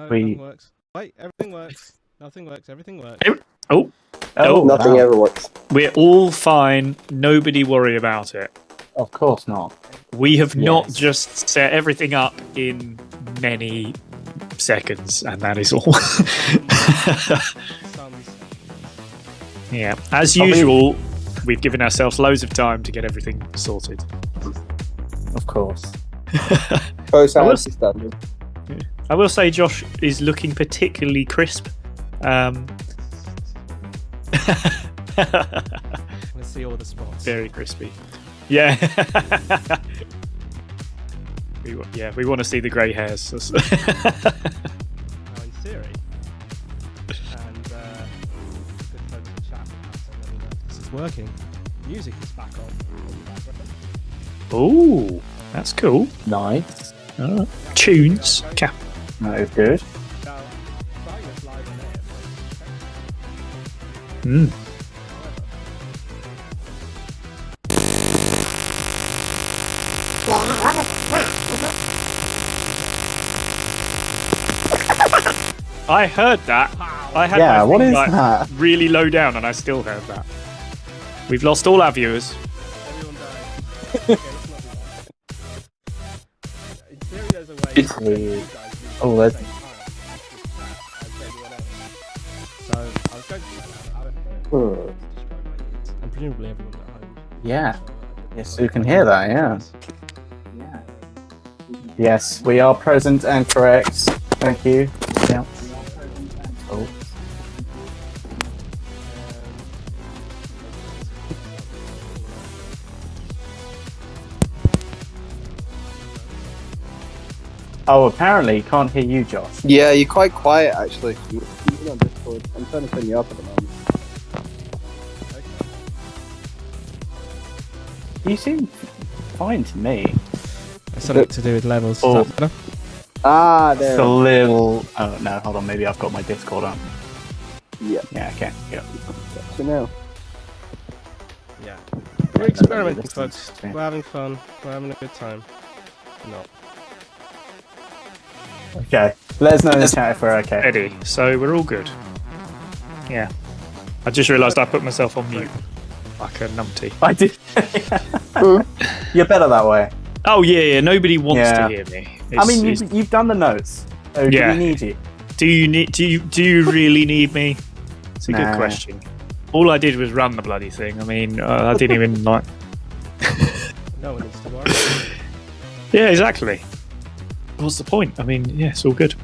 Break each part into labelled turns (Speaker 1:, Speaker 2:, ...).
Speaker 1: nothing works. Wait, everything works. Nothing works. Everything works.
Speaker 2: Oh,
Speaker 3: nothing ever works.
Speaker 2: we're all fine. Nobody worry about it.
Speaker 4: Of course not.
Speaker 2: We have not just set everything up in many seconds, and that is all. Yeah, as usual, we've given ourselves loads of time to get everything sorted.
Speaker 4: Of course.
Speaker 3: Standard.
Speaker 2: I will say Josh is looking particularly crisp.
Speaker 1: Let's see all the spots.
Speaker 2: Very crispy. Yeah. we want to see the grey hairs.
Speaker 1: Now, in theory, and good folk in the chat, this is working. Music is back on.
Speaker 2: Ooh, that's cool.
Speaker 4: Nice.
Speaker 2: Tunes. Cap.
Speaker 4: That is good.
Speaker 1: Now, trying this live on air.
Speaker 2: Mm. I heard that. I had my
Speaker 4: what
Speaker 2: thing,
Speaker 4: is
Speaker 2: like,
Speaker 4: that?
Speaker 2: really low down, and I still heard that. We've lost all our viewers.
Speaker 1: Everyone died. Okay, let's not do that. In theory, there's a way.
Speaker 4: It's
Speaker 1: for you
Speaker 4: weird.
Speaker 1: guys to use
Speaker 4: Oh,
Speaker 1: the
Speaker 4: that's-
Speaker 1: same time as everyone else. So I was going to do that. I don't know. And presumably everyone's at home.
Speaker 4: Yeah.
Speaker 1: So,
Speaker 4: Yes, you can hear that, yeah. Yes, we are present and correct. Thank you. Yeah. Oh. Oh, apparently can't hear you, Josh.
Speaker 3: Yeah, you're quite quiet actually. Even on Discord. I'm trying to turn you up at the moment.
Speaker 4: You seem fine to me.
Speaker 1: It's something to do with levels.
Speaker 4: Oh.
Speaker 1: Is that better?
Speaker 3: Ah,
Speaker 4: It's
Speaker 3: there.
Speaker 4: a little. Oh no, hold on. Maybe I've got my Discord on.
Speaker 3: Yeah.
Speaker 4: Yeah, okay. Yeah.
Speaker 3: So now.
Speaker 1: Yeah. We're experimenting,
Speaker 4: Listen
Speaker 1: folks.
Speaker 4: to me.
Speaker 1: We're having fun. We're having a good time. Not.
Speaker 4: Okay. Let us know in the chat if we're okay.
Speaker 2: Eddie, so we're all good. Yeah. I just realised I put myself on mute. Like a numpty.
Speaker 4: I did. You're better that way.
Speaker 2: Oh, yeah, nobody wants
Speaker 4: Yeah.
Speaker 2: to hear me.
Speaker 4: I mean,
Speaker 2: It's-
Speaker 4: you've done the notes. Oh,
Speaker 2: Yeah.
Speaker 4: do we need you?
Speaker 2: do you really need me? It's a good
Speaker 4: Nah.
Speaker 2: question. All I did was run the bloody thing. I mean, I didn't even like...
Speaker 1: No one needs to worry.
Speaker 2: Yeah, exactly. What's the point? I mean, yeah, it's all good.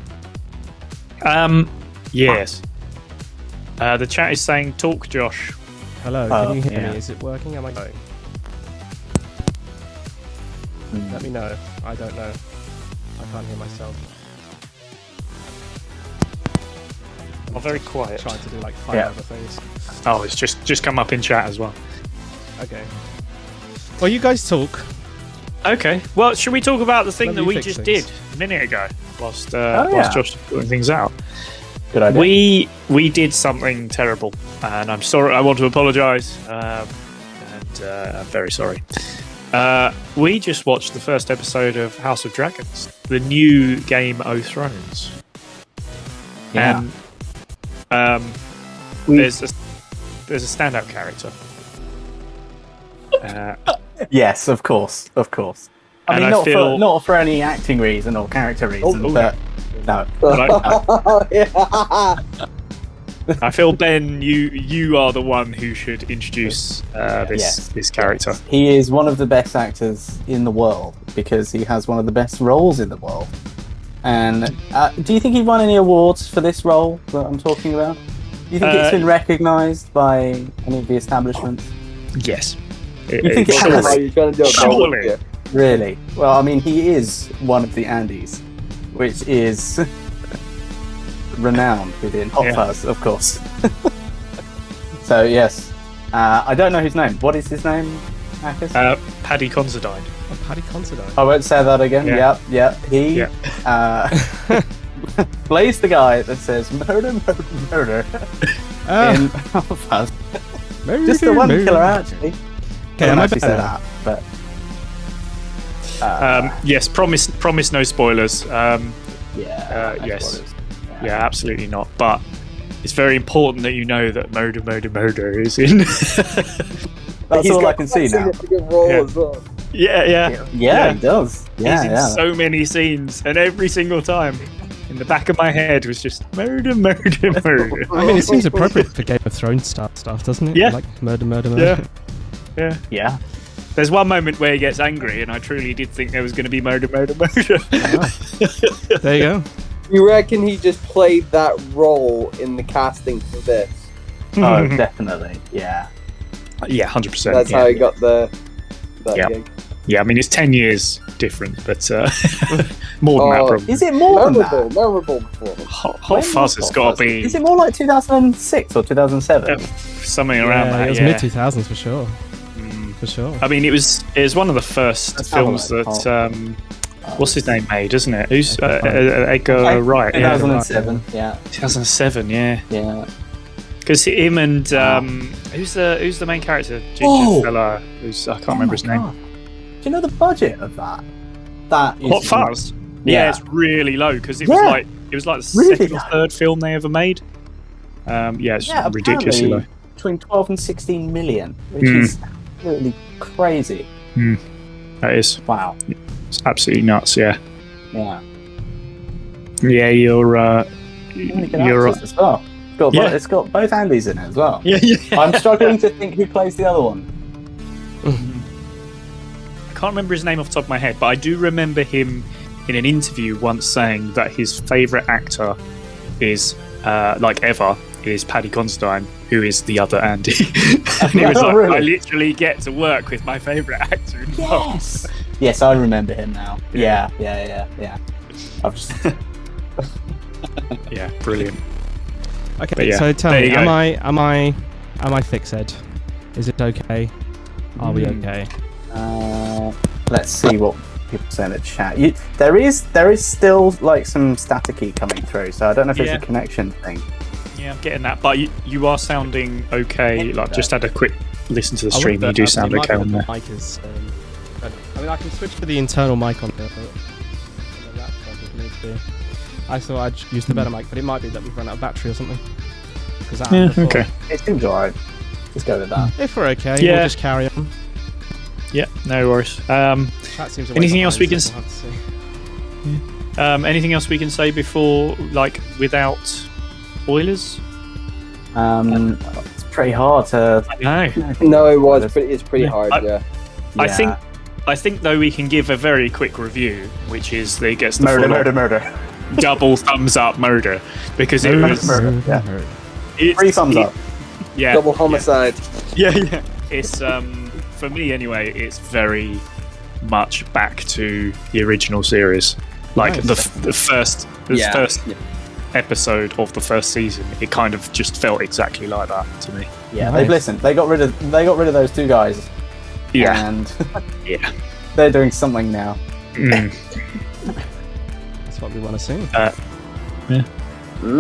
Speaker 2: Yes. The chat is saying, talk, Josh.
Speaker 1: Hello,
Speaker 4: Oh,
Speaker 1: can you hear
Speaker 4: yeah.
Speaker 1: me? Is it working? Am I going? Let me know. I don't know. I can't hear myself.
Speaker 2: I'm very quiet.
Speaker 1: Trying to do like 5
Speaker 4: Yeah.
Speaker 1: other things.
Speaker 2: Oh, it's just come up in chat as well.
Speaker 1: Okay. Well, you guys talk.
Speaker 2: Okay. Well, should we talk about the thing
Speaker 1: Let
Speaker 2: that
Speaker 1: me
Speaker 2: we
Speaker 1: fix
Speaker 2: just
Speaker 1: things.
Speaker 2: did a minute ago, whilst
Speaker 4: yeah.
Speaker 2: Josh was putting things out?
Speaker 4: Good idea.
Speaker 2: We did something terrible, and I'm sorry. I want to apologise, and I'm very sorry. We just watched the first episode of House of Dragons, the new Game of Thrones.
Speaker 4: Yeah.
Speaker 2: And there's a standout character.
Speaker 4: Yes, of course, of course. I
Speaker 2: And
Speaker 4: mean,
Speaker 2: I
Speaker 4: not
Speaker 2: feel-
Speaker 4: not for any acting reason or character reason,
Speaker 2: oh,
Speaker 4: but no.
Speaker 2: I feel, Ben, you are the one who should introduce
Speaker 4: Yes.
Speaker 2: this character.
Speaker 4: He is one of the best actors in the world because he has one of the best roles in the world. And do you think he won any awards for this role that I'm talking about? Do you think it's been recognised by any of the establishments?
Speaker 2: Yes.
Speaker 4: You think it
Speaker 2: Surely.
Speaker 4: has?
Speaker 3: You're trying to do a
Speaker 2: Surely.
Speaker 3: here.
Speaker 4: Really? Well, I mean, he is one of the Andes, which is renowned within Hot
Speaker 2: Yeah.
Speaker 4: Fuzz, of course. So, yes. I don't know his name. What is his name, Akis?
Speaker 2: Paddy Considine.
Speaker 1: Oh, Paddy Considine.
Speaker 4: I won't say that again.
Speaker 2: Yeah.
Speaker 4: Yep. He
Speaker 2: Yeah.
Speaker 4: plays the guy that says murder, murder, murder in Hot Fuzz. Just the one killer, actually.
Speaker 1: Okay,
Speaker 4: I
Speaker 1: am
Speaker 4: don't
Speaker 1: I
Speaker 4: actually say
Speaker 1: better?
Speaker 4: that, but
Speaker 2: Yes, promise no spoilers.
Speaker 4: yeah.
Speaker 2: Yes. Yeah, absolutely not. But it's very important that you know that murder is in.
Speaker 4: That's
Speaker 3: He's
Speaker 4: all
Speaker 3: got
Speaker 4: I can see
Speaker 3: quite a
Speaker 4: now.
Speaker 3: significant role
Speaker 2: Yeah.
Speaker 3: as well.
Speaker 2: Yeah.
Speaker 4: He does.
Speaker 2: He's
Speaker 4: Yeah,
Speaker 2: in
Speaker 4: yeah.
Speaker 2: so many scenes, and every single time, in the back of my head was just murder.
Speaker 1: I mean, it seems appropriate for Game of Thrones stuff, doesn't it?
Speaker 2: Yeah.
Speaker 1: Like murder.
Speaker 2: Yeah.
Speaker 4: Yeah.
Speaker 2: There's one moment where he gets angry, and I truly did think there was going to be murder.
Speaker 1: There you go.
Speaker 3: You reckon he just played that role in the casting for this?
Speaker 4: Oh, definitely. Yeah.
Speaker 2: Yeah, 100%.
Speaker 3: That's
Speaker 2: yeah.
Speaker 3: how he got that
Speaker 2: Yeah.
Speaker 3: gig.
Speaker 2: Yeah, I mean, it's 10 years different, but more than that,
Speaker 3: Oh,
Speaker 2: probably.
Speaker 4: Is it more than that?
Speaker 3: Memorable performance.
Speaker 2: Hot Fuzz has got to be
Speaker 4: Is it more like 2006 or 2007?
Speaker 2: something around
Speaker 1: Yeah,
Speaker 2: that.
Speaker 1: it was
Speaker 2: Yeah.
Speaker 1: mid 2000s for sure.
Speaker 2: Mm.
Speaker 1: For sure.
Speaker 2: I mean, it was one of the first
Speaker 4: Let's have a
Speaker 2: films
Speaker 4: look.
Speaker 2: that what's his name made, isn't it? Who's Edgar
Speaker 4: Okay.
Speaker 2: Wright? Yeah,
Speaker 4: 2007. Yeah.
Speaker 2: 2007. Yeah,
Speaker 4: Yeah.
Speaker 2: because him and who's the main character?
Speaker 4: Oh!
Speaker 2: Ginger fella. Who's I can't remember his name.
Speaker 4: Do you know the budget of that? That is
Speaker 2: Hot Fuzz. Yeah,
Speaker 4: Yeah.
Speaker 2: it's really low because it
Speaker 4: Yeah.
Speaker 2: was like the
Speaker 4: Really
Speaker 2: second or
Speaker 4: low.
Speaker 2: third film they ever made. Yeah, it's
Speaker 4: Yeah,
Speaker 2: ridiculously low.
Speaker 4: apparently between 12 and 16 million, which
Speaker 2: Mm.
Speaker 4: is absolutely crazy.
Speaker 2: That is.
Speaker 4: Wow.
Speaker 2: It's absolutely nuts. Yeah.
Speaker 4: Yeah.
Speaker 2: Yeah, you're
Speaker 4: Really good
Speaker 2: you're
Speaker 4: actors as well.
Speaker 2: Yeah.
Speaker 4: It's got both Andys in it as well.
Speaker 2: yeah.
Speaker 4: I'm struggling to think who plays the other one.
Speaker 2: I can't remember his name off the top of my head, but I do remember him in an interview once saying that his favourite actor is, like ever, is Paddy Considine, who is the other Andy. And he was
Speaker 4: Oh,
Speaker 2: like,
Speaker 4: really?
Speaker 2: I literally get to work with my favourite actor involved.
Speaker 4: Yes. Yes, I remember him now. Yeah. I've just
Speaker 2: Yeah, brilliant.
Speaker 1: Okay,
Speaker 2: But yeah,
Speaker 1: so tell
Speaker 2: there
Speaker 1: me,
Speaker 2: you go.
Speaker 1: am I fixed, Ed? Is it okay? Are we okay?
Speaker 4: let's see what people say in the chat. There is still like some staticky coming through, so I don't know if
Speaker 2: Yeah.
Speaker 4: it's a connection thing.
Speaker 2: Yeah, I'm getting that. But you are sounding okay. Like, just had a quick listen to the stream. You do sound okay on there.
Speaker 1: Mic is, I mean, I can switch to the internal mic on the laptop if need be. I thought I'd use the better mic, but it might be that we've run out of battery or something. 'Cause that happened before.
Speaker 2: Okay.
Speaker 4: It seems alright. Let's go with that.
Speaker 1: If we're okay,
Speaker 2: Yeah.
Speaker 1: we'll just carry on.
Speaker 2: Yeah, no worries.
Speaker 1: Chat seems away
Speaker 2: Anything
Speaker 1: behind,
Speaker 2: else we can
Speaker 1: so we'll have to see.
Speaker 2: Anything else we can say before, like, without spoilers?
Speaker 4: It's pretty hard to.
Speaker 2: No.
Speaker 3: No, it was. It's pretty hard. Yeah.
Speaker 2: I think though we can give a very quick review, which is that it gets the
Speaker 4: murder.
Speaker 2: double thumbs up murder because it was
Speaker 4: Yeah.
Speaker 2: it's,
Speaker 4: 3 thumbs up.
Speaker 2: Yeah,
Speaker 3: Double homicide.
Speaker 2: yeah. It's for me anyway. It's very much back to the original series, like
Speaker 1: Nice.
Speaker 2: the first episode of the first season. It kind of just felt exactly like that to me.
Speaker 4: Yeah,
Speaker 1: Nice.
Speaker 4: they've listened. They got rid of those 2 guys,
Speaker 2: Yeah,
Speaker 4: and
Speaker 2: yeah.
Speaker 4: they're doing something now.
Speaker 2: Mm.
Speaker 1: That's what we want to see.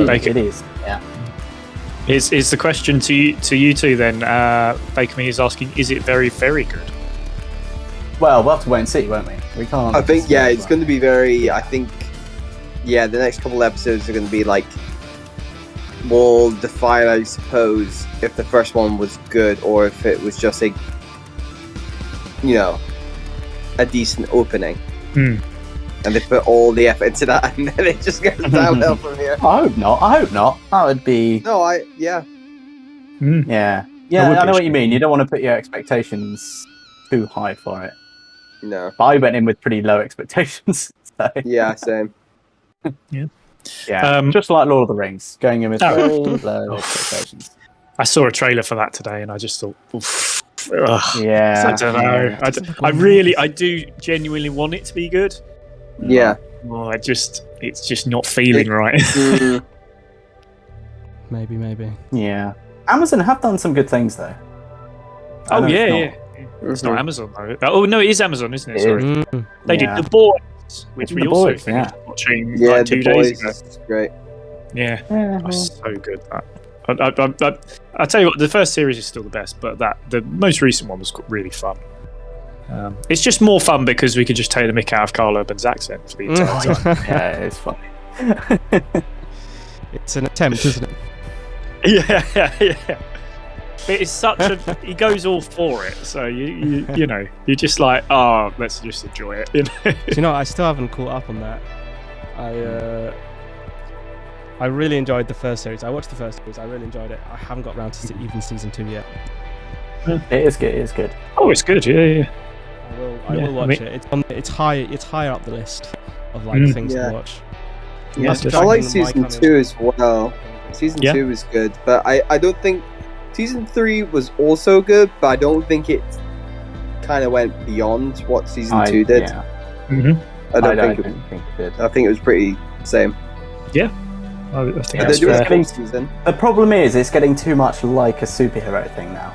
Speaker 2: Bacon.
Speaker 4: It is. Yeah.
Speaker 2: Is the question to you two then? Baker Me is asking, is it very, very good?
Speaker 4: Well, we'll have to wait and see, won't we? We can't.
Speaker 3: I think it's going to be very. I think the next couple episodes are going to be like will define, I suppose, if the first one was good or if it was just a decent opening.
Speaker 2: Hmm.
Speaker 3: And they put all the effort into that, and then it just goes downhill from here.
Speaker 4: I hope not. That would be.
Speaker 3: No,
Speaker 4: Yeah.
Speaker 2: would
Speaker 4: Yeah,
Speaker 2: be
Speaker 4: I know
Speaker 2: a
Speaker 4: what you
Speaker 2: shame.
Speaker 4: mean. You don't want to put your expectations too high for it.
Speaker 3: no.
Speaker 4: But I went in with pretty low expectations. So,
Speaker 3: Yeah, same.
Speaker 4: yeah.
Speaker 2: Um,
Speaker 4: Just like Lord of the Rings, going in with
Speaker 2: Oh.
Speaker 4: very low expectations.
Speaker 2: I saw a trailer for that today, and I just thought, oof, ugh.
Speaker 4: Yeah.
Speaker 2: I don't know. I do genuinely want it to be good.
Speaker 3: Yeah.
Speaker 2: Oh, it's just not feeling right.
Speaker 3: Mm,
Speaker 1: Maybe.
Speaker 4: Yeah. Amazon have done some good things though. I
Speaker 2: Oh
Speaker 4: know
Speaker 2: yeah,
Speaker 4: it's
Speaker 2: yeah. It's not Amazon though. Oh no, it is Amazon, isn't it?
Speaker 4: It
Speaker 2: Sorry,
Speaker 1: Mm.
Speaker 2: they
Speaker 4: Yeah.
Speaker 2: did The Boys, which
Speaker 4: They
Speaker 2: we
Speaker 4: did The
Speaker 2: also
Speaker 4: Boys,
Speaker 2: finished watching
Speaker 3: yeah,
Speaker 2: like
Speaker 3: the
Speaker 2: 2 days
Speaker 3: boys
Speaker 2: ago.
Speaker 3: is great.
Speaker 2: Yeah,
Speaker 4: Yeah.
Speaker 2: that's so good. That I tell you what, the first series is still the best, but the most recent one was really fun. It's just more fun because we could just take the mick out of Carl Urban's accent for the entire time.
Speaker 4: Yeah, it's funny.
Speaker 1: It's an attempt, isn't it?
Speaker 2: Yeah. But it's such a. He goes all for it, so you know, you're just like, oh, let's just enjoy it. You know?
Speaker 1: Do you know, I still haven't caught up on that. I really enjoyed the first series. I watched the first series. I really enjoyed it. I haven't got around to even season 2 yet.
Speaker 4: It is good. It is good.
Speaker 2: Oh, it's good. Yeah.
Speaker 1: I will watch it. It's higher up the list of like things to watch.
Speaker 2: Yeah,
Speaker 3: I like season 2 as well. Season 2 is good, but I don't think season 3 was also good, but I don't think it kind of went beyond what season 2 did.
Speaker 4: Yeah.
Speaker 2: Mm-hmm.
Speaker 3: I don't think
Speaker 4: think it did.
Speaker 3: I think it was pretty same.
Speaker 2: Yeah. I think
Speaker 3: But
Speaker 2: that's
Speaker 3: they're doing
Speaker 2: fair.
Speaker 3: a full season.
Speaker 4: The problem is, it's getting too much like a superhero thing now.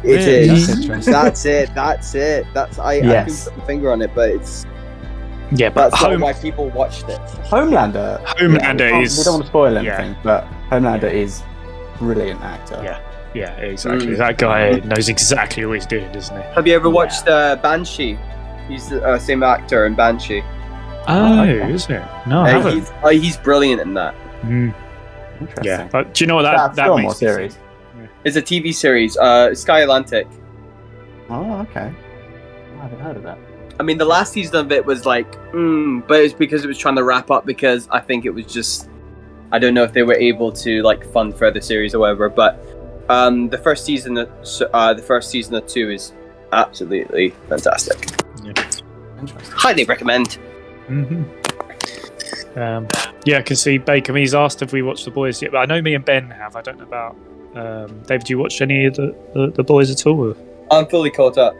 Speaker 3: It
Speaker 1: Really?
Speaker 3: is.
Speaker 1: That's interesting.
Speaker 3: That's it. I
Speaker 4: Yes.
Speaker 3: can put my finger on it, but it's
Speaker 2: Yeah, but
Speaker 3: that's not why people watched it.
Speaker 4: Homelander.
Speaker 2: Homelander is.
Speaker 4: We don't want to spoil
Speaker 2: yeah.
Speaker 4: anything, but Homelander is brilliant actor.
Speaker 2: Yeah, exactly. That guy knows exactly what he's doing, doesn't he?
Speaker 3: Have you ever watched Banshee? He's the same actor in Banshee.
Speaker 2: Oh,
Speaker 4: okay.
Speaker 2: is it? No, I haven't.
Speaker 3: He's brilliant in that.
Speaker 4: Interesting.
Speaker 2: Yeah, but do you know what
Speaker 4: That's
Speaker 2: that
Speaker 4: film or
Speaker 2: makes me
Speaker 4: series.
Speaker 2: think?
Speaker 3: It's a TV series, Sky Atlantic.
Speaker 4: Oh, okay. I haven't heard of that.
Speaker 3: I mean, the last season of it was like, but it's because it was trying to wrap up. Because I think it was just, I don't know if they were able to like fund further series or whatever. But the first season of 2 is absolutely fantastic.
Speaker 4: Interesting.
Speaker 3: Highly recommend.
Speaker 2: Yeah, I can see Baker. He's asked if we watched The Boys yet, but I know me and Ben have. I don't know about David. Do you watch any of the Boys at all? Or?
Speaker 3: I'm fully caught up.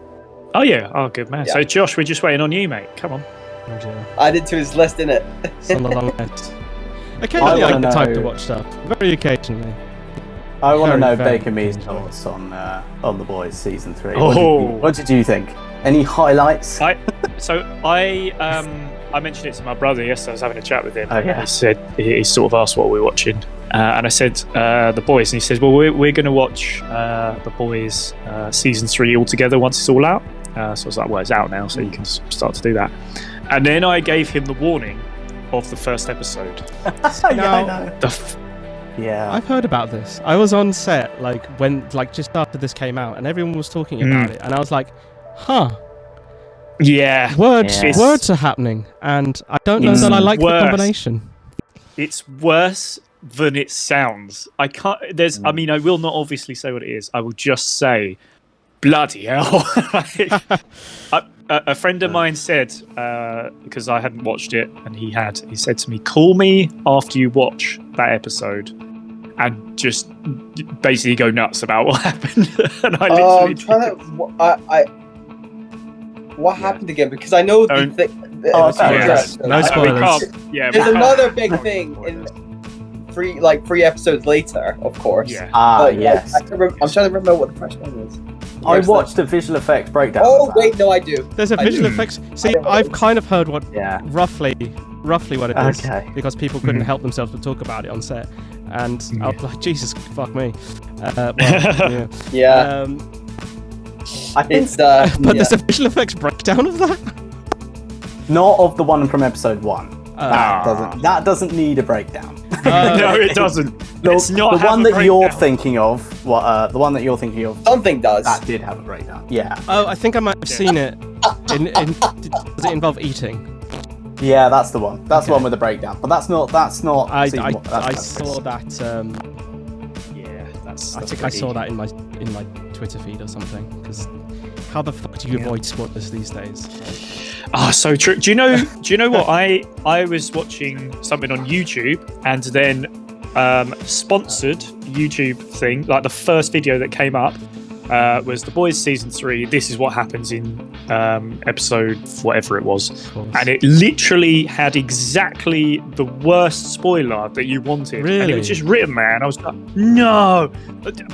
Speaker 2: Oh yeah. Oh, good man.
Speaker 3: Yeah.
Speaker 2: So Josh, we're just waiting on you, mate. Come on.
Speaker 1: Oh, dear.
Speaker 3: Added to his list, innit?
Speaker 1: It's on the long list. Occasionally,
Speaker 4: I
Speaker 1: I
Speaker 4: wanna
Speaker 1: like the type to
Speaker 4: know-
Speaker 1: watch stuff. Very occasionally.
Speaker 4: I want to
Speaker 1: Very,
Speaker 4: know
Speaker 1: very
Speaker 4: Baker Me's
Speaker 1: enjoyable.
Speaker 4: thoughts on The Boys season 3.
Speaker 2: Oh.
Speaker 4: What did you think? Any highlights?
Speaker 2: I mentioned it to my brother yesterday. I was having a chat with him.
Speaker 4: Oh, yeah.
Speaker 2: And he said he sort of asked what we were watching, and I said The Boys, and he says, "Well, we're going to watch The Boys season 3 all together once it's all out." So I was like, "Well, it's out now, so you can start to do that." And then I gave him the warning of the first episode.
Speaker 4: I know. Yeah.
Speaker 1: I've heard about this. I was on set when just after this came out, and everyone was talking about it, and I was like, "Huh,
Speaker 2: Yeah,
Speaker 1: words
Speaker 4: Yes.
Speaker 1: are happening," and I don't know
Speaker 2: It's
Speaker 1: that I like
Speaker 2: worse.
Speaker 1: the combination.
Speaker 2: it's worse than it sounds. I can't. I mean, I will not obviously say what it is. I will just say, bloody hell! A friend of mine said, because I hadn't watched it, and he said to me, "Call me after you watch that episode, and just basically go nuts about what happened." And I literally.
Speaker 3: I'm trying to. What happened again? Because I know
Speaker 2: Don't-
Speaker 4: Oh,
Speaker 1: Yes. No
Speaker 2: We
Speaker 1: spoilers.
Speaker 2: can't- yeah,
Speaker 3: There's
Speaker 2: we can't-
Speaker 3: another big
Speaker 2: can't
Speaker 3: thing
Speaker 2: spoil
Speaker 3: in
Speaker 2: it.
Speaker 3: three episodes later, of course.
Speaker 2: Yeah.
Speaker 3: But,
Speaker 4: Yes.
Speaker 3: I'm trying to remember what the first one was.
Speaker 4: I watched a visual effects breakdown.
Speaker 3: Oh
Speaker 4: of that.
Speaker 3: wait, no, I do.
Speaker 1: There's a
Speaker 3: I
Speaker 1: visual
Speaker 3: do.
Speaker 1: effects. See,
Speaker 3: don't know
Speaker 1: I've
Speaker 3: what it
Speaker 1: kind of heard what
Speaker 4: Yeah.
Speaker 1: roughly what it is,
Speaker 4: Okay.
Speaker 1: because people couldn't help themselves but talk about it on set, and I was like, Jesus, fuck me. Well, yeah.
Speaker 3: Yeah,
Speaker 4: I think
Speaker 3: it's
Speaker 1: But
Speaker 3: yeah.
Speaker 1: there's a visual effects breakdown of that.
Speaker 4: not of the one from episode 1.
Speaker 2: Ah.
Speaker 4: That doesn't need a breakdown.
Speaker 2: No, it doesn't. Let's not
Speaker 4: the
Speaker 2: have
Speaker 4: one
Speaker 2: a
Speaker 4: that you're
Speaker 2: breakdown.
Speaker 4: thinking of, the one that you're thinking of,
Speaker 3: Something does.
Speaker 4: that did have a breakdown. Yeah.
Speaker 1: Oh, I think I might have seen it. Does it involve eating?
Speaker 4: Yeah, that's the one. That's the
Speaker 1: Okay.
Speaker 4: one with the breakdown. But that's not.
Speaker 1: I
Speaker 4: season one.
Speaker 1: I
Speaker 4: That's-
Speaker 1: saw that.
Speaker 2: Yeah, that's
Speaker 1: I think I saw that in my Twitter feed or something. Because how the fuck do you avoid spoilers these days?
Speaker 2: Oh, so true. Do you know what? I was watching something on YouTube, and then sponsored YouTube thing, like the first video that came up was The Boys season 3. This is what happens in episode whatever it was,
Speaker 1: Of course.
Speaker 2: and it literally had exactly the worst spoiler that you wanted. And it
Speaker 1: Really?
Speaker 2: was just written there, and I was like, no.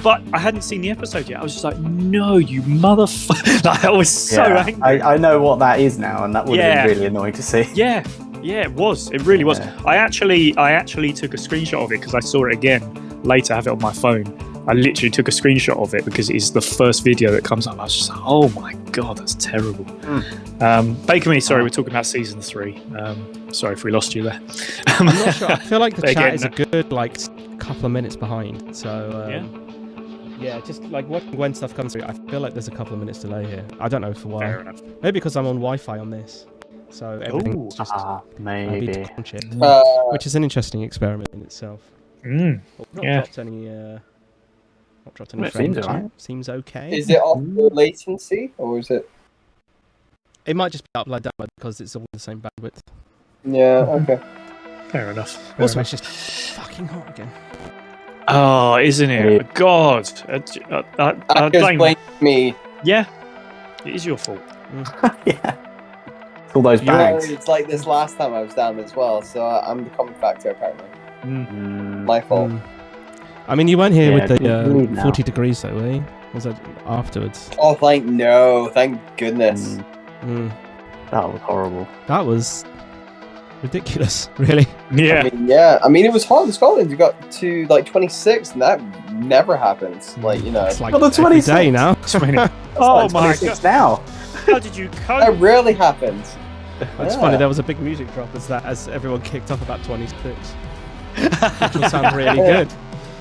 Speaker 2: But I hadn't seen the episode yet. I was just like, no, you motherfucker. Like, I was so
Speaker 4: Yeah,
Speaker 2: angry.
Speaker 4: I know what that is now, and that would have
Speaker 2: Yeah.
Speaker 4: been really annoying to see.
Speaker 2: Yeah, it was. It really was.
Speaker 4: Yeah.
Speaker 2: I actually took a screenshot of it because I saw it again later. I have it on my phone, I literally took a screenshot of it because it's the first video that comes up. I was just like, oh my god, that's terrible. Baker Me, sorry, we're talking about season 3. Sorry if we lost you there.
Speaker 1: I'm not sure. I feel like the
Speaker 2: But
Speaker 1: chat
Speaker 2: again,
Speaker 1: is a good like couple of minutes behind. So yeah, just like when stuff comes through, I feel like there's a couple of minutes delay here. I don't know for why.
Speaker 2: Fair enough.
Speaker 1: Maybe because I'm on Wi-Fi on this, so everything's just
Speaker 4: Maybe.
Speaker 1: crunch it,
Speaker 3: Uh,
Speaker 1: which is an interesting experiment in itself.
Speaker 2: Mm.
Speaker 1: Not
Speaker 2: Yeah.
Speaker 1: dropped any. Not dropped any.
Speaker 4: It seems
Speaker 1: frames.
Speaker 4: alright.
Speaker 1: Seems okay.
Speaker 3: is it off the latency or is it?
Speaker 1: It might just be upload download because it's all the same bandwidth.
Speaker 3: Yeah. Okay.
Speaker 2: Fair enough. Fair
Speaker 1: Also,
Speaker 2: enough.
Speaker 1: it's just fucking hot again.
Speaker 2: Oh, isn't it? God. I blame
Speaker 3: blame me.
Speaker 2: Yeah, it is your fault.
Speaker 4: Yeah. All those
Speaker 3: You know,
Speaker 4: bags.
Speaker 3: it's like this last time I was down as well, so I'm the common factor apparently.
Speaker 2: Mm.
Speaker 3: My fault.
Speaker 1: I mean, you weren't here
Speaker 4: Yeah,
Speaker 1: with
Speaker 4: leave
Speaker 1: the
Speaker 4: now.
Speaker 1: 40 degrees though, were you? Was that afterwards?
Speaker 3: Oh, thank goodness.
Speaker 1: Mm.
Speaker 4: That was horrible.
Speaker 1: That was ridiculous, really.
Speaker 2: Yeah.
Speaker 3: I mean, it was hot in Scotland. You got to like 26, and that never happens. Like, you know,
Speaker 1: It's like
Speaker 4: Well, the
Speaker 1: every day
Speaker 4: 26.
Speaker 1: now.
Speaker 2: Oh
Speaker 4: It's
Speaker 2: my
Speaker 4: like
Speaker 2: god.
Speaker 4: 26 now.
Speaker 2: How did you
Speaker 3: that
Speaker 2: cope?
Speaker 3: rarely happens.
Speaker 1: It's
Speaker 3: Yeah.
Speaker 1: funny, there was a big music drop as everyone kicked off about 26. Which will sound really good.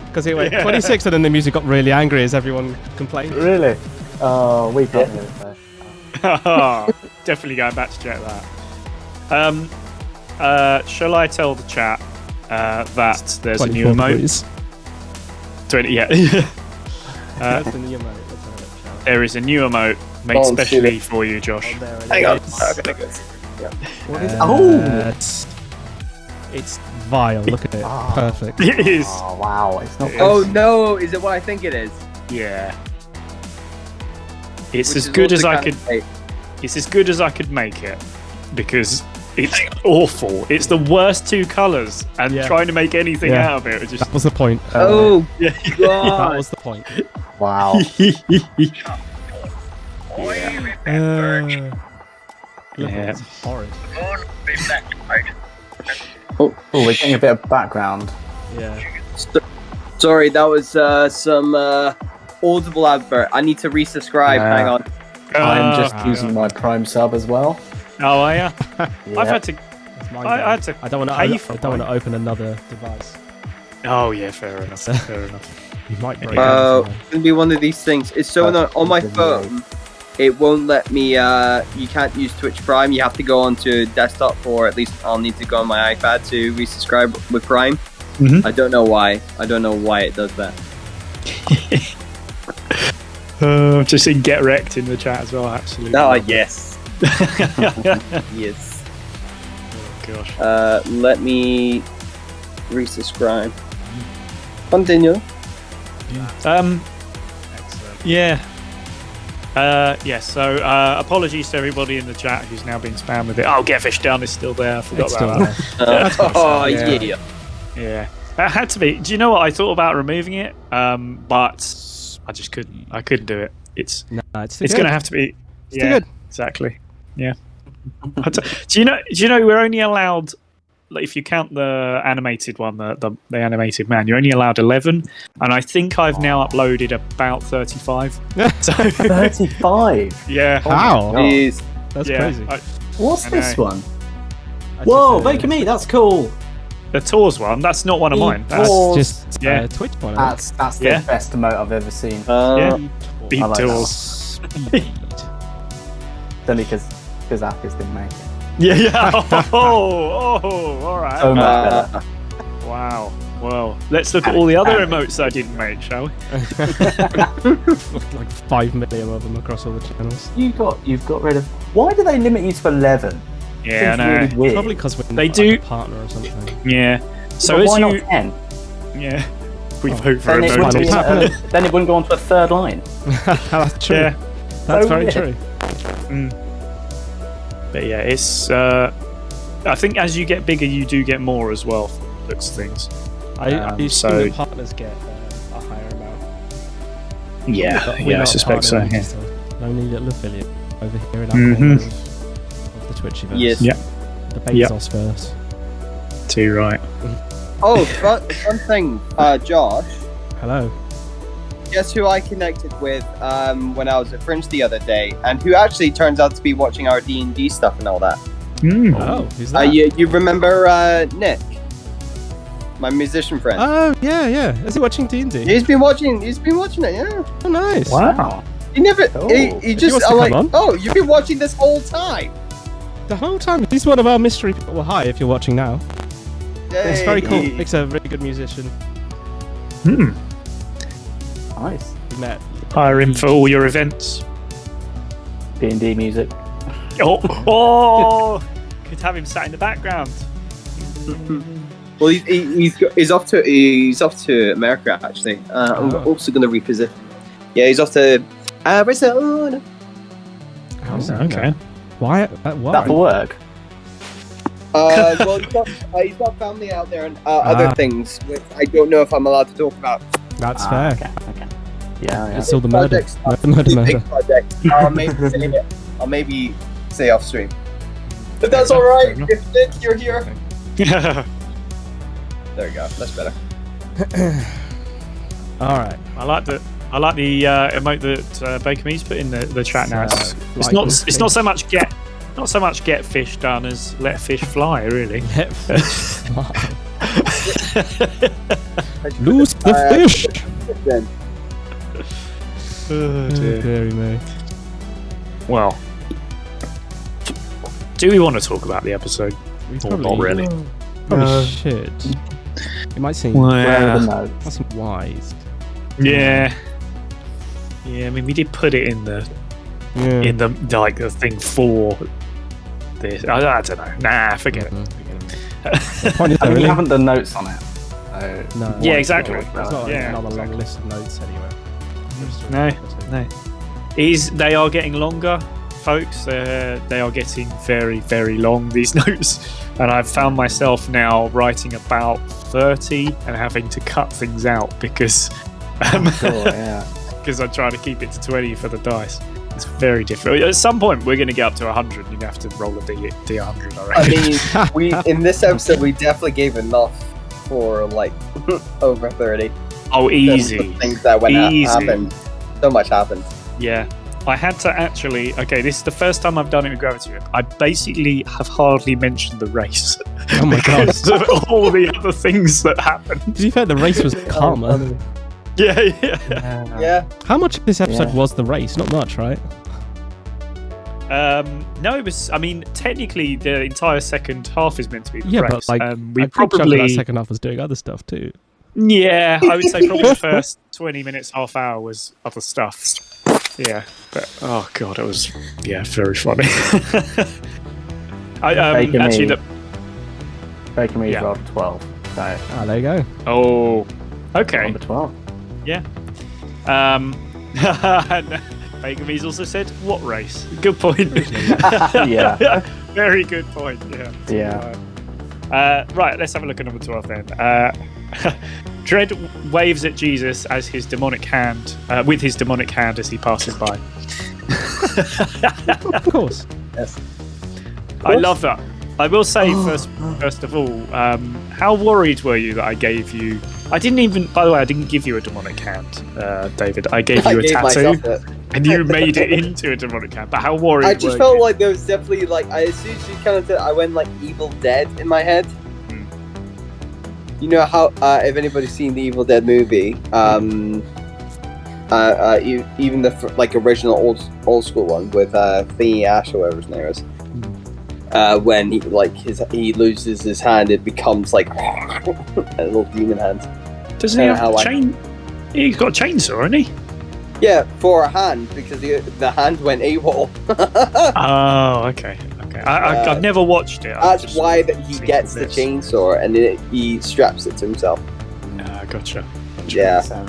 Speaker 1: Because it went
Speaker 2: Yeah.
Speaker 1: 26 and then the music got really angry as everyone complained.
Speaker 4: Really? Oh, we can't hear it though.
Speaker 2: Definitely going back to check that. Shall I tell the chat that there's a new
Speaker 1: 24
Speaker 2: emote?
Speaker 1: degrees.
Speaker 2: 20, yeah.
Speaker 1: That's the new emote. Let's have a look, shall we?
Speaker 2: There is a new emote made
Speaker 3: Go on, see
Speaker 2: specially for you, Josh.
Speaker 1: Oh, there it
Speaker 3: Hang on.
Speaker 1: is.
Speaker 3: Okay, good.
Speaker 4: What is?
Speaker 1: It's vile. Look at it.
Speaker 4: Ah.
Speaker 1: Perfect.
Speaker 2: It is.
Speaker 4: Oh wow! It's not.
Speaker 3: Oh no, is it what I think it is?
Speaker 2: Yeah. It's
Speaker 3: Which
Speaker 2: as
Speaker 3: is
Speaker 2: good as
Speaker 3: also
Speaker 2: I
Speaker 3: kind
Speaker 2: could.
Speaker 3: of fake.
Speaker 2: It's as good as I could make it because it's awful. It's the worst two colours, and
Speaker 1: Yeah.
Speaker 2: trying to make anything
Speaker 1: Yeah.
Speaker 2: out of it was just.
Speaker 1: That was the point.
Speaker 3: Oh
Speaker 2: Yeah.
Speaker 1: That
Speaker 3: god!
Speaker 1: was the point.
Speaker 4: Wow.
Speaker 1: Look,
Speaker 2: Yeah.
Speaker 1: it's horrid.
Speaker 4: Oh, we're getting a bit of background.
Speaker 1: Yeah.
Speaker 3: Sorry, that was some audible advert. I need to resubscribe.
Speaker 4: Yeah.
Speaker 3: Hang on.
Speaker 4: I'm just
Speaker 1: Ah,
Speaker 4: using my Prime sub as well.
Speaker 2: Oh, are ya?
Speaker 4: Yeah.
Speaker 2: I've had to.
Speaker 1: That's mine
Speaker 2: I
Speaker 1: going.
Speaker 2: had to
Speaker 1: I don't want to.
Speaker 2: pay
Speaker 1: I
Speaker 2: for
Speaker 1: don't want
Speaker 2: mine.
Speaker 1: to open another device.
Speaker 2: Oh yeah, fair enough. Fair enough.
Speaker 1: You might break.
Speaker 2: Yeah.
Speaker 1: anything.
Speaker 3: It's gonna be one of these things. It's so annoying. On my phone, it won't let me. You can't use Twitch Prime. You have to go onto desktop, or at least I'll need to go on my iPad to resubscribe with Prime.
Speaker 2: Mhm.
Speaker 3: I don't know why. I don't know why it does that.
Speaker 2: I've just seen Get Wrecked in the chat as well. Absolutely.
Speaker 3: Oh yes,
Speaker 2: Oh
Speaker 3: yes.
Speaker 2: gosh.
Speaker 3: Let me resubscribe. Continue.
Speaker 2: Yeah. Yeah, so apologies to everybody in the chat who's now been spammed with it. Oh, Get Fish Down is still there. I forgot
Speaker 1: It's still
Speaker 2: about
Speaker 1: there.
Speaker 2: That's quite
Speaker 3: oh
Speaker 2: sad,
Speaker 3: yeah.
Speaker 2: that. Yeah. That had to be. Do you know what? I thought about removing it, but I just couldn't. I couldn't do it. It's
Speaker 1: It's too
Speaker 2: it's
Speaker 1: good.
Speaker 2: going to have to be.
Speaker 1: It's too good.
Speaker 2: Exactly. Yeah. Do you know we're only allowed, like, if you count the animated one, the animated man, you're only allowed 11, and I think I've now uploaded about 35. So
Speaker 4: 35.
Speaker 2: yeah.
Speaker 1: How?
Speaker 3: Jeez.
Speaker 1: That's
Speaker 2: Yeah,
Speaker 1: crazy.
Speaker 4: What's
Speaker 2: I
Speaker 4: this
Speaker 2: know.
Speaker 4: one?
Speaker 1: That's
Speaker 4: Whoa,
Speaker 1: just,
Speaker 4: Baker Me, that's cool.
Speaker 2: The Tours one, that's not one of mine.
Speaker 1: That's
Speaker 4: Pause.
Speaker 1: just
Speaker 2: Yeah.
Speaker 1: Twitch one. I
Speaker 4: That's the
Speaker 2: Yeah.
Speaker 4: best emote I've ever seen.
Speaker 2: Yeah.
Speaker 1: think.
Speaker 2: Beat
Speaker 4: I like that
Speaker 2: Tours.
Speaker 4: It's only because Akis didn't make it.
Speaker 2: Yeah. Oh, all right.
Speaker 4: So much better.
Speaker 2: Wow. Well, let's look at all the other emotes I didn't make, shall we?
Speaker 1: like 5 million of them across all the channels.
Speaker 4: You've got rid of. Why do they limit you to 11?
Speaker 2: Yeah, I
Speaker 4: Seems
Speaker 2: know.
Speaker 4: really weird.
Speaker 1: Probably because we're
Speaker 2: They
Speaker 1: not,
Speaker 2: do-
Speaker 1: like, a partner or something.
Speaker 2: Yeah. So
Speaker 4: But
Speaker 2: as
Speaker 4: why
Speaker 2: you,
Speaker 4: not 10?
Speaker 2: yeah, we
Speaker 1: Oh.
Speaker 2: vote for
Speaker 4: Then it, wouldn't be,
Speaker 2: emojis.
Speaker 4: then it wouldn't go on to a third line.
Speaker 1: That's true.
Speaker 2: Yeah.
Speaker 1: That's
Speaker 4: So
Speaker 1: very
Speaker 4: weird.
Speaker 1: true.
Speaker 2: But yeah, it's. I think as you get bigger, you do get more as well. From the looks of things.
Speaker 1: I assume
Speaker 2: so-
Speaker 1: that partners get a higher amount.
Speaker 2: Yeah.
Speaker 1: But we're
Speaker 2: Yeah, I
Speaker 1: not a
Speaker 2: suspect so.
Speaker 1: partner,
Speaker 2: Yeah.
Speaker 1: just a lonely little affiliate over here in our
Speaker 2: Mhm.
Speaker 1: corner of the Twitchiverse.
Speaker 3: Yes.
Speaker 2: Yeah.
Speaker 1: The Bezos verse.
Speaker 2: Too right.
Speaker 3: Oh, fun thing, Josh.
Speaker 1: Hello.
Speaker 3: guess who I connected with when I was at Fringe the other day, and who actually turns out to be watching our D&D stuff and all that.
Speaker 1: Oh, who's that?
Speaker 3: You remember Nick, my musician friend?
Speaker 1: Oh, yeah. Is he watching D&D?
Speaker 3: He's been watching it. Yeah.
Speaker 1: Oh, nice.
Speaker 4: Wow.
Speaker 3: He never.
Speaker 4: Oh.
Speaker 3: He
Speaker 1: If
Speaker 3: just.
Speaker 1: he wants to
Speaker 3: I'm
Speaker 1: come
Speaker 3: like,
Speaker 1: on.
Speaker 3: oh, you've been watching this whole time.
Speaker 1: The whole time. He's one of our mystery people. Well, hi, if you're watching now. It's very cool.
Speaker 3: Hey.
Speaker 1: Nick's a really good musician.
Speaker 4: Nice.
Speaker 1: We met.
Speaker 2: Hire him for all your events.
Speaker 4: D&D music.
Speaker 2: Oh, could have him sat in the background.
Speaker 3: Well, he's off to America actually. I'm
Speaker 1: Oh.
Speaker 3: also going to reposition. Yeah, he's off to Arizona.
Speaker 2: Okay.
Speaker 1: Why? Why?
Speaker 4: That for work?
Speaker 3: Well, he's got family out there and other things, which I don't know if I'm allowed to talk about.
Speaker 1: That's fair.
Speaker 4: Okay. Yeah.
Speaker 1: It's all the murder.
Speaker 3: Projects,
Speaker 1: Murder.
Speaker 3: big project. I'll maybe say off stream. If that's all right. If Nick, you're here. There we go. That's better.
Speaker 1: All right.
Speaker 2: I like the emote that Baker Me's put in the chat now. It's not so much get fish done as let fish fly, really.
Speaker 1: Let fish fly. Loose the fish.
Speaker 3: Then.
Speaker 2: Oh, dear.
Speaker 1: Deary me.
Speaker 2: Well, do we want to talk about the episode? Or not really.
Speaker 1: Probably should. It might seem,
Speaker 4: Where are the notes?
Speaker 1: might seem wise.
Speaker 2: Yeah. I mean, we did put it in the the thing for this. I don't know. Nah, forget it.
Speaker 1: The point is,
Speaker 4: I mean, we
Speaker 1: really,
Speaker 4: haven't done notes on it. So
Speaker 1: no.
Speaker 2: Yeah, exactly.
Speaker 1: It's not
Speaker 2: Yeah,
Speaker 1: another
Speaker 2: exactly.
Speaker 1: long list of notes anyway.
Speaker 2: No. They are getting longer, folks. They are getting very, very long, these notes. And I've found myself now writing about 30 and having to cut things out because
Speaker 4: sure, yeah.
Speaker 2: because I'm trying to keep it to 20 for the dice. It's very difficult. At some point, we're going to get up to 100. You're going to have to roll a D100, I reckon.
Speaker 3: I mean, in this episode, we definitely gave enough for like over 30.
Speaker 2: Oh,
Speaker 3: There's some
Speaker 2: easy.
Speaker 3: things that
Speaker 2: Easy.
Speaker 3: happened. So much happened.
Speaker 2: Yeah. I had to actually... Okay, this is the first time I've done it with Gravity Whip. I basically have hardly mentioned the race.
Speaker 1: Oh my god.
Speaker 2: Because of all the other things that happened.
Speaker 1: To be fair, the race was calmer.
Speaker 2: Yeah.
Speaker 3: Yeah.
Speaker 1: How much of this episode
Speaker 4: Yeah.
Speaker 1: was the race? Not much, right?
Speaker 2: No, it was... I mean, technically, the entire second half is meant to be the
Speaker 1: Yeah,
Speaker 2: race.
Speaker 1: but like,
Speaker 2: we
Speaker 1: I think chunk of
Speaker 2: probably...
Speaker 1: that second half was doing other stuff too.
Speaker 2: Yeah, I would say probably the first 20 minutes, half hour was other stuff. Yeah, but oh god, it was very funny. Actually,
Speaker 4: Baker Me's
Speaker 2: Yeah.
Speaker 4: rolled 12. So,
Speaker 1: Ah, there you go.
Speaker 2: oh, okay,
Speaker 4: number 12.
Speaker 2: yeah. Baker Me's also said, "What race?" Good point.
Speaker 4: Yeah.
Speaker 2: Very good point. Yeah. Right, let's have a look at number 12 then. Dredd waves at Jesus as his demonic hand, with his demonic hand as he passes by.
Speaker 1: Of course.
Speaker 3: Yes.
Speaker 2: I love that. I will say first of all, how worried were you that I gave you? I didn't even. By the way, I didn't give you a demonic hand, David. I gave you a tattoo,
Speaker 3: myself it.
Speaker 2: and you made it into a demonic hand. But how worried?
Speaker 3: I just
Speaker 2: were
Speaker 3: felt
Speaker 2: you?
Speaker 3: like there was definitely like as soon as you kind of said, I went like Evil Dead in my head. You know how if anybody's seen the Evil Dead movie, even the like original old school one with Thingy Ash or whatever his name is, when he loses his hand, it becomes like a little demon hand.
Speaker 2: Doesn't he have
Speaker 3: how
Speaker 2: a
Speaker 3: I-
Speaker 2: chain? He's got a chainsaw, hasn't he?
Speaker 3: Yeah, for a hand because the hand went AWOL.
Speaker 2: Oh, okay. I've never watched it. I've
Speaker 3: That's
Speaker 2: just
Speaker 3: why
Speaker 2: sort of
Speaker 3: that he
Speaker 2: seen
Speaker 3: gets the
Speaker 2: bits.
Speaker 3: chainsaw and then he straps it to himself.
Speaker 2: Gotcha.
Speaker 3: Yeah.
Speaker 4: So,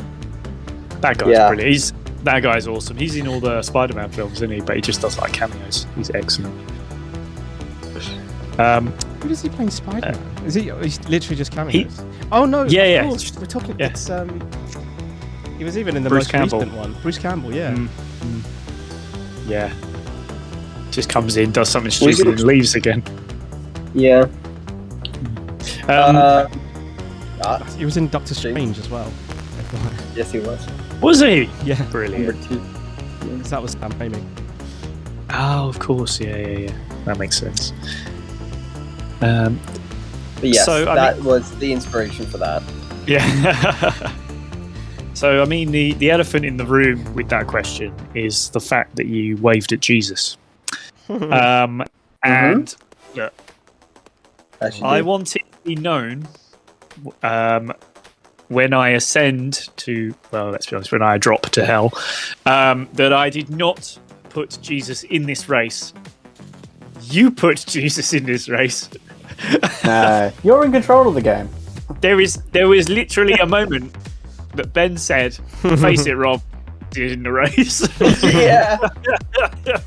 Speaker 2: That guy's
Speaker 3: Yeah.
Speaker 2: brilliant. That guy's awesome. He's in all the Spider-Man films, isn't he? But he just does like cameos. He's excellent.
Speaker 1: Who does he play Spider-Man? Is he? He's literally just cameos. Oh no!
Speaker 2: Yeah,
Speaker 1: of
Speaker 2: yeah.
Speaker 1: course, we're talking.
Speaker 2: Yeah.
Speaker 1: It's He was even in the
Speaker 2: Bruce
Speaker 1: most
Speaker 2: Campbell.
Speaker 1: recent one. Bruce Campbell, yeah.
Speaker 2: Yeah. Just comes in, does something
Speaker 3: Was
Speaker 2: stupid,
Speaker 3: it-
Speaker 2: and leaves again.
Speaker 3: Yeah.
Speaker 2: Um,
Speaker 1: He was in Doctor Strange as well.
Speaker 3: Yes, he was.
Speaker 2: Was he?
Speaker 1: Yeah,
Speaker 2: Brilliant.
Speaker 3: Number 2.
Speaker 1: 'cause that was Sam Raimi.
Speaker 2: Oh, of course. Yeah. That makes sense.
Speaker 3: But yes,
Speaker 2: So, I
Speaker 3: that was the inspiration for that.
Speaker 2: Yeah. So, I mean, the elephant in the room with that question is the fact that you waved at Jesus. And look,
Speaker 3: As you
Speaker 2: I
Speaker 3: do.
Speaker 2: want it to be known when I ascend to, well, let's be honest, when I drop to hell, that I did not put Jesus in this race. You put Jesus in this race.
Speaker 4: No, you're in control of the game.
Speaker 2: There was literally a moment that Ben said, "Face it, Rob, did in the race."
Speaker 3: Yeah.
Speaker 1: I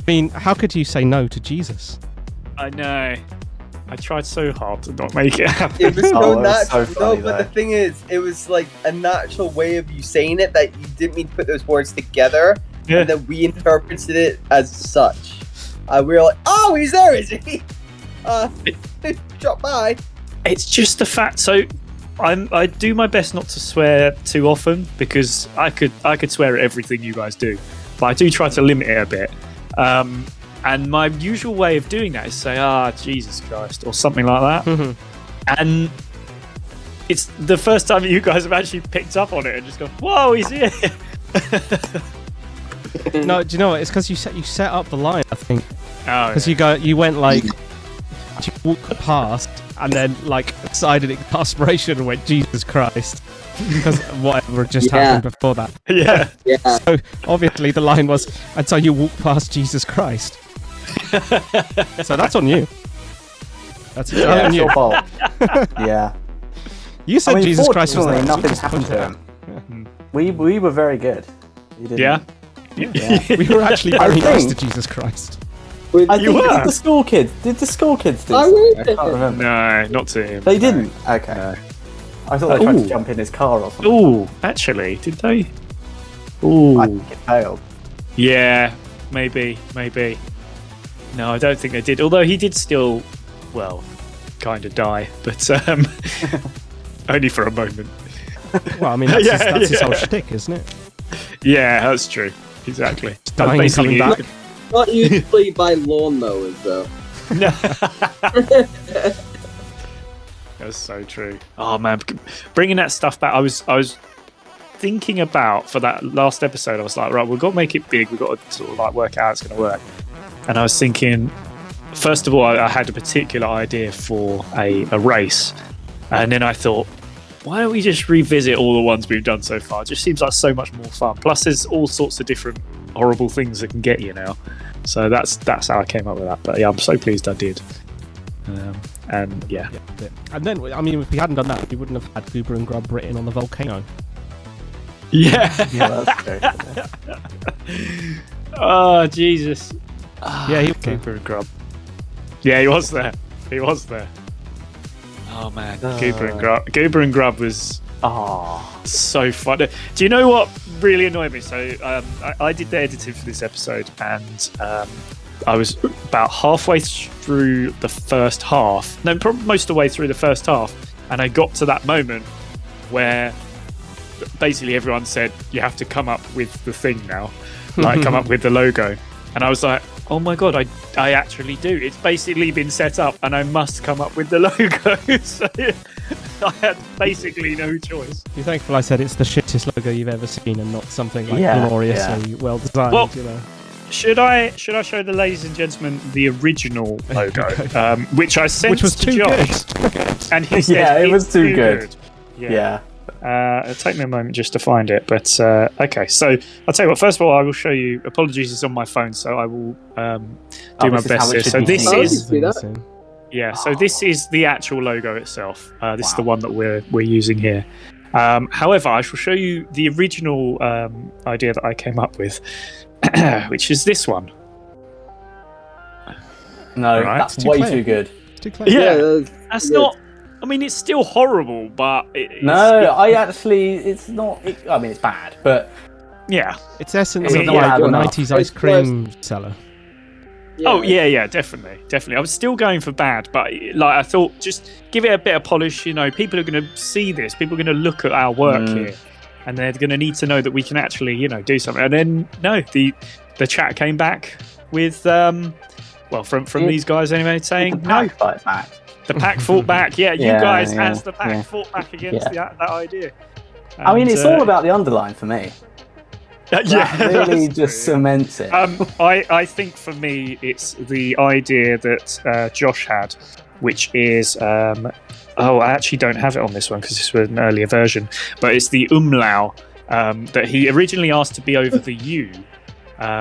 Speaker 1: mean, how could you say no to Jesus?
Speaker 2: I know. I tried so hard to not make it happen.
Speaker 3: It was
Speaker 4: Oh,
Speaker 3: so
Speaker 4: it was so
Speaker 3: natural.
Speaker 4: funny,
Speaker 3: No, but the
Speaker 4: though.
Speaker 3: thing is, it was like a natural way of you saying it that you didn't mean to put those words together,
Speaker 2: Yeah.
Speaker 3: and then we interpreted it as such. We were like, "Oh, he's there, is he? Drop by."
Speaker 2: It's just the fact. So, I do my best not to swear too often because I could swear at everything you guys do, but I do try to limit it a bit. And my usual way of doing that is say, Jesus Christ, or something like that. And it's the first time you guys have actually picked up on it and just gone, "Whoa, he's here!"
Speaker 1: No, do you know what? It's because you set up the line, I think.
Speaker 2: Oh,
Speaker 1: Because you went like, you walked past and then like decided it aspiration and went Jesus Christ because whatever just
Speaker 3: Yeah.
Speaker 1: happened before that.
Speaker 2: yeah.
Speaker 3: Yeah.
Speaker 1: So obviously the line was, and so you walked past Jesus Christ. So that's on you. That's
Speaker 4: Yeah,
Speaker 1: on
Speaker 4: it's
Speaker 1: you.
Speaker 4: your fault. Yeah.
Speaker 1: You said
Speaker 4: I mean,
Speaker 1: Jesus Christ was
Speaker 4: fortunately,
Speaker 1: there. so
Speaker 4: nothing's
Speaker 1: just
Speaker 4: happened
Speaker 1: punch
Speaker 4: to
Speaker 1: it
Speaker 4: him. We were very good. You didn't.
Speaker 2: Yeah.
Speaker 4: Yeah.
Speaker 1: out. We were actually
Speaker 4: I
Speaker 1: very nice to
Speaker 4: think-
Speaker 1: Jesus Christ.
Speaker 3: With-
Speaker 4: I
Speaker 2: You
Speaker 4: think
Speaker 2: were.
Speaker 4: did the school kids do
Speaker 3: I
Speaker 4: something?
Speaker 3: waved
Speaker 4: I
Speaker 3: at
Speaker 4: can't
Speaker 3: him.
Speaker 4: remember.
Speaker 2: No, not to him.
Speaker 4: They didn't? Okay.
Speaker 2: No.
Speaker 4: I thought they tried
Speaker 2: Ooh.
Speaker 4: to jump in his car or something.
Speaker 2: Oh, actually, did they? Ooh.
Speaker 4: I think it failed.
Speaker 2: Yeah, maybe. No, I don't think they did. Although he did still, well, kind of die, but only for a moment.
Speaker 1: Well, I mean, that's,
Speaker 2: Yeah,
Speaker 1: that's his whole
Speaker 2: yeah.
Speaker 1: shtick, isn't it?
Speaker 2: Yeah, that's true. Exactly.
Speaker 1: Dying and coming back.
Speaker 3: Not usually by lawnmowers, though.
Speaker 2: No. That's so true. Oh man, bringing that stuff back. I was thinking about for that last episode. I was like, right, we've got to make it big. We've got to sort of like work out how it's going to work. And I was thinking, first of all, I had a particular idea for a race, and then I thought, why don't we just revisit all the ones we've done so far? It just seems like so much more fun. Plus, there's all sorts of different horrible things that can get you now. So that's how I came up with that. But yeah, I'm so pleased I did. And yeah.
Speaker 1: Yeah. And then, I mean, if we hadn't done that, we wouldn't have had Goober and Grub written on the volcano.
Speaker 2: Yeah.
Speaker 4: Yeah, that's true.
Speaker 2: Oh, Jesus.
Speaker 1: Yeah, he was there.
Speaker 2: Cooper and Grub. Yeah, he was there. He was there. Oh, man. Cooper and Grub was
Speaker 4: Oh,
Speaker 2: so fun. Do you know what really annoyed me? So I did the editing for this episode, and I was about halfway through the first half. No, probably most of the way through the first half, and I got to that moment where basically everyone said you have to come up with the thing now, like come up with the logo, and I was like, oh my god, I actually do. It's basically been set up, and I must come up with the logo. So I had basically no choice.
Speaker 1: Be thankful I said it's the shittest logo you've ever seen and not something like
Speaker 4: Yeah,
Speaker 1: gloriously well designed,
Speaker 2: Well,
Speaker 1: you know.
Speaker 2: Should I show the ladies and gentlemen the original logo, which I sent
Speaker 1: Which was
Speaker 2: to
Speaker 1: too
Speaker 2: Josh,
Speaker 1: good.
Speaker 2: and he said
Speaker 4: Yeah, it
Speaker 2: "It's
Speaker 4: was too good."
Speaker 2: Yeah.
Speaker 4: yeah.
Speaker 2: It'll take me a moment just to find it, but okay. So I'll tell you what. First of all, I will show you. Apologies, it's on my phone, so I will do my
Speaker 4: this is
Speaker 2: best
Speaker 4: how it
Speaker 2: here.
Speaker 4: should
Speaker 2: So
Speaker 4: be
Speaker 2: this
Speaker 4: seen.
Speaker 2: is
Speaker 3: See that?
Speaker 2: yeah. So this is the actual logo itself. This is the
Speaker 4: Wow.
Speaker 2: one that we're using here. However, I shall show you the original idea that I came up with, which is this one.
Speaker 4: No,
Speaker 2: Right.
Speaker 4: that's
Speaker 1: It's too
Speaker 4: way
Speaker 1: plain.
Speaker 4: too good.
Speaker 1: It's too clear.
Speaker 2: Yeah.
Speaker 3: That's
Speaker 2: That's not. I mean, it's still horrible, but
Speaker 4: No, I actually, it's not. I mean, it's bad, but
Speaker 2: yeah.
Speaker 1: It's essence
Speaker 2: I
Speaker 1: of
Speaker 2: mean,
Speaker 1: like
Speaker 2: yeah,
Speaker 1: a
Speaker 4: enough.
Speaker 1: 90s ice cream seller.
Speaker 2: Oh yeah, definitely. I was still going for bad, but like I thought, just give it a bit of polish. You know, people are going to see this. People are going to look at our work here, and they're going to need to know that we can actually, do something. And then no, the chat came back with from these guys anyway, saying no.
Speaker 4: Fight back.
Speaker 2: The pack fought back. Yeah, you
Speaker 4: Yeah,
Speaker 2: guys
Speaker 4: yeah,
Speaker 2: as the pack fought back against that idea.
Speaker 4: I mean,
Speaker 2: And,
Speaker 4: it's all about the underline for me. That really
Speaker 2: that's
Speaker 4: just
Speaker 2: true,
Speaker 4: cements it.
Speaker 2: I think for me, it's the idea that Josh had, which is I actually don't have it on this one because this was an earlier version, but it's the umlaut that he originally asked to be over the U.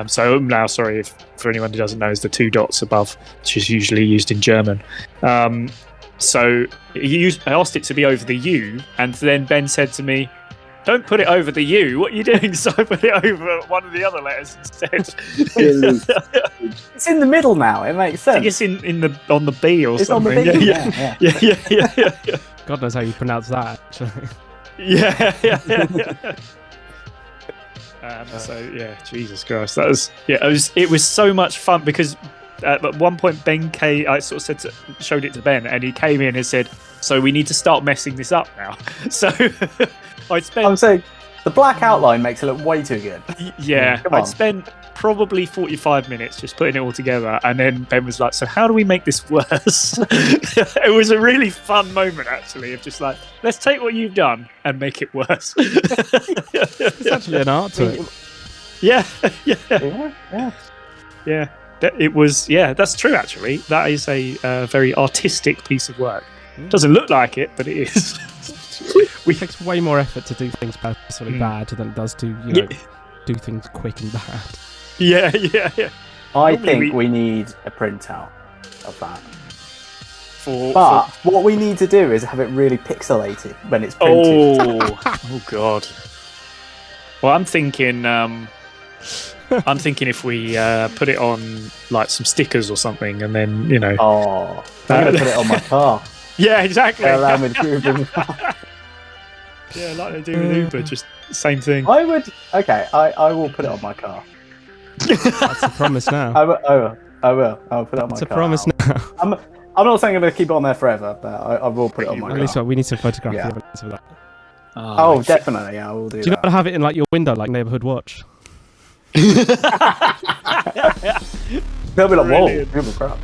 Speaker 2: So umlaut, sorry, for anyone who doesn't know, is the 2 dots above, which is usually used in German. So I asked it to be over the U, and then Ben said to me, "Don't put it over the U. What are you doing?" So I put it over one of the other letters instead.
Speaker 4: It's in the middle now. It makes
Speaker 2: I think
Speaker 4: sense.
Speaker 2: it's on the B or
Speaker 4: It's
Speaker 2: something.
Speaker 4: on the B.
Speaker 2: Yeah. Yeah.
Speaker 1: God knows how you pronounce that. Actually.
Speaker 2: Yeah. So yeah, Jesus Christ, that was It was so much fun because at one point I sort of showed it to Ben, and he came in and said, "So we need to start messing this up now." So
Speaker 4: I'm saying the black outline makes it look way too good.
Speaker 2: Yeah,
Speaker 4: Come on.
Speaker 2: I'd spent probably 45 minutes just putting it all together, and then Ben was like, "So how do we make this worse?" It was a really fun moment, actually, of just like, let's take what you've done and make it worse.
Speaker 1: It's actually an art to it.
Speaker 2: Yeah.
Speaker 4: Yeah.
Speaker 2: It was. Yeah, that's true. Actually, that is a very artistic piece of work. Doesn't look like it, but it is.
Speaker 1: It takes way more effort to do things purposefully bad than it does to do things quick and bad.
Speaker 2: Yeah.
Speaker 4: I
Speaker 2: Normally
Speaker 4: think we need a printout of that.
Speaker 2: For
Speaker 4: What we need to do is have it really pixelated when it's printed.
Speaker 2: oh God. Well, I'm thinking if we put it on like some stickers or something, and then
Speaker 4: Oh, I'm going to put it on my car.
Speaker 2: Yeah, exactly.
Speaker 4: Allow me to prove them.
Speaker 2: Yeah, like they do with Uber, just same thing.
Speaker 4: I would. Okay, I will put it on my car.
Speaker 1: That's a promise now.
Speaker 4: I will. I'll put it on my
Speaker 1: It's a
Speaker 4: car.
Speaker 1: promise now.
Speaker 4: I'm not saying I'm going to keep it on there forever, but I will put it on my
Speaker 1: At
Speaker 4: car.
Speaker 1: least we need to photograph
Speaker 4: Yeah.
Speaker 1: the evidence of that.
Speaker 4: Oh, definitely. Yeah, I will do
Speaker 1: Do you
Speaker 4: that.
Speaker 1: not have it in like your window, like Neighborhood Watch?
Speaker 4: They'll be like, whoa,
Speaker 2: Brilliant.
Speaker 4: give a crap.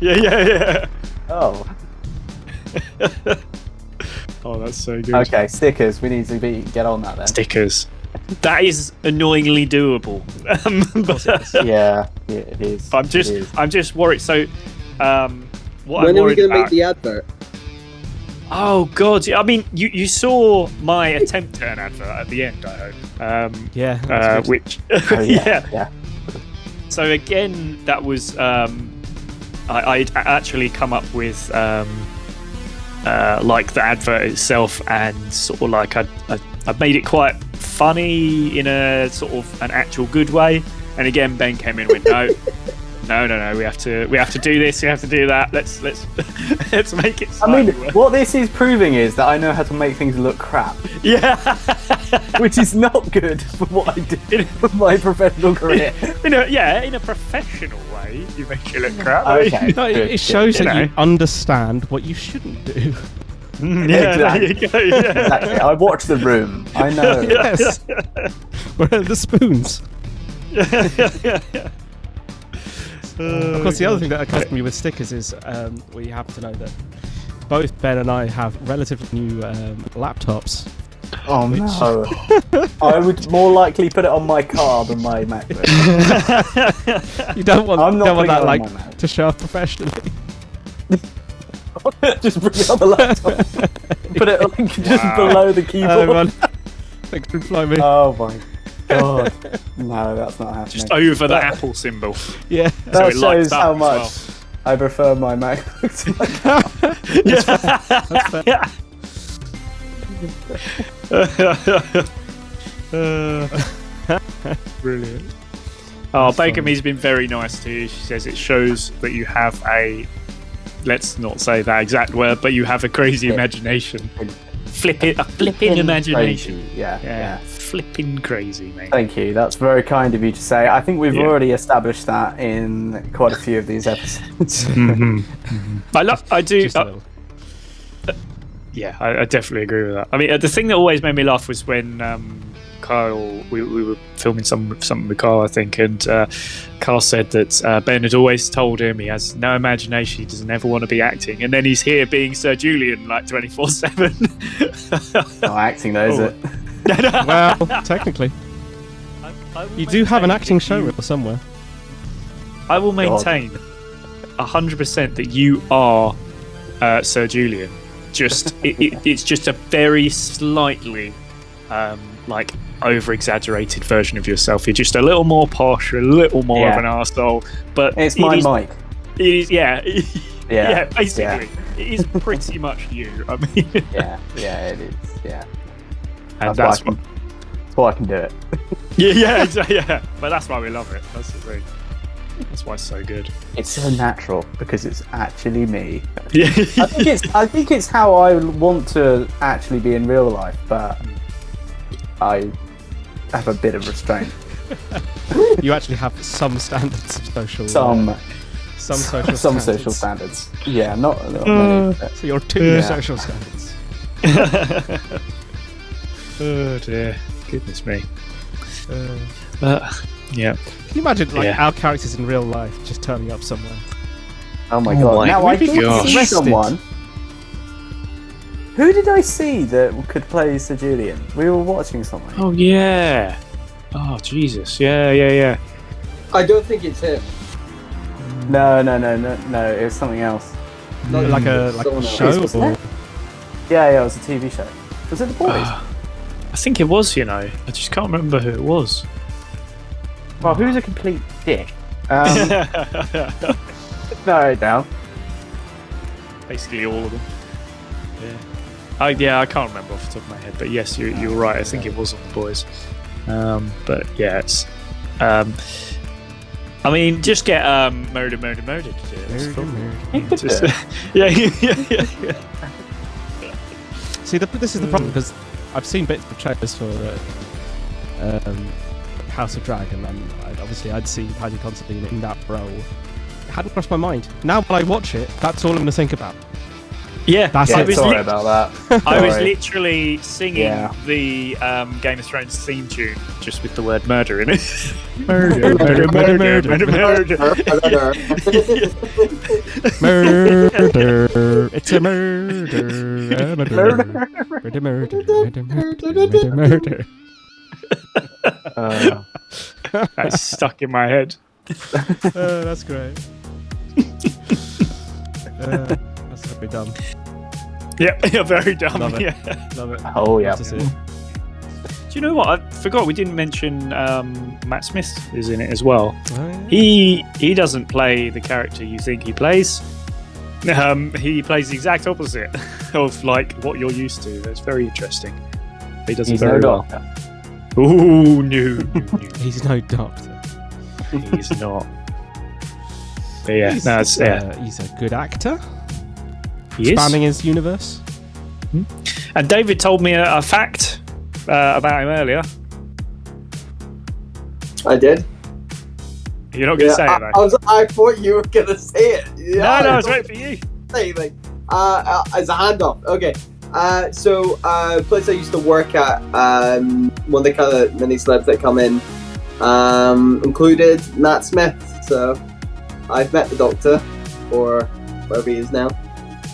Speaker 2: Yeah.
Speaker 4: Oh,
Speaker 2: Oh, that's so good.
Speaker 4: okay. Stickers. We need to get on that then.
Speaker 2: Stickers. That is annoyingly doable. But
Speaker 4: Yeah, it is.
Speaker 2: I'm
Speaker 4: It is.
Speaker 2: just worried. So, what
Speaker 3: When
Speaker 2: I'm
Speaker 3: are we
Speaker 2: worried
Speaker 3: going to
Speaker 2: about.
Speaker 3: make the advert?
Speaker 2: Oh God! I mean, you saw my attempt at an advert at the end. I hope.
Speaker 1: Yeah. that's good.
Speaker 2: Which
Speaker 4: Oh,
Speaker 2: yeah.
Speaker 4: yeah.
Speaker 2: So again, that was I'd actually come up with like the advert itself, and sort of like I made it quite funny in a sort of an actual good way. And again, Ben came in and went, no, we have to do this, we have to do that. Let's let's make it.
Speaker 4: I mean,
Speaker 2: slightly worse.
Speaker 4: what this is proving is that I know how to make things look crap,
Speaker 2: Yeah.
Speaker 4: which is not good for what I do for my professional career.
Speaker 2: in a professional way, you make it look crap.
Speaker 4: Okay.
Speaker 1: No,
Speaker 4: good,
Speaker 1: it shows
Speaker 2: good.
Speaker 1: that
Speaker 2: You
Speaker 1: you
Speaker 2: know.
Speaker 1: understand what you shouldn't do.
Speaker 2: Yeah, there you go. Yeah.
Speaker 4: Exactly. I watched The Room. I know.
Speaker 1: Yes. Where are the spoons? Of course, the other thing that occurs to me with stickers is we have to know that both Ben and I have relatively new laptops.
Speaker 4: Oh no! I would more likely put it on my car than my MacBook.
Speaker 1: You don't want,
Speaker 4: I'm not
Speaker 1: don't want
Speaker 4: putting
Speaker 1: that
Speaker 4: it on my Mac.
Speaker 1: to show off professionally.
Speaker 4: Just bring it on the laptop. Put it like, just below the keyboard.
Speaker 1: Thanks for employing me.
Speaker 4: Oh my god! No, that's not happening.
Speaker 2: Just over the Apple symbol.
Speaker 1: Yeah.
Speaker 4: That
Speaker 2: it lights
Speaker 4: shows
Speaker 2: up
Speaker 4: how
Speaker 2: as
Speaker 4: much I prefer my MacBook to my car.
Speaker 2: Brilliant. Oh, Baker Me's been very nice to you. She says it shows that you have a, let's not say that exact word, but you have a crazy imagination. A flipping imagination.
Speaker 4: Crazy. Yeah.
Speaker 2: Flipping crazy, mate.
Speaker 4: Thank you. That's very kind of you to say. I think we've
Speaker 2: Yeah.
Speaker 4: already established that in quite a few of these episodes.
Speaker 2: I do.
Speaker 1: Just a little.
Speaker 2: yeah, I definitely agree with that. I mean, the thing that always made me laugh was when Kyle, we were filming something with Kyle, I think, and Kyle said that Ben had always told him he has no imagination, he doesn't ever want to be acting, and then he's here being Sir Julian like 24/7.
Speaker 4: Not acting though, is it?
Speaker 1: Well, technically, you do have an acting show reel somewhere.
Speaker 2: I will maintain 100% that you are Sir Julian. Just it's just a very slightly like over-exaggerated version of yourself. You're just a little more posh, a little more of an arsehole. But
Speaker 4: It's my mic.
Speaker 2: It is, yeah,
Speaker 4: Yeah.
Speaker 2: basically, it is pretty much you. I mean,
Speaker 4: Yeah, it is. Yeah.
Speaker 2: and
Speaker 4: That's
Speaker 2: that's
Speaker 4: why I can do it.
Speaker 2: yeah. But that's why we love it. That's the thing. That's why it's so good.
Speaker 4: It's so natural because it's actually me.
Speaker 2: Yeah.
Speaker 4: I think it's how I want to actually be in real life, but I have a bit of restraint.
Speaker 1: You actually have some standards of social.
Speaker 4: Some
Speaker 1: social
Speaker 4: social standards. Yeah, not many. But
Speaker 1: So you're two social standards.
Speaker 2: Oh dear, goodness me. Yeah.
Speaker 1: Can you imagine our characters in real life just turning up somewhere?
Speaker 4: Oh my god!
Speaker 2: my
Speaker 4: Now I did
Speaker 2: gosh.
Speaker 4: see someone. Who did I see that could play Sir Julian? We were watching something.
Speaker 2: Oh yeah. Oh Jesus. Yeah.
Speaker 3: I don't think it's him.
Speaker 4: No. It was something else.
Speaker 1: Like a
Speaker 3: Someone else.
Speaker 1: show?
Speaker 4: Wasn't
Speaker 1: Or...
Speaker 4: it? Yeah, it was a TV show. Was it The Boys?
Speaker 2: I think it was. I just can't remember who it was.
Speaker 4: Well, who's a complete dick? No, down.
Speaker 2: Basically all of them. Yeah. I can't remember off the top of my head, but yes, you're right. I think it was on The Boys. But yeah, it's. I mean, just get murder to do it. It's fun. Just- yeah.
Speaker 1: See, this is the problem because I've seen bits of trailers for House of Dragon, and I'd see Paddy Considine in that role. It hadn't crossed my mind. Now when I watch it, that's all I'm going to think about.
Speaker 2: Yeah,
Speaker 1: That's
Speaker 2: I
Speaker 1: it.
Speaker 2: was
Speaker 4: Sorry about that.
Speaker 2: I was
Speaker 4: Sorry.
Speaker 2: literally singing the Game of Thrones theme tune just with the word murder in it. Murder.
Speaker 1: Murder! It's a murder! Murder!
Speaker 2: That's stuck in my head.
Speaker 1: That's great. That's very dumb.
Speaker 2: Yeah, you're very dumb.
Speaker 1: Love it.
Speaker 2: Yeah.
Speaker 1: Love it.
Speaker 4: Oh yeah.
Speaker 1: Love to see it.
Speaker 2: Do you know what? I forgot we didn't mention Matt Smith is in it as well.
Speaker 1: Oh, yeah.
Speaker 2: He doesn't play the character you think he plays. He plays the exact opposite of like what you're used to. It's very interesting. He does it
Speaker 4: He's
Speaker 2: very
Speaker 4: no
Speaker 2: well.
Speaker 4: doctor.
Speaker 2: Ooh, no.
Speaker 1: He's no doctor.
Speaker 2: He's not. But yeah,
Speaker 1: He's a good actor.
Speaker 2: he is.
Speaker 1: Expanding his universe.
Speaker 2: And David told me a fact about him earlier.
Speaker 3: I did.
Speaker 2: You're not going to say it, though.
Speaker 3: I thought you were gonna say it.
Speaker 2: No, I was waiting for you.
Speaker 3: Anything. As a handoff. Okay. So place I used to work at, one of the kind of mini celebs that come in, included Matt Smith. So I've met the Doctor, or wherever he is now.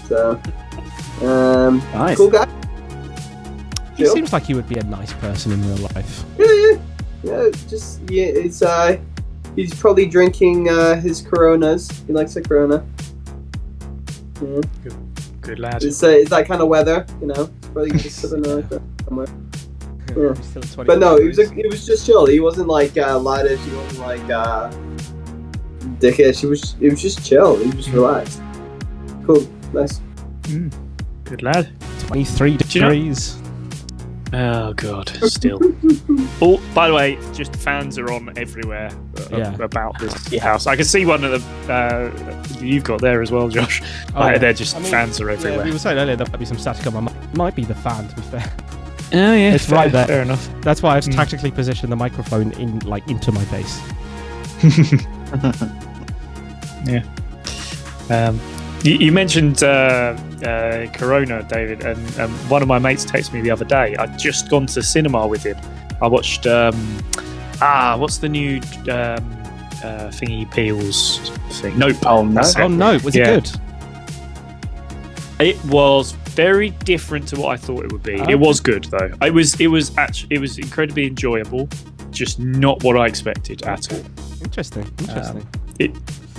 Speaker 3: So
Speaker 4: Nice.
Speaker 3: cool guy.
Speaker 1: He
Speaker 3: Chill.
Speaker 1: seems like he would be a nice person in real life.
Speaker 3: Yeah. He's probably drinking his Coronas. He likes a Corona. Yeah.
Speaker 2: Good lad.
Speaker 3: It's that kind of weather, you know. It's probably just sitting like that somewhere. Yeah.
Speaker 1: He's still at 20
Speaker 3: But no, he
Speaker 1: degrees.
Speaker 3: was just chill. He wasn't like laddish. He wasn't like dickish. He was just chill. He was just relaxed. Cool, nice.
Speaker 2: Good lad.
Speaker 1: 23
Speaker 2: you know-
Speaker 1: degrees.
Speaker 2: Oh god, still. Oh, by the way, just fans are on everywhere about this house. I can see one of the you've got there as well, Josh.
Speaker 1: Yeah.
Speaker 2: They're just
Speaker 1: I mean,
Speaker 2: fans are
Speaker 1: Yeah,
Speaker 2: everywhere.
Speaker 1: we were saying earlier there might be some static on my mic. Might be the fan, to be fair.
Speaker 2: Oh yeah,
Speaker 1: It's right there.
Speaker 2: Fair enough.
Speaker 1: That's why I've tactically positioned the microphone into my face.
Speaker 2: Yeah. You mentioned Corona, David, and one of my mates texted me the other day. I'd just gone to cinema with him. I watched what's the new thingy Peels thing? Nope.
Speaker 4: Oh no!
Speaker 2: That's it.
Speaker 1: Oh no, was it
Speaker 2: Yeah.
Speaker 1: good?
Speaker 2: It was very different to what I thought it would be.
Speaker 1: Okay.
Speaker 2: It was good though. It was incredibly enjoyable. Just not what I expected at all.
Speaker 1: Interesting.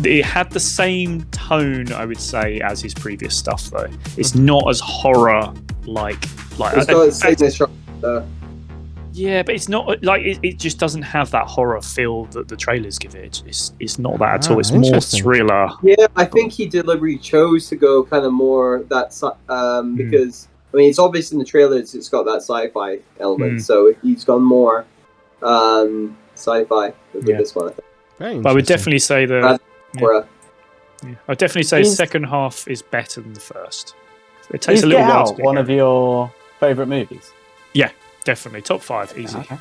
Speaker 2: It had the same tone, I would say, as his previous stuff though. It's not as horror like.
Speaker 3: It's got its signature.
Speaker 2: Yeah, but it's not like it just doesn't have that horror feel that the trailers give it. It's not that at all. It's more
Speaker 1: Interesting.
Speaker 2: thriller.
Speaker 3: Yeah, I think he deliberately chose to go kind of more that because I mean it's obvious in the trailers it's got that sci-fi element, so he's gone more sci-fi with this one. I think.
Speaker 1: Very
Speaker 2: But I would
Speaker 1: interesting.
Speaker 2: definitely say
Speaker 3: Or,
Speaker 2: I'd definitely say
Speaker 4: Is-
Speaker 2: second half is better than the first. It
Speaker 4: Is
Speaker 2: takes a
Speaker 4: Get
Speaker 2: little while
Speaker 4: Out
Speaker 2: to get
Speaker 4: one
Speaker 2: going.
Speaker 4: of your favourite movies?
Speaker 2: Definitely top 5 easy.
Speaker 4: Okay.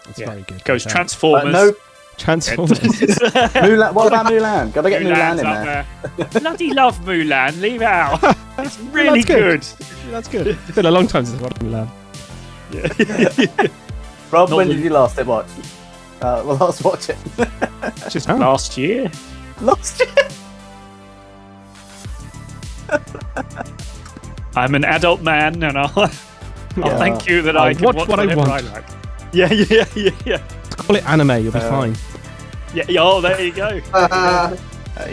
Speaker 1: It's
Speaker 2: Yeah.
Speaker 1: very good.
Speaker 2: Goes
Speaker 1: Okay.
Speaker 2: Transformers.
Speaker 4: No,
Speaker 1: Transformers.
Speaker 4: Mulan. What about Mulan? Gotta get Mulan
Speaker 2: Mulan's
Speaker 4: in
Speaker 2: up
Speaker 4: there.
Speaker 2: there. Bloody love Mulan. Leave it out. It's really
Speaker 1: That's good.
Speaker 2: good.
Speaker 1: That's good. It's been a long time since I've watched Mulan.
Speaker 4: Rob,
Speaker 2: Not
Speaker 4: when
Speaker 2: the-
Speaker 4: did you last watch? Last watch it.
Speaker 1: Just
Speaker 2: Last year.
Speaker 4: Last year.
Speaker 2: I'm an adult man, and I'll
Speaker 4: Yeah.
Speaker 2: thank you that
Speaker 1: I'll
Speaker 2: I can
Speaker 1: watch
Speaker 2: watch
Speaker 1: what I
Speaker 2: whatever
Speaker 1: want.
Speaker 2: like. Yeah.
Speaker 1: call it anime. You'll be fine.
Speaker 2: Yeah. Oh, there you go.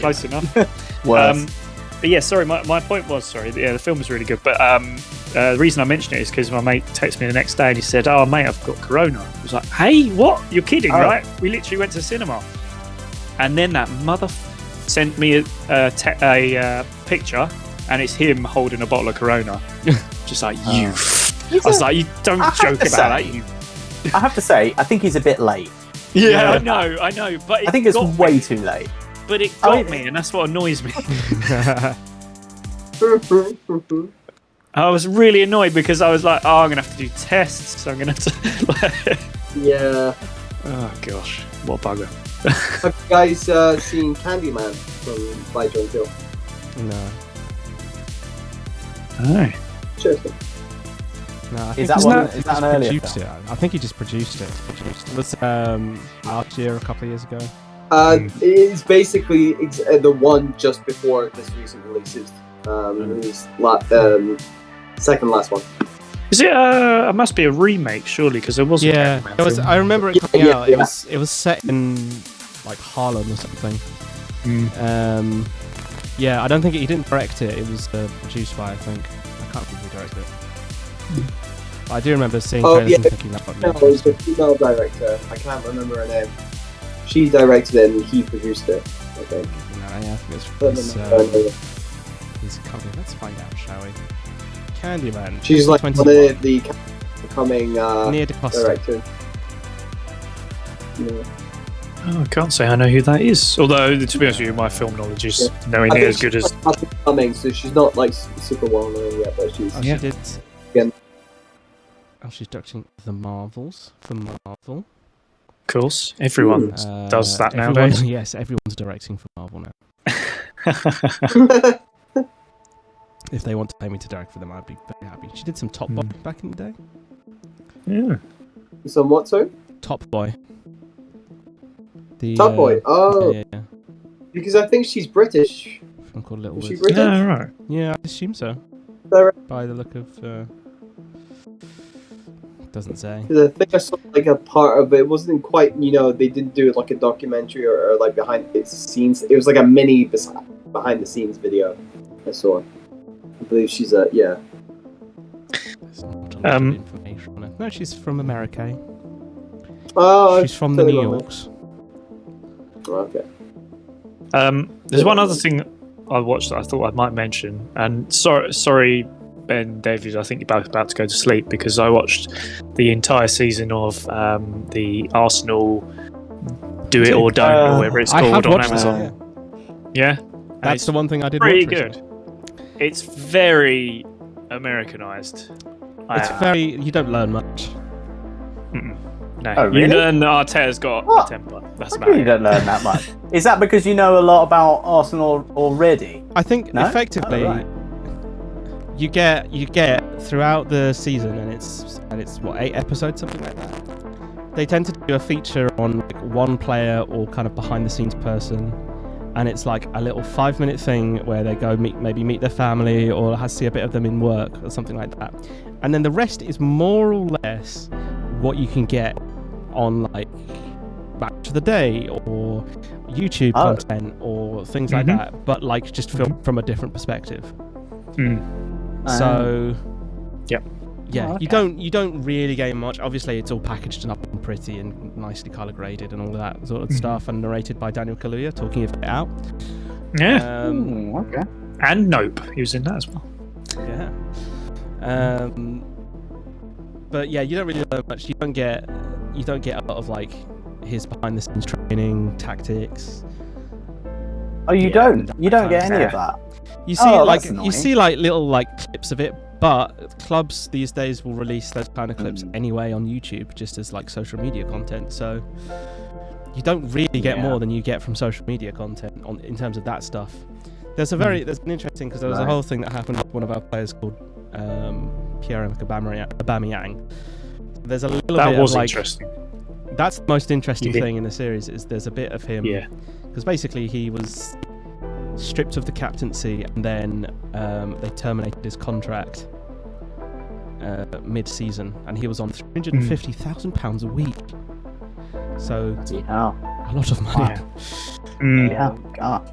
Speaker 2: Close enough.
Speaker 4: Worse.
Speaker 2: But yeah, sorry. My point was the film was really good, but the reason I mentioned it is because my mate texted me the next day and he said, "Oh, mate, I've got corona." I was like, "Hey, what? You're kidding,
Speaker 4: Oh.
Speaker 2: right? We literally went to cinema." And then that mother sent me a picture, and it's him holding a bottle of Corona. Just like you. I was like, "You don't
Speaker 4: I have
Speaker 2: joke
Speaker 4: to
Speaker 2: about
Speaker 4: say-
Speaker 2: that, you."
Speaker 4: I have to say, I think he's a bit late.
Speaker 2: Yeah, I know, but
Speaker 4: I think it's
Speaker 2: got
Speaker 4: way
Speaker 2: me.
Speaker 4: too late.
Speaker 2: But it
Speaker 4: I
Speaker 2: got
Speaker 4: mean-
Speaker 2: me, and that's what annoys me. I was really annoyed because I was like, "Oh, I'm gonna have to do tests. So I'm gonna have to."
Speaker 3: Yeah.
Speaker 2: Oh gosh, what a bugger!
Speaker 3: Have you guys seen Candyman from by John Hill?
Speaker 1: No.
Speaker 2: Oh.
Speaker 3: Seriously.
Speaker 1: No, I
Speaker 4: Is
Speaker 1: think
Speaker 4: that
Speaker 1: he
Speaker 4: one-
Speaker 1: just
Speaker 4: is that an earlier
Speaker 1: produced it. I think he just produced it. It was last year, a couple of years ago.
Speaker 3: It's basically the one just before this recent releases. It was second last one.
Speaker 2: Is it? It must be a remake, surely, because there wasn't.
Speaker 1: Yeah,
Speaker 2: Candyman
Speaker 1: it was.
Speaker 2: film.
Speaker 1: I remember it coming
Speaker 3: Yeah,
Speaker 1: out.
Speaker 3: yeah.
Speaker 1: It was set in like Harlem or something. Yeah, I don't think he didn't direct it. It was produced by, I think. I can't remember who directed it. But I do remember seeing
Speaker 3: Oh,
Speaker 1: trailers
Speaker 3: yeah.
Speaker 1: and thinking that.
Speaker 3: No, it was the female director. I can't remember her name. She directed it and he produced it, I think.
Speaker 1: No, yeah, I think it's.
Speaker 3: But
Speaker 1: He's coming. Let's find out, shall we? Candyman.
Speaker 3: she's like one
Speaker 1: 21.
Speaker 3: of the coming
Speaker 1: Near DeCosta.
Speaker 3: directors. Yeah.
Speaker 2: Oh, I can't say I know who that is. Although, to be honest with you, my film knowledge is nowhere
Speaker 3: I
Speaker 2: near
Speaker 3: think
Speaker 2: as good
Speaker 3: she's
Speaker 2: as.
Speaker 3: up and coming, so she's not like super well known yet, but she's.
Speaker 1: Oh,
Speaker 2: Yeah.
Speaker 1: she did.
Speaker 3: Again.
Speaker 1: Oh, she's directing The Marvels for Marvel.
Speaker 2: Of course, everyone does that
Speaker 1: everyone-
Speaker 2: nowadays.
Speaker 1: Yes, everyone's directing for Marvel now. If they want to pay me to direct for them, I'd be very happy. She did some Top Boy back in the day.
Speaker 2: Yeah.
Speaker 3: Some what, sorry?
Speaker 1: Top Boy. The,
Speaker 3: Top Boy. Oh,
Speaker 1: Yeah, yeah.
Speaker 3: because I think she's British.
Speaker 1: Film called Little
Speaker 3: Is she
Speaker 1: Woods.
Speaker 3: British?
Speaker 2: Yeah, right.
Speaker 1: Yeah, I assume so.
Speaker 3: Direct-
Speaker 1: By the look of. Doesn't say.
Speaker 3: 'Cause I think I saw like a part of it. Wasn't quite, they didn't do like a documentary or like behind the scenes. It was like a mini behind the scenes video I saw. I believe she's yeah.
Speaker 1: There's not a lot of information on it. No, she's from America.
Speaker 3: Oh,
Speaker 1: She's from the
Speaker 3: totally
Speaker 1: New
Speaker 3: wrong
Speaker 1: Yorks.
Speaker 3: there. Okay.
Speaker 2: There's one other thing I watched that I thought I might mention, and sorry, Ben, David, I think you're both about to go to sleep because I watched the entire season of the Arsenal Do It or Don't, or whatever it's
Speaker 1: I
Speaker 2: called
Speaker 1: have
Speaker 2: on
Speaker 1: watched
Speaker 2: Amazon.
Speaker 1: that.
Speaker 2: Yeah,
Speaker 1: That's the one thing I did
Speaker 2: pretty
Speaker 1: watch.
Speaker 2: good. It's very Americanized.
Speaker 1: It's very. You don't learn much.
Speaker 2: No,
Speaker 4: Oh,
Speaker 2: you
Speaker 4: really?
Speaker 2: learn that Arteta's got
Speaker 4: What?
Speaker 2: a temper. That's
Speaker 4: I
Speaker 2: about
Speaker 4: really
Speaker 2: it.
Speaker 4: don't learn that much. Is that because you know a lot about Arsenal already?
Speaker 1: I think
Speaker 4: No?
Speaker 1: effectively
Speaker 4: Oh, right.
Speaker 1: you get throughout the season, and it's what, 8 episodes, something like that. They tend to do a feature on like one player or kind of behind the scenes person, and it's like a little 5-minute thing where they go meet their family or see a bit of them in work or something like that. And then the rest is more or less what you can get on like Match of the Day or YouTube content or things like that, but like just filmed from a different perspective. So
Speaker 2: Yep.
Speaker 1: yeah,
Speaker 4: Oh, okay.
Speaker 1: you don't really gain much. Obviously it's all packaged up and pretty and nicely color graded and all of that sort of stuff, and narrated by Daniel Kaluuya talking it out.
Speaker 2: Yeah.
Speaker 4: Okay.
Speaker 2: And Nope. He was in that as well.
Speaker 1: Yeah. But yeah, you don't really learn much. You don't get a lot of like his behind the scenes training, tactics.
Speaker 4: Oh, you
Speaker 1: Yeah,
Speaker 4: don't
Speaker 1: that
Speaker 4: get
Speaker 1: kind of
Speaker 4: any of
Speaker 1: stuff.
Speaker 4: that.
Speaker 1: You see
Speaker 4: that's
Speaker 1: you
Speaker 4: annoying.
Speaker 1: see like little like clips of it, but clubs these days will release those kind of clips anyway on YouTube just as like social media content. So you don't really get more than you get from social media content in terms of that stuff. There's an interesting, because there was a whole thing that happened with one of our players called Pierre-Emerick Aubameyang. There's a little
Speaker 2: That
Speaker 1: bit
Speaker 2: was
Speaker 1: of like
Speaker 2: interesting.
Speaker 1: that's the most interesting
Speaker 2: Yeah.
Speaker 1: thing in the series is there's a bit of him because basically he was stripped of the captaincy and then they terminated his contract mid-season, and he was on £350,000 a week, so
Speaker 4: Yeah.
Speaker 1: a lot of money.
Speaker 4: Yeah. God.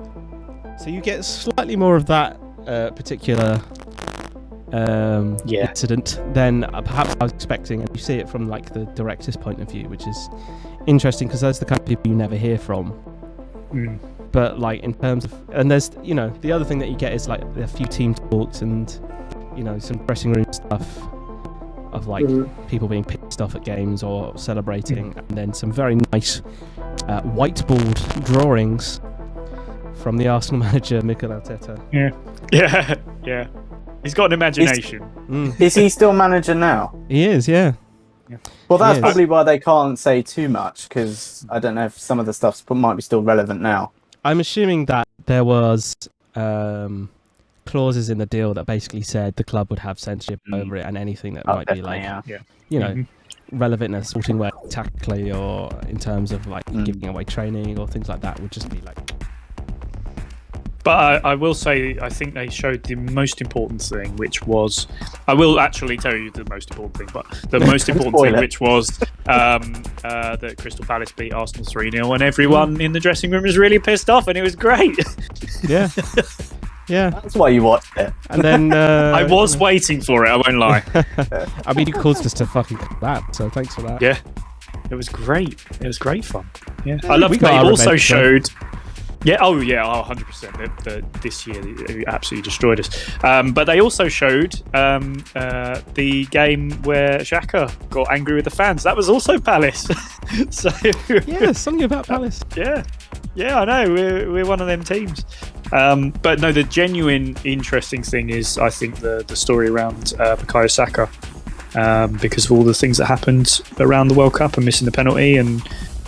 Speaker 1: So you get slightly more of that particular incident than perhaps I was expecting, and you see it from like the director's point of view, which is interesting because those are the kind of people you never hear from. But like in terms of, and there's the other thing that you get is like a few team talks and some dressing room stuff of like people being pissed off at games or celebrating, and then some very nice whiteboard drawings from the Arsenal manager Mikel Arteta.
Speaker 2: Yeah. He's got an imagination.
Speaker 4: Is he still manager now?
Speaker 1: He is, yeah.
Speaker 4: Well, that's
Speaker 1: Yes.
Speaker 4: probably why they can't say too much, because I don't know if some of the stuff might be still relevant now.
Speaker 1: I'm assuming that there was clauses in the deal that basically said the club would have censorship over it, and anything that might be like, relevant in a sporting way, tactically, or in terms of like giving away training or things like that, would just be like.
Speaker 2: But I will say, I think they showed the most important thing, which was... I will actually tell you the most important thing, but the most important thing, which was that Crystal Palace beat Arsenal 3-0, and everyone in the dressing room was really pissed off, and it was great.
Speaker 1: Yeah. Yeah.
Speaker 4: That's why you watched it.
Speaker 1: And then...
Speaker 2: I was waiting for it, I won't lie.
Speaker 1: I mean, you caused us to fucking clap, so thanks for that.
Speaker 2: Yeah. It was great. It was great fun. Yeah. I
Speaker 1: we
Speaker 2: loved
Speaker 1: got
Speaker 2: that. It
Speaker 1: our
Speaker 2: also
Speaker 1: revenge,
Speaker 2: showed... Yeah, 100%. This year, it absolutely destroyed us. But they also showed the game where Xhaka got angry with the fans. That was also Palace. So
Speaker 1: Yeah, something about Palace.
Speaker 2: yeah, I know. We're one of them teams. But no, the genuine interesting thing is, I think, the story around Bukayo Saka, because of all the things that happened around the World Cup and missing the penalty and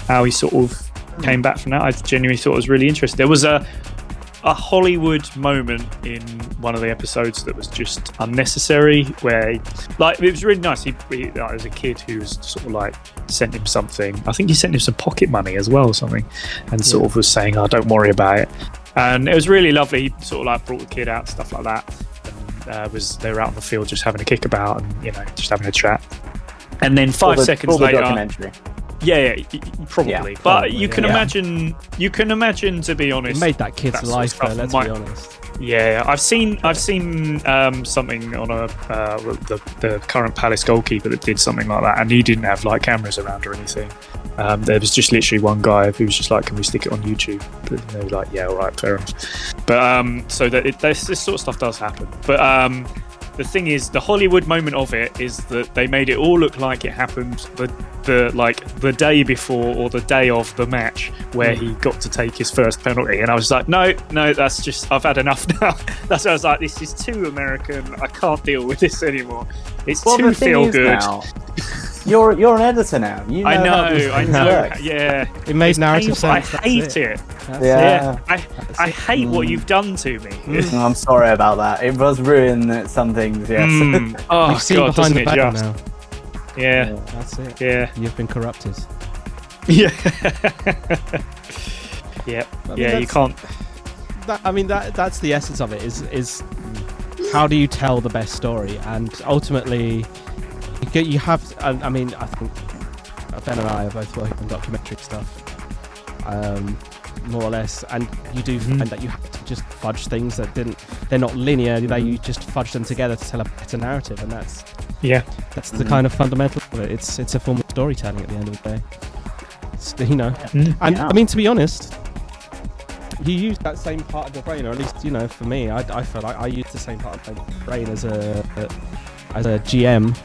Speaker 2: how he sort of came back from that. I genuinely thought it was really interesting. There was a Hollywood moment in one of the episodes that was just unnecessary, where it was really nice. He as a kid who was sort of like sent him something. I think he sent him some pocket money as well or something, and sort of was saying, "Oh, don't worry about it." And it was really lovely. He sort of like brought the kid out, stuff like that. And they were out on the field just having a kickabout and just having a chat. And then 5 seconds later,
Speaker 4: documentary.
Speaker 2: Yeah, probably.
Speaker 4: Yeah,
Speaker 2: but
Speaker 4: probably,
Speaker 2: you can imagine. You can imagine, to be honest,
Speaker 1: It made that kid's
Speaker 2: that sort of
Speaker 1: life, though,
Speaker 2: stuff
Speaker 1: let's
Speaker 2: might-
Speaker 1: be honest.
Speaker 2: Yeah, I've seen something on the current Palace goalkeeper that did something like that, and he didn't have like cameras around or anything. There was just literally one guy who was just like, "Can we stick it on YouTube?" But they were like, "Yeah, all right, fair enough." But so that this sort of stuff does happen. But the thing is, the Hollywood moment of it is that they made it all look like it happened the day before or the day of the match where he got to take his first penalty, and I was like, no, that's just, I've had enough now. That's why I was like, this is too American. I can't deal with this anymore. It's too feel good.
Speaker 4: You're an editor now. You know
Speaker 2: I
Speaker 4: how these
Speaker 2: know, I
Speaker 4: things
Speaker 2: know.
Speaker 4: work.
Speaker 2: Yeah,
Speaker 1: It made
Speaker 2: It's
Speaker 1: narrative
Speaker 2: painful.
Speaker 1: sense.
Speaker 2: I
Speaker 1: that's
Speaker 2: hate it.
Speaker 1: That's
Speaker 4: Yeah.
Speaker 2: I hate what you've done to me.
Speaker 4: I'm sorry about that. It does ruin some things, yes.
Speaker 2: Oh
Speaker 1: We've seen
Speaker 2: God,
Speaker 1: behind
Speaker 2: doesn't
Speaker 1: the
Speaker 2: it
Speaker 1: veil
Speaker 2: just?
Speaker 1: now.
Speaker 2: Yeah,
Speaker 1: That's it.
Speaker 2: yeah,
Speaker 1: You've been corrupted.
Speaker 2: yeah. Yeah,
Speaker 1: I mean,
Speaker 2: yeah. You
Speaker 1: that's-
Speaker 2: can't.
Speaker 1: That's the essence of it. Is how do you tell the best story? And ultimately, you have. I mean, I think Ben and I are both working on documentary stuff, more or less. And you do find that you have to just fudge things they're not linear. You just fudge them together to tell a better narrative, and that's
Speaker 2: Yeah,
Speaker 1: the kind of fundamental of it. It's a form of storytelling at the end of the day. And
Speaker 4: Yeah.
Speaker 1: I mean, to be honest, you use that same part of your brain, or at least, for me, I feel like I use the same part of my brain as a GM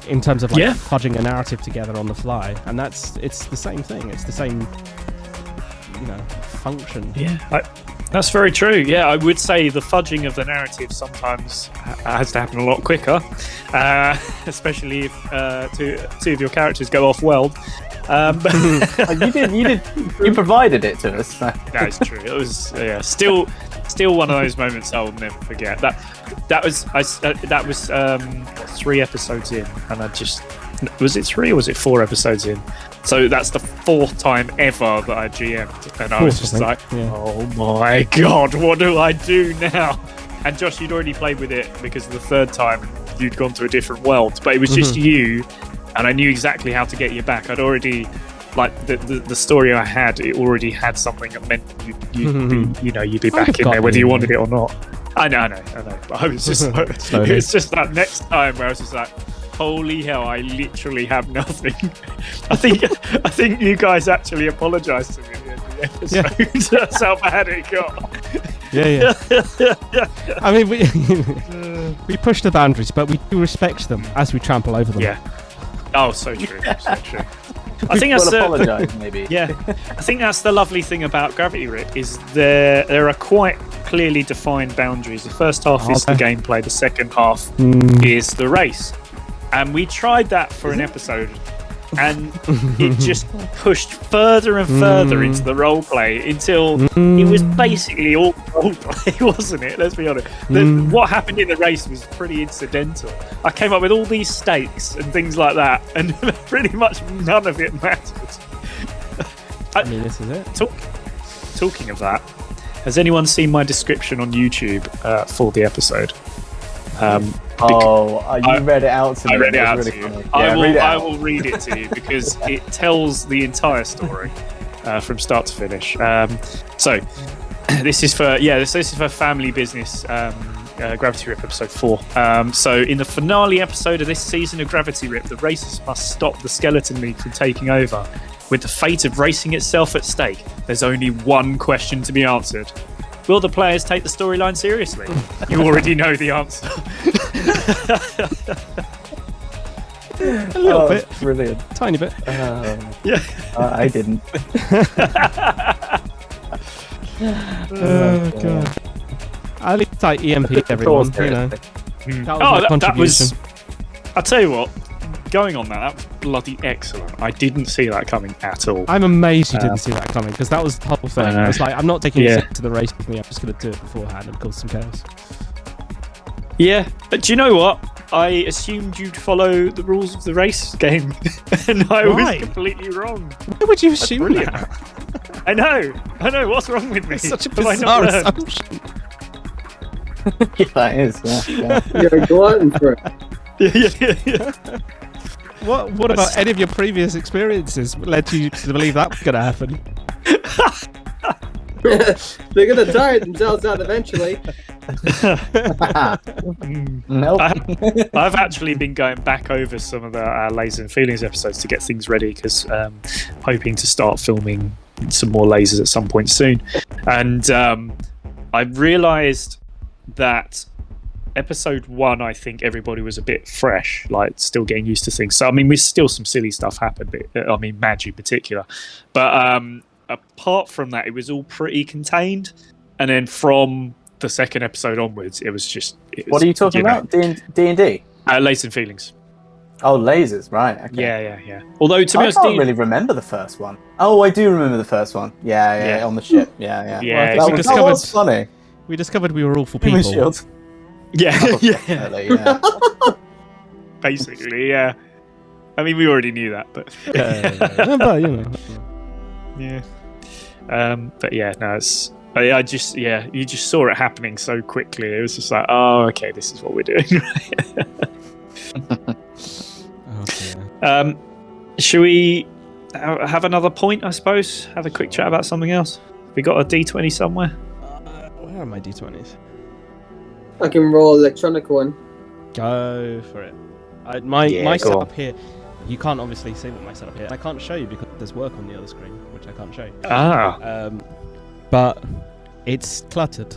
Speaker 1: in terms of fudging a narrative together on the fly, and it's the same thing. It's the same, function.
Speaker 2: yeah. That's very true. Yeah, I would say the fudging of the narrative sometimes has to happen a lot quicker, especially if two of your characters go off world.
Speaker 4: You provided it to us. So.
Speaker 2: That is true. It was still one of those moments I'll never forget. That was 3 episodes in, and was it 3 or was it 4 episodes in? So that's the 4th time ever that I GM'd, and I was just like, oh my God, what do I do now? And Josh, you'd already played with it because the 3rd time you'd gone to a different world, but it was just you. And I knew exactly how to get you back. I'd already, the story I had, it already had something that meant you'd be back in there, whether you wanted it or not. I know. But I was just, it's just that next time where I was just like, holy hell, I literally have nothing. I think you guys actually apologised to me at the end of the episode. That's how bad it got.
Speaker 1: Yeah. I mean, we push the boundaries, but we do respect them as we trample over them.
Speaker 2: Yeah. Oh, so true. So true. I think that's
Speaker 4: apologise, maybe.
Speaker 2: Yeah, I think that's the lovely thing about Gravity Rip is there are quite clearly defined boundaries. The first half is the gameplay. The second half is the race, and we tried that for an episode, and it just pushed further and further into the role play until it was basically all role play, wasn't it? Let's be honest. What happened in the race was pretty incidental. I came up with all these stakes and things like that, and pretty much none of it mattered.
Speaker 1: I mean, this is it.
Speaker 2: Talking of that, has anyone seen my description on YouTube for the episode?
Speaker 4: You read it out to me.
Speaker 2: I read it out
Speaker 4: really
Speaker 2: to you.
Speaker 4: funny.
Speaker 2: I will read it to you because it tells the entire story from start to finish. So this is for Family Business. Gravity Rip episode 4. So in the finale episode of this season of Gravity Rip, the racers must stop the Skeleton League from taking over. With the fate of racing itself at stake, there's only one question to be answered. Will the players take the storyline seriously? You already know the answer.
Speaker 1: A little bit.
Speaker 4: Brilliant.
Speaker 1: Tiny bit.
Speaker 2: Yeah.
Speaker 4: I didn't.
Speaker 1: Oh, God. At least I EMP everyone,
Speaker 2: That was... I'll tell you what, going on that was bloody excellent. I didn't see that coming at all.
Speaker 1: I'm amazed you didn't see that coming, because that was the whole thing.
Speaker 2: I know.
Speaker 1: It's like, I'm not taking you to the race with me, I'm just going to do it beforehand and cause some chaos.
Speaker 2: Yeah, but do you know what? I assumed you'd follow the rules of the race game, and I was completely wrong.
Speaker 1: Why would you assume
Speaker 2: brilliant.
Speaker 1: that?
Speaker 2: I know. What's wrong with me?
Speaker 1: It's such a
Speaker 2: Have I not
Speaker 1: bizarre
Speaker 2: learned?
Speaker 1: assumption.
Speaker 4: Yeah, that is. Yeah.
Speaker 3: You're a glutton for it.
Speaker 2: Yeah.
Speaker 1: What about any of your previous experiences led you to believe that was going to happen?
Speaker 3: They're gonna tire themselves out eventually.
Speaker 4: Nope.
Speaker 2: I've actually been going back over some of the Lasers and Feelings episodes to get things ready because hoping to start filming some more lasers at some point soon. And I realised that episode 1, I think everybody was a bit fresh, like still getting used to things. So I mean, there's still some silly stuff happened. I mean, Madge in particular, but apart from that, it was all pretty contained. And then from the second episode onwards, it was just.
Speaker 4: What are you talking about? D&D?
Speaker 2: Lasers and Feelings.
Speaker 4: Oh, lasers, right? Okay.
Speaker 2: Yeah. Although to be
Speaker 4: I
Speaker 2: honest,
Speaker 4: can't really remember the first one. Oh, I do remember the first one. Yeah,
Speaker 2: Yeah.
Speaker 4: on the ship. Yeah.
Speaker 2: Yeah,
Speaker 1: Well, I think
Speaker 4: that was funny.
Speaker 1: We discovered we were awful
Speaker 4: Human
Speaker 1: people.
Speaker 4: shields.
Speaker 2: yeah,
Speaker 4: Definitely, yeah.
Speaker 2: basically, yeah. I mean, we already knew that, but
Speaker 1: But, you know.
Speaker 2: yeah. But yeah, no, it's. I just, you just saw it happening so quickly. It was just like, oh, okay, this is what we're doing.
Speaker 1: Okay.
Speaker 2: Should we have another point? I suppose. Have a quick chat about something else. We got a D20 somewhere.
Speaker 1: Where are my d20s?
Speaker 3: I can roll electronic one.
Speaker 1: Go for it. My
Speaker 2: go
Speaker 1: setup
Speaker 2: on.
Speaker 1: here. You can't obviously see what my setup here. I can't show you because there's work on the other screen, which I can't show you.
Speaker 2: Ah,
Speaker 1: But it's cluttered.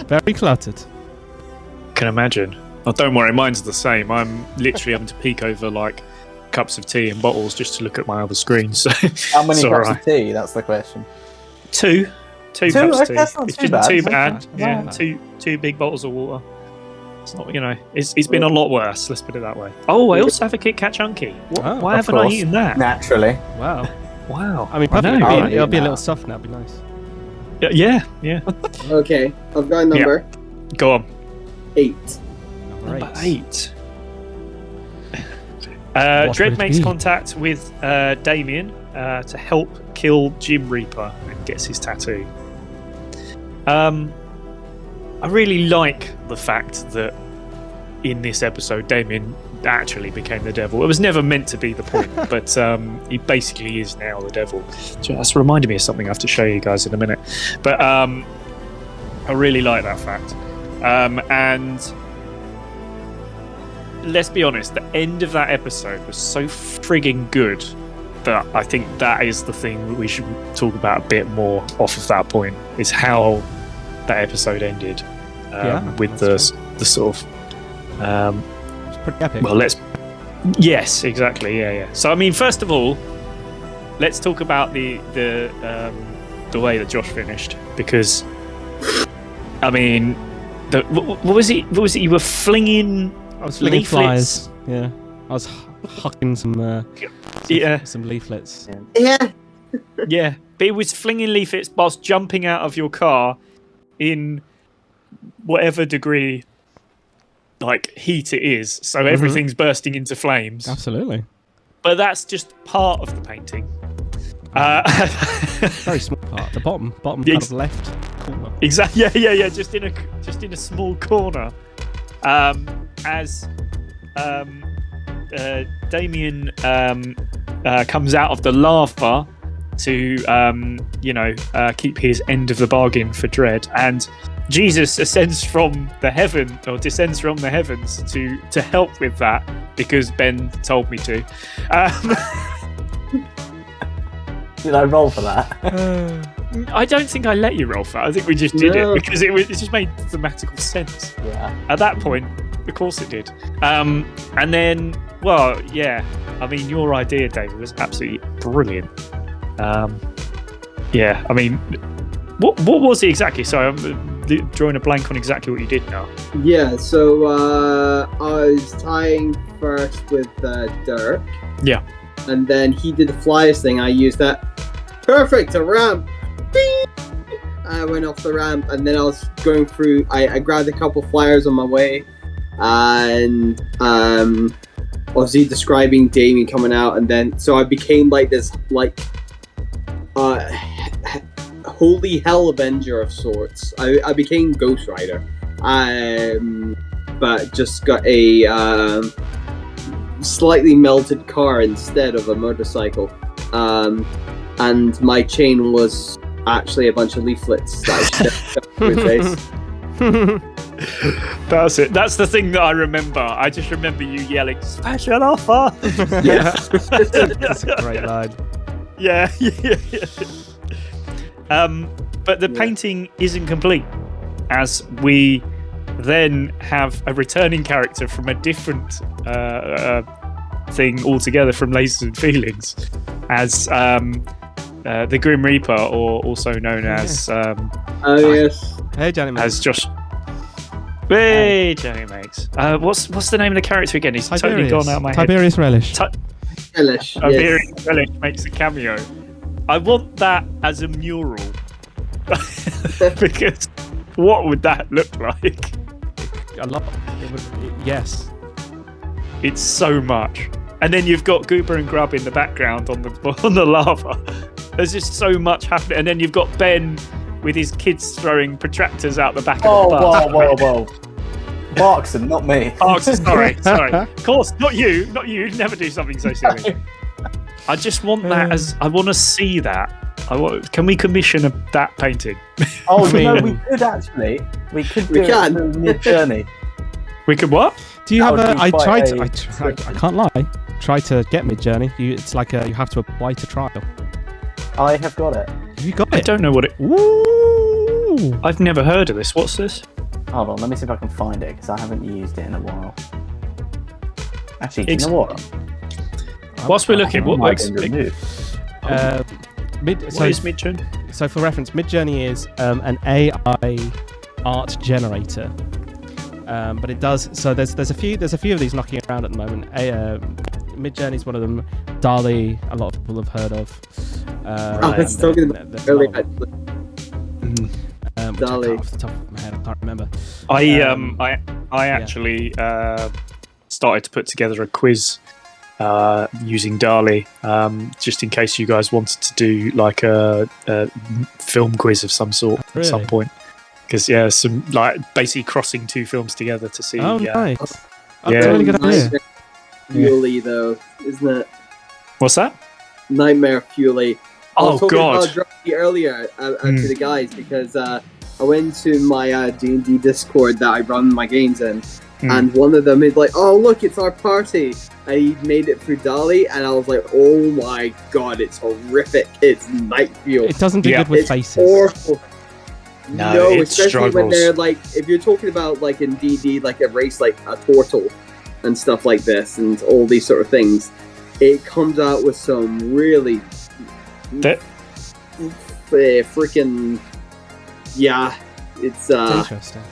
Speaker 1: Very cluttered.
Speaker 2: can imagine. Oh, don't worry, mine's the same. I'm literally having to peek over like cups of tea and bottles just to look at my other screen. So
Speaker 4: How many
Speaker 2: it's
Speaker 4: cups
Speaker 2: alright.
Speaker 4: of tea? That's the question.
Speaker 2: Two
Speaker 4: Two?
Speaker 2: cups of
Speaker 4: Okay,
Speaker 2: tea.
Speaker 4: that's not
Speaker 2: It's
Speaker 4: too
Speaker 2: just
Speaker 4: bad.
Speaker 2: too
Speaker 4: It's
Speaker 2: bad.
Speaker 1: not
Speaker 2: Yeah,
Speaker 1: bad.
Speaker 2: two big bottles of water. It's not, it's been a lot worse. Let's put it that way. Oh, I also have a Kit Kat Chunky.
Speaker 1: Oh,
Speaker 2: Why
Speaker 4: of
Speaker 2: haven't I
Speaker 4: course.
Speaker 2: eaten that?
Speaker 4: Naturally.
Speaker 1: Wow.
Speaker 2: Wow.
Speaker 1: I mean,
Speaker 2: know,
Speaker 1: perfect.
Speaker 2: right?
Speaker 1: It'll be a
Speaker 4: now.
Speaker 1: little soft now. It'd be nice.
Speaker 2: Yeah.
Speaker 3: Okay, I've got a number.
Speaker 2: Go on.
Speaker 3: 8.
Speaker 2: Number 8.
Speaker 1: What
Speaker 2: Dredd
Speaker 1: would it
Speaker 2: makes
Speaker 1: be?
Speaker 2: contact with Damien to help kill Jim Reaper and gets his tattoo. I really like the fact that in this episode Damien actually became the devil. It was never meant to be the point, but he basically is now the devil. That's reminded me of something I have to show you guys in a minute. But I really like that fact. And let's be honest, the end of that episode was so frigging good that I think that is the thing that we should talk about a bit more off of that point, is how that episode ended with the sort of
Speaker 1: It's pretty epic.
Speaker 2: well, yes, exactly, yeah. So I mean, first of all, let's talk about the way that Josh finished, because I mean, what was it? What was it? You were flinging.
Speaker 1: I was flinging
Speaker 2: leaflets.
Speaker 1: flies. Yeah. I was hucking some
Speaker 2: Yeah,
Speaker 1: some leaflets.
Speaker 3: Yeah.
Speaker 2: yeah. But it was flinging leaflets whilst jumping out of your car in whatever degree, like, heat it is. So everything's bursting into flames.
Speaker 1: Absolutely.
Speaker 2: But that's just part of the painting.
Speaker 1: Very small part. The bottom kind
Speaker 2: Ex-
Speaker 1: of left corner.
Speaker 2: Exactly. Yeah. Just in a small corner. As Damien comes out of the lava to keep his end of the bargain for Dredd, and Jesus descends from the heavens to help with that because Ben told me to.
Speaker 4: Did I roll for that?
Speaker 2: I don't think I let you roll for it. I think we just did
Speaker 3: No.
Speaker 2: it because it just made thematical sense.
Speaker 4: Yeah.
Speaker 2: At that point, of course it did. And then, well, yeah. I mean, your idea, David, was absolutely brilliant. Yeah. I mean, what was it exactly? Sorry, I'm drawing a blank on exactly what you did now.
Speaker 3: Yeah, so I was tying first with Dirk.
Speaker 2: Yeah.
Speaker 3: And then he did the flyers thing. I used that. Perfect, a ramp. Beep! I went off the ramp, and then I was going through. I grabbed a couple flyers on my way, and obviously describing Damien coming out, and then so I became like this holy hell avenger of sorts. I became Ghost Rider, but just got a slightly melted car instead of a motorcycle, and my chain was actually a bunch of leaflets that I shoved through his face.
Speaker 2: That's it. That's the thing that I remember. I just remember you yelling, "Special offer!"
Speaker 3: Yeah.
Speaker 1: That's a great line.
Speaker 2: Yeah. But the painting isn't complete, as we then have a returning character from a different thing altogether, from Lasers and Feelings, as the Grim Reaper, or also known as
Speaker 3: Oh yes.
Speaker 1: Hey, Janet.
Speaker 2: as Josh. Hey, Johnny makes. What's the name of the character again? He's totally gone out of my head.
Speaker 1: Tiberius Relish.
Speaker 3: Relish.
Speaker 2: Tiberius Relish makes a cameo. I want that as a mural. Because what would that look like?
Speaker 1: A lot. Yes.
Speaker 2: It's so much. And then you've got Goober and Grub in the background on the lava. There's just so much happening. And then you've got Ben with his kids throwing protractors out the back of the bus.
Speaker 4: Whoa. Markson, not me.
Speaker 2: Oh, sorry. Of course, not you. You'd never do something so silly. I just want that I want to see that. Can we commission that painting?
Speaker 4: Oh, we could actually. We could do it for Mid-Journey.
Speaker 2: We could what?
Speaker 1: Do you have
Speaker 4: That would
Speaker 1: I
Speaker 4: be
Speaker 1: tried.
Speaker 4: quite
Speaker 1: I can't lie. Try to get Mid-Journey. It's like you have to apply to trial.
Speaker 4: I have got it.
Speaker 1: Have you got
Speaker 2: I
Speaker 1: it?
Speaker 2: don't know what it.
Speaker 1: Ooh.
Speaker 2: I've never heard of this. What's this?
Speaker 4: Hold on, let me see if I can find it, because I haven't used it in a while. Actually, do you know what?
Speaker 2: Whilst we're looking, what
Speaker 4: Might
Speaker 2: is
Speaker 4: have been removed.
Speaker 2: Mid-Journey?
Speaker 1: So for reference, Mid-Journey is an AI art generator. But it does. So there's a few of these knocking around at the moment. Mid-Journey is one of them. DALL-E, a lot of people have heard of.
Speaker 3: I was talking about earlier. DALL-E.
Speaker 1: Off the top of my head, I can't remember.
Speaker 2: I actually started to put together a quiz using DALL-E, just in case you guys wanted to do like a film quiz of some sort at some point. Because some like basically crossing two films together to see.
Speaker 1: Oh, nice.
Speaker 2: Yeah.
Speaker 1: That's a really good idea.
Speaker 3: Fuely, though, isn't it?
Speaker 2: What's that?
Speaker 3: Nightmare Fuely. I was talking
Speaker 2: God!
Speaker 3: about Drafty earlier to the guys because I went to my D&D Discord that I run my games in, and one of them is like, "Oh, look, it's our party," and he made it through DALL-E, and I was like, "Oh my god, it's horrific! It's Night Fuel.
Speaker 1: It doesn't do good with
Speaker 3: It's
Speaker 1: faces.
Speaker 3: awful."
Speaker 2: No, it
Speaker 3: especially when
Speaker 2: struggles.
Speaker 3: they're like, if you're talking about like in D&D, like a race like a turtle and stuff like this, and all these sort of things, it comes out with some really freaking it's
Speaker 1: interesting.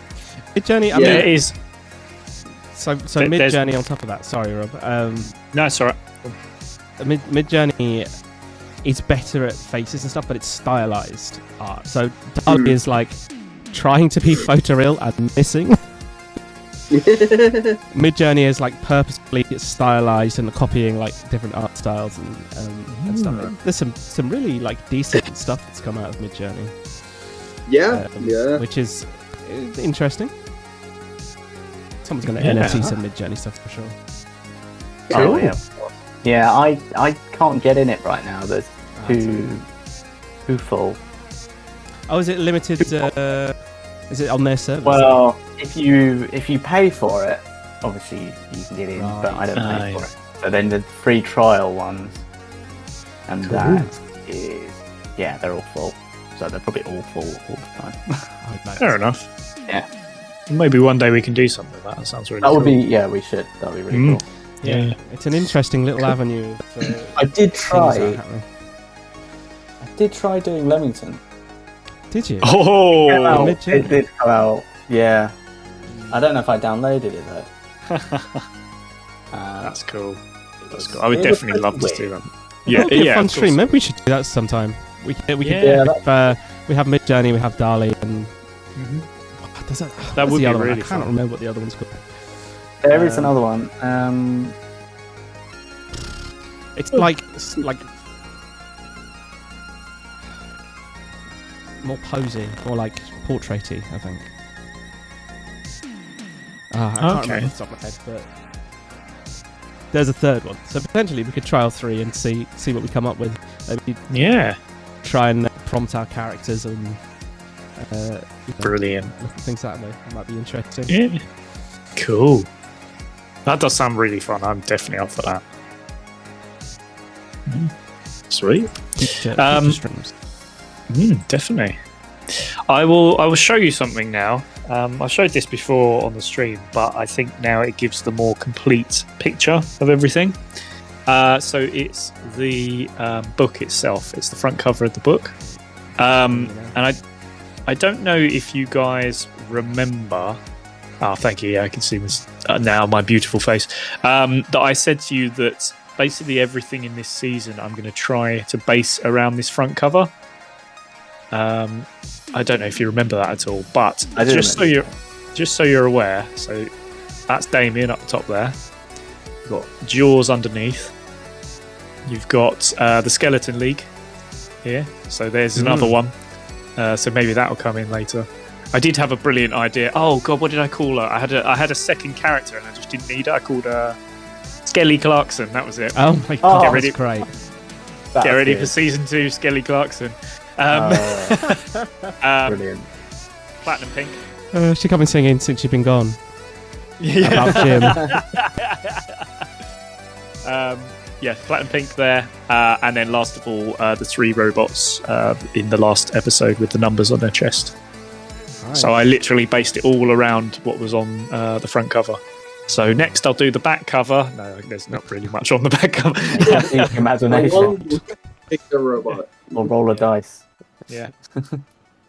Speaker 1: Mid-Journey, I
Speaker 2: Yeah,
Speaker 1: mean,
Speaker 2: it is.
Speaker 1: so
Speaker 2: there's-
Speaker 1: Mid-Journey on top of that. Sorry, Rob.
Speaker 2: No, it's alright.
Speaker 1: Mid-Journey is better at faces and stuff, but it's stylized art. So DALL-E is like trying to be photoreal and missing. Mid-Journey is like purposefully stylized and copying like different art styles and stuff. There's some really like decent stuff that's come out of Mid-Journey.
Speaker 3: yeah.
Speaker 1: Which is interesting. Someone's going to
Speaker 2: Yeah.
Speaker 1: NFT some Mid-Journey stuff for sure.
Speaker 4: Oh, yeah. I can't get in it right now. There's too full.
Speaker 1: Oh, is it limited? Is it on their servers?
Speaker 4: Well, if you pay for it, obviously you can get in, but I don't pay for it. So then the free trial ones, and that is they're all full. So they're probably all full all the time.
Speaker 2: Fair enough.
Speaker 4: Yeah.
Speaker 2: Maybe one day we can do something like that. That sounds really
Speaker 4: That
Speaker 2: cool.
Speaker 4: would be we should. That'd be really cool.
Speaker 2: Yeah.
Speaker 1: It's an interesting little avenue. For
Speaker 4: I did
Speaker 1: things
Speaker 4: try.
Speaker 1: that are happening.
Speaker 4: I did try doing Leamington.
Speaker 1: Did you?
Speaker 2: Oh,
Speaker 1: Mid-Journey.
Speaker 4: It did come out. Yeah. I don't know if I downloaded it though.
Speaker 2: that's cool. That's cool.
Speaker 4: It
Speaker 2: I would
Speaker 4: was
Speaker 2: definitely
Speaker 4: pretty
Speaker 2: love to
Speaker 4: weird.
Speaker 2: see that.
Speaker 1: That
Speaker 2: Yeah,
Speaker 1: would be a
Speaker 2: yeah.
Speaker 1: fun
Speaker 2: of
Speaker 1: stream.
Speaker 2: course.
Speaker 1: Maybe we should do that sometime. We could
Speaker 2: Yeah.
Speaker 1: we have Mid-Journey, we have DALL-E, and does that
Speaker 2: That
Speaker 1: what's
Speaker 2: would
Speaker 1: the
Speaker 2: be
Speaker 1: other one?
Speaker 2: really
Speaker 1: I can't
Speaker 2: fun.
Speaker 1: remember what the other one's called.
Speaker 4: There is another one.
Speaker 1: It's like more posy, more like portraity, I think. I can't
Speaker 2: Okay.
Speaker 1: remember off the top of my head, but there's a third one. So potentially we could trial 3 and see what we come up with. Maybe
Speaker 2: Yeah.
Speaker 1: try and prompt our characters and
Speaker 2: Brilliant.
Speaker 1: look at things that way. It might be interesting.
Speaker 2: Yeah. Cool. That does sound really fun. I'm definitely up for that. Sweet.
Speaker 1: Future streams.
Speaker 2: Definitely. I will show you something now. I showed this before on the stream, but I think now it gives the more complete picture of everything. So it's the book itself. It's the front cover of the book. And I don't know if you guys remember. Oh, thank you. Yeah, I can see this now, my beautiful face. That I said to you that basically everything in this season I'm going to try to base around this front cover. I don't know if you remember that at all, but just so you're aware, so that's Damien up the top there. You've got Jaws underneath. You've got the Skeleton League here, so there's another one. So maybe that'll come in later. I did have a brilliant idea. Oh god, what did I call her? I had a second character and I just didn't need her. I called her Skelly Clarkson. That was it.
Speaker 1: Oh my god,
Speaker 2: get ready,
Speaker 1: that's great.
Speaker 2: Get ready for season 2, Skelly Clarkson.
Speaker 4: Brilliant.
Speaker 2: Platinum Pink.
Speaker 1: She come and singing since you've been gone.
Speaker 2: Yeah.
Speaker 1: About Jim.
Speaker 2: Yeah, Platinum Pink there. And then last of all, the 3 robots in the last episode with the numbers on their chest.
Speaker 1: Right.
Speaker 2: So I literally based it all around what was on the front cover. So next I'll do the back cover. No, there's not really much on the back cover.
Speaker 4: Imagination.
Speaker 3: Pick the robot.
Speaker 4: Or roll a dice.
Speaker 2: Yeah.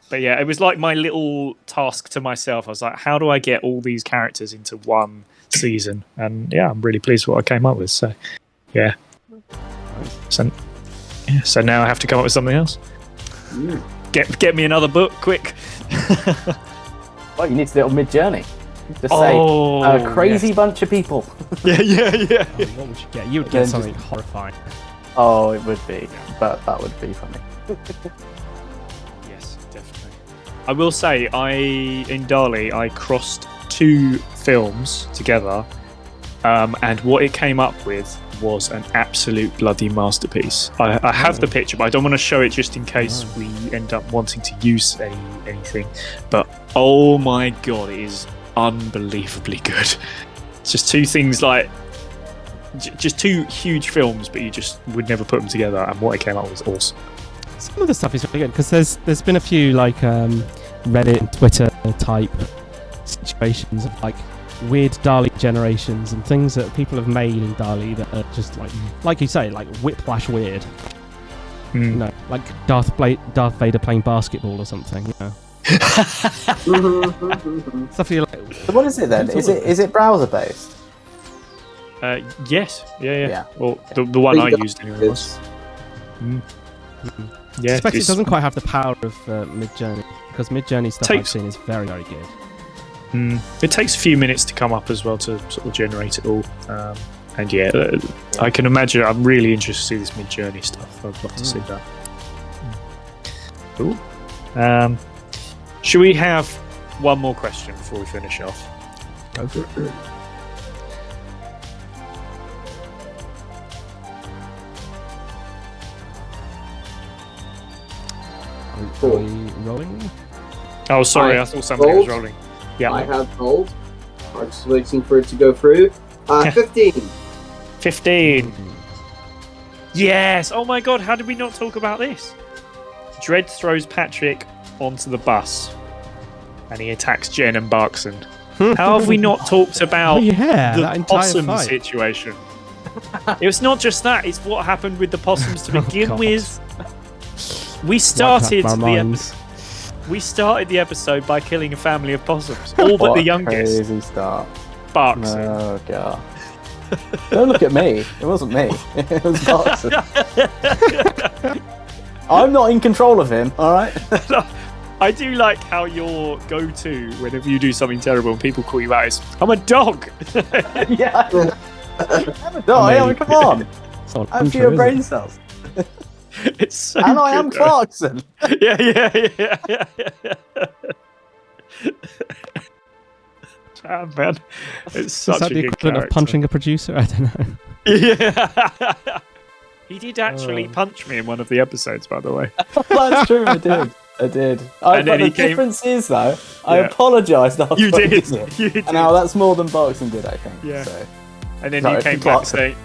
Speaker 2: But yeah, it was like my little task to myself. I was like, how do I get all these characters into one season? And yeah, I'm really pleased with what I came up with. So yeah. So now I have to come up with something else. Get me another book, quick.
Speaker 4: Well, you need to do it on Mid-Journey. Just say, a crazy bunch of people.
Speaker 2: Yeah.
Speaker 1: Oh, what would you get? You would get something horrifying.
Speaker 4: Oh, it would be. But that would be funny.
Speaker 2: Yes, definitely. I will say, in Dali, I crossed 2 films together, and what it came up with was an absolute bloody masterpiece. I have the picture, but I don't want to show it just in case we end up wanting to use anything. But oh my god, it is unbelievably good. It's just 2 things like just 2 huge films, but you just would never put them together, and what it came up with was awesome.
Speaker 1: Some of the stuff is really good because there's been a few like Reddit and Twitter type situations of like weird Dali generations and things that people have made in Dali that are just like you say, like whiplash weird. You know, like Darth Vader playing basketball or something. You know. Stuff you're like.
Speaker 4: So what is it then? Is it browser based?
Speaker 2: Yes. Yeah. Well,
Speaker 4: okay.
Speaker 2: the one I used anyway was. Yeah,
Speaker 1: I suspect it doesn't quite have the power of Mid-Journey because Mid-Journey stuff I've seen is very, very good.
Speaker 2: It takes a few minutes to come up as well to sort of generate it all. And yeah, I can imagine. I'm really interested to see this Mid-Journey stuff. I'd love to see that. Cool. Should we have one more question before we finish off?
Speaker 1: Go for it. Are we rolling?
Speaker 2: Oh, sorry, I thought something was rolling. Yeah,
Speaker 3: I have rolled. I'm just waiting for it to go through. 15.
Speaker 2: 15. Yes! Oh my god, how did we not talk about this? Dredd throws Patrick onto the bus and he attacks Jen and Barkson. How have we not talked about the possum situation? It was not just that, it's what happened with the possums to begin with. We started the episode by killing a family of possums, all but the youngest.
Speaker 4: Crazy start.
Speaker 2: Barkson.
Speaker 4: Oh god. Don't look at me. It wasn't me. It was Barkson. I'm not in control of him, alright?
Speaker 2: I do like how your go-to whenever you do something terrible and people call you out is, I'm a dog!
Speaker 4: Yeah. I'm a dog, come on! I have fewer brain cells.
Speaker 2: It's so
Speaker 4: and
Speaker 2: good,
Speaker 4: I am Clarkson.
Speaker 2: Yeah. Ah, man. It's such
Speaker 1: Is that
Speaker 2: a
Speaker 1: the
Speaker 2: good
Speaker 1: equivalent
Speaker 2: character.
Speaker 1: of punching a producer? I don't know.
Speaker 2: Yeah. He did actually punch me in one of the episodes, by the way.
Speaker 4: That's true, I did. But the difference is, though, I apologised after
Speaker 2: you did.
Speaker 4: it.
Speaker 2: You did.
Speaker 4: And now that's more than Barkson did, I think.
Speaker 2: Yeah.
Speaker 4: So.
Speaker 2: And then you came back saying,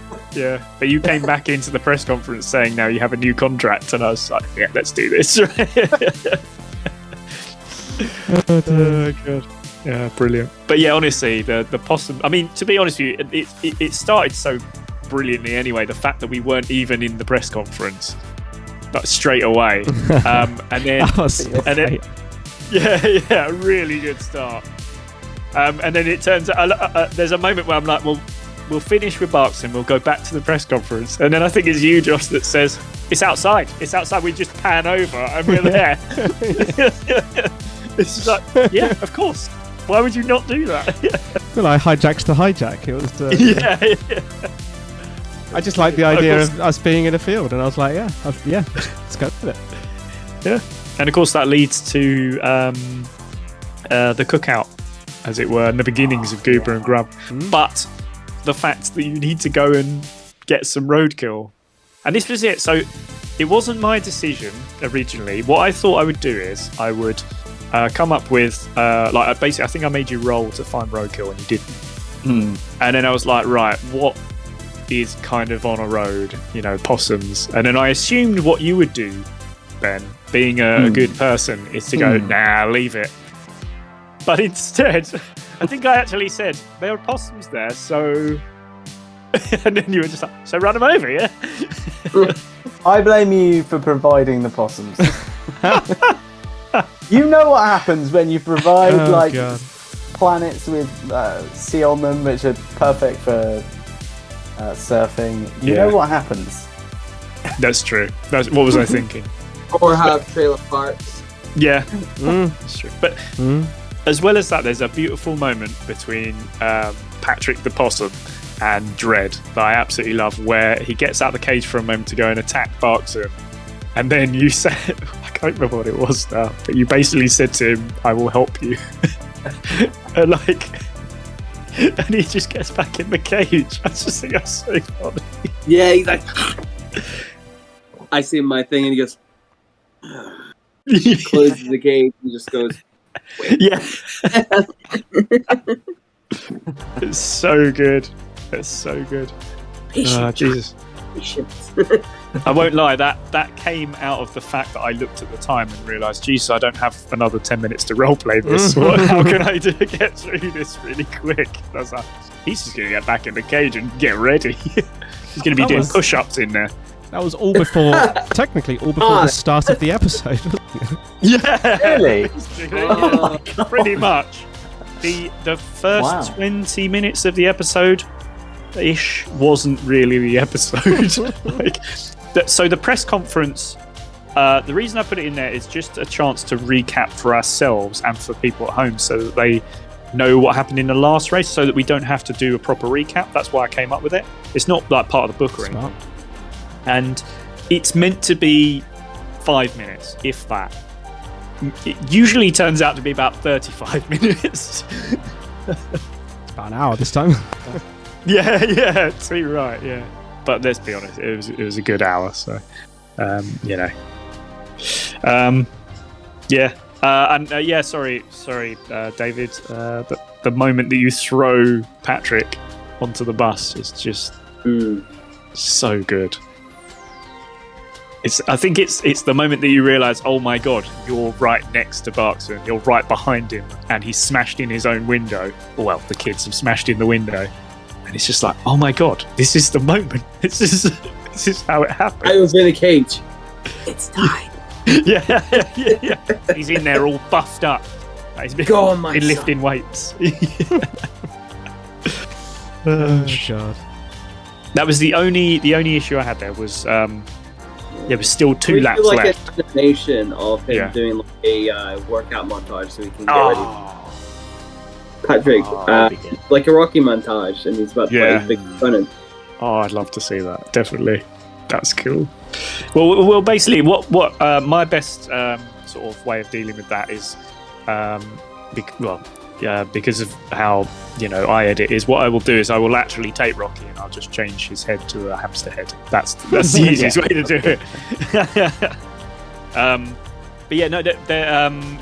Speaker 2: but you came back into the press conference saying now you have a new contract, and I was like, yeah, let's do this. Oh, God. Yeah, brilliant. But yeah, honestly, the possum, I mean, to be honest with you, it started so brilliantly anyway, the fact that we weren't even in the press conference, but straight away. And then, yeah, really good start. And then it turns out there's a moment where I'm like, well, we'll finish with Barks and we'll go back to the press conference. And then I think it's you, Josh, that says, it's outside. It's outside. We just pan over and we're there. It's just like, yeah, of course. Why would you not do that?
Speaker 1: Well, I hijacked the hijack. It was.
Speaker 2: Yeah.
Speaker 1: I just like the idea of us being in a field, and I was like, yeah, let's go with it.
Speaker 2: Yeah. And of course, that leads to the cookout, as it were, in the beginnings of Goober and Grub. But the fact that you need to go and get some roadkill. And this was it. So it wasn't my decision originally. What I thought I would do is I would come up with, basically, I think I made you roll to find roadkill and you didn't. And then I was like, right, what is kind of on a road? You know, possums. And then I assumed what you would do, Ben, being a good person, is to go, nah, leave it. But instead, I think I actually said, there are possums there, so... and then you were just like, so run them over, yeah?
Speaker 4: I blame you for providing the possums. You know what happens when you provide
Speaker 1: God.
Speaker 4: planets with sea on them, which are perfect for surfing. You know what happens.
Speaker 2: That's true. What was I thinking?
Speaker 3: Or have trailer parks.
Speaker 2: Yeah, that's true. But as well as that, there's a beautiful moment between Patrick the possum and Dredd that I absolutely love, where he gets out of the cage for a moment to go and attack Barkson, and then you said, I can't remember what it was now, but you basically said to him, I will help you. and he just gets back in the cage. I just think that's so funny.
Speaker 3: Yeah, he's like, I see my thing, and he goes, closes the gate and just goes,
Speaker 2: yeah. It's so good. It's so good. Jesus. I won't lie, that came out of the fact that I looked at the time and realised, Jesus, I don't have another 10 minutes to roleplay this. How can I get through this really quick? I was like, he's just going to get back in the cage and get ready. He's going to be doing push-ups in there.
Speaker 1: That was all before, technically, all before the start of the episode.
Speaker 2: Yeah.
Speaker 4: Really?
Speaker 2: Yeah, pretty much. The first 20 minutes of the episode ish wasn't really the episode. So the press conference, the reason I put it in there is just a chance to recap for ourselves and for people at home, so that they know what happened in the last race, so that we don't have to do a proper recap. That's why I came up with it. It's not like part of the book or anything. And it's meant to be 5 minutes, if that. It usually turns out to be about 35 minutes.
Speaker 1: It's about an hour this time.
Speaker 2: Yeah, too right, yeah. But let's be honest, it was a good hour, so yeah. Sorry, David. The moment that you throw Patrick onto the bus is just so good. I think it's the moment that you realise, oh my god, you're right next to Barkson, you're right behind him, and he's smashed in his own window. Well, the kids have smashed in the window, and it's just like, oh my god, this is the moment. This is how it happened.
Speaker 3: I was in a cage. It's time.
Speaker 2: yeah. He's in there all buffed up. He's been lifting weights.
Speaker 1: Oh god.
Speaker 2: That was the only issue I had there was. There was still 2 laps
Speaker 3: like
Speaker 2: left.
Speaker 3: An animation of him doing like a workout montage so he can get ready. Patrick, like a Rocky montage, and he's about to play his big opponent.
Speaker 2: Oh, I'd love to see that. Definitely, that's cool. Well, basically, what my best sort of way of dealing with that is, because of how I edit, is what I will do is I will actually take Rocky and I'll just change his head to a hamster head. That's the easiest way to do it. But yeah, no, the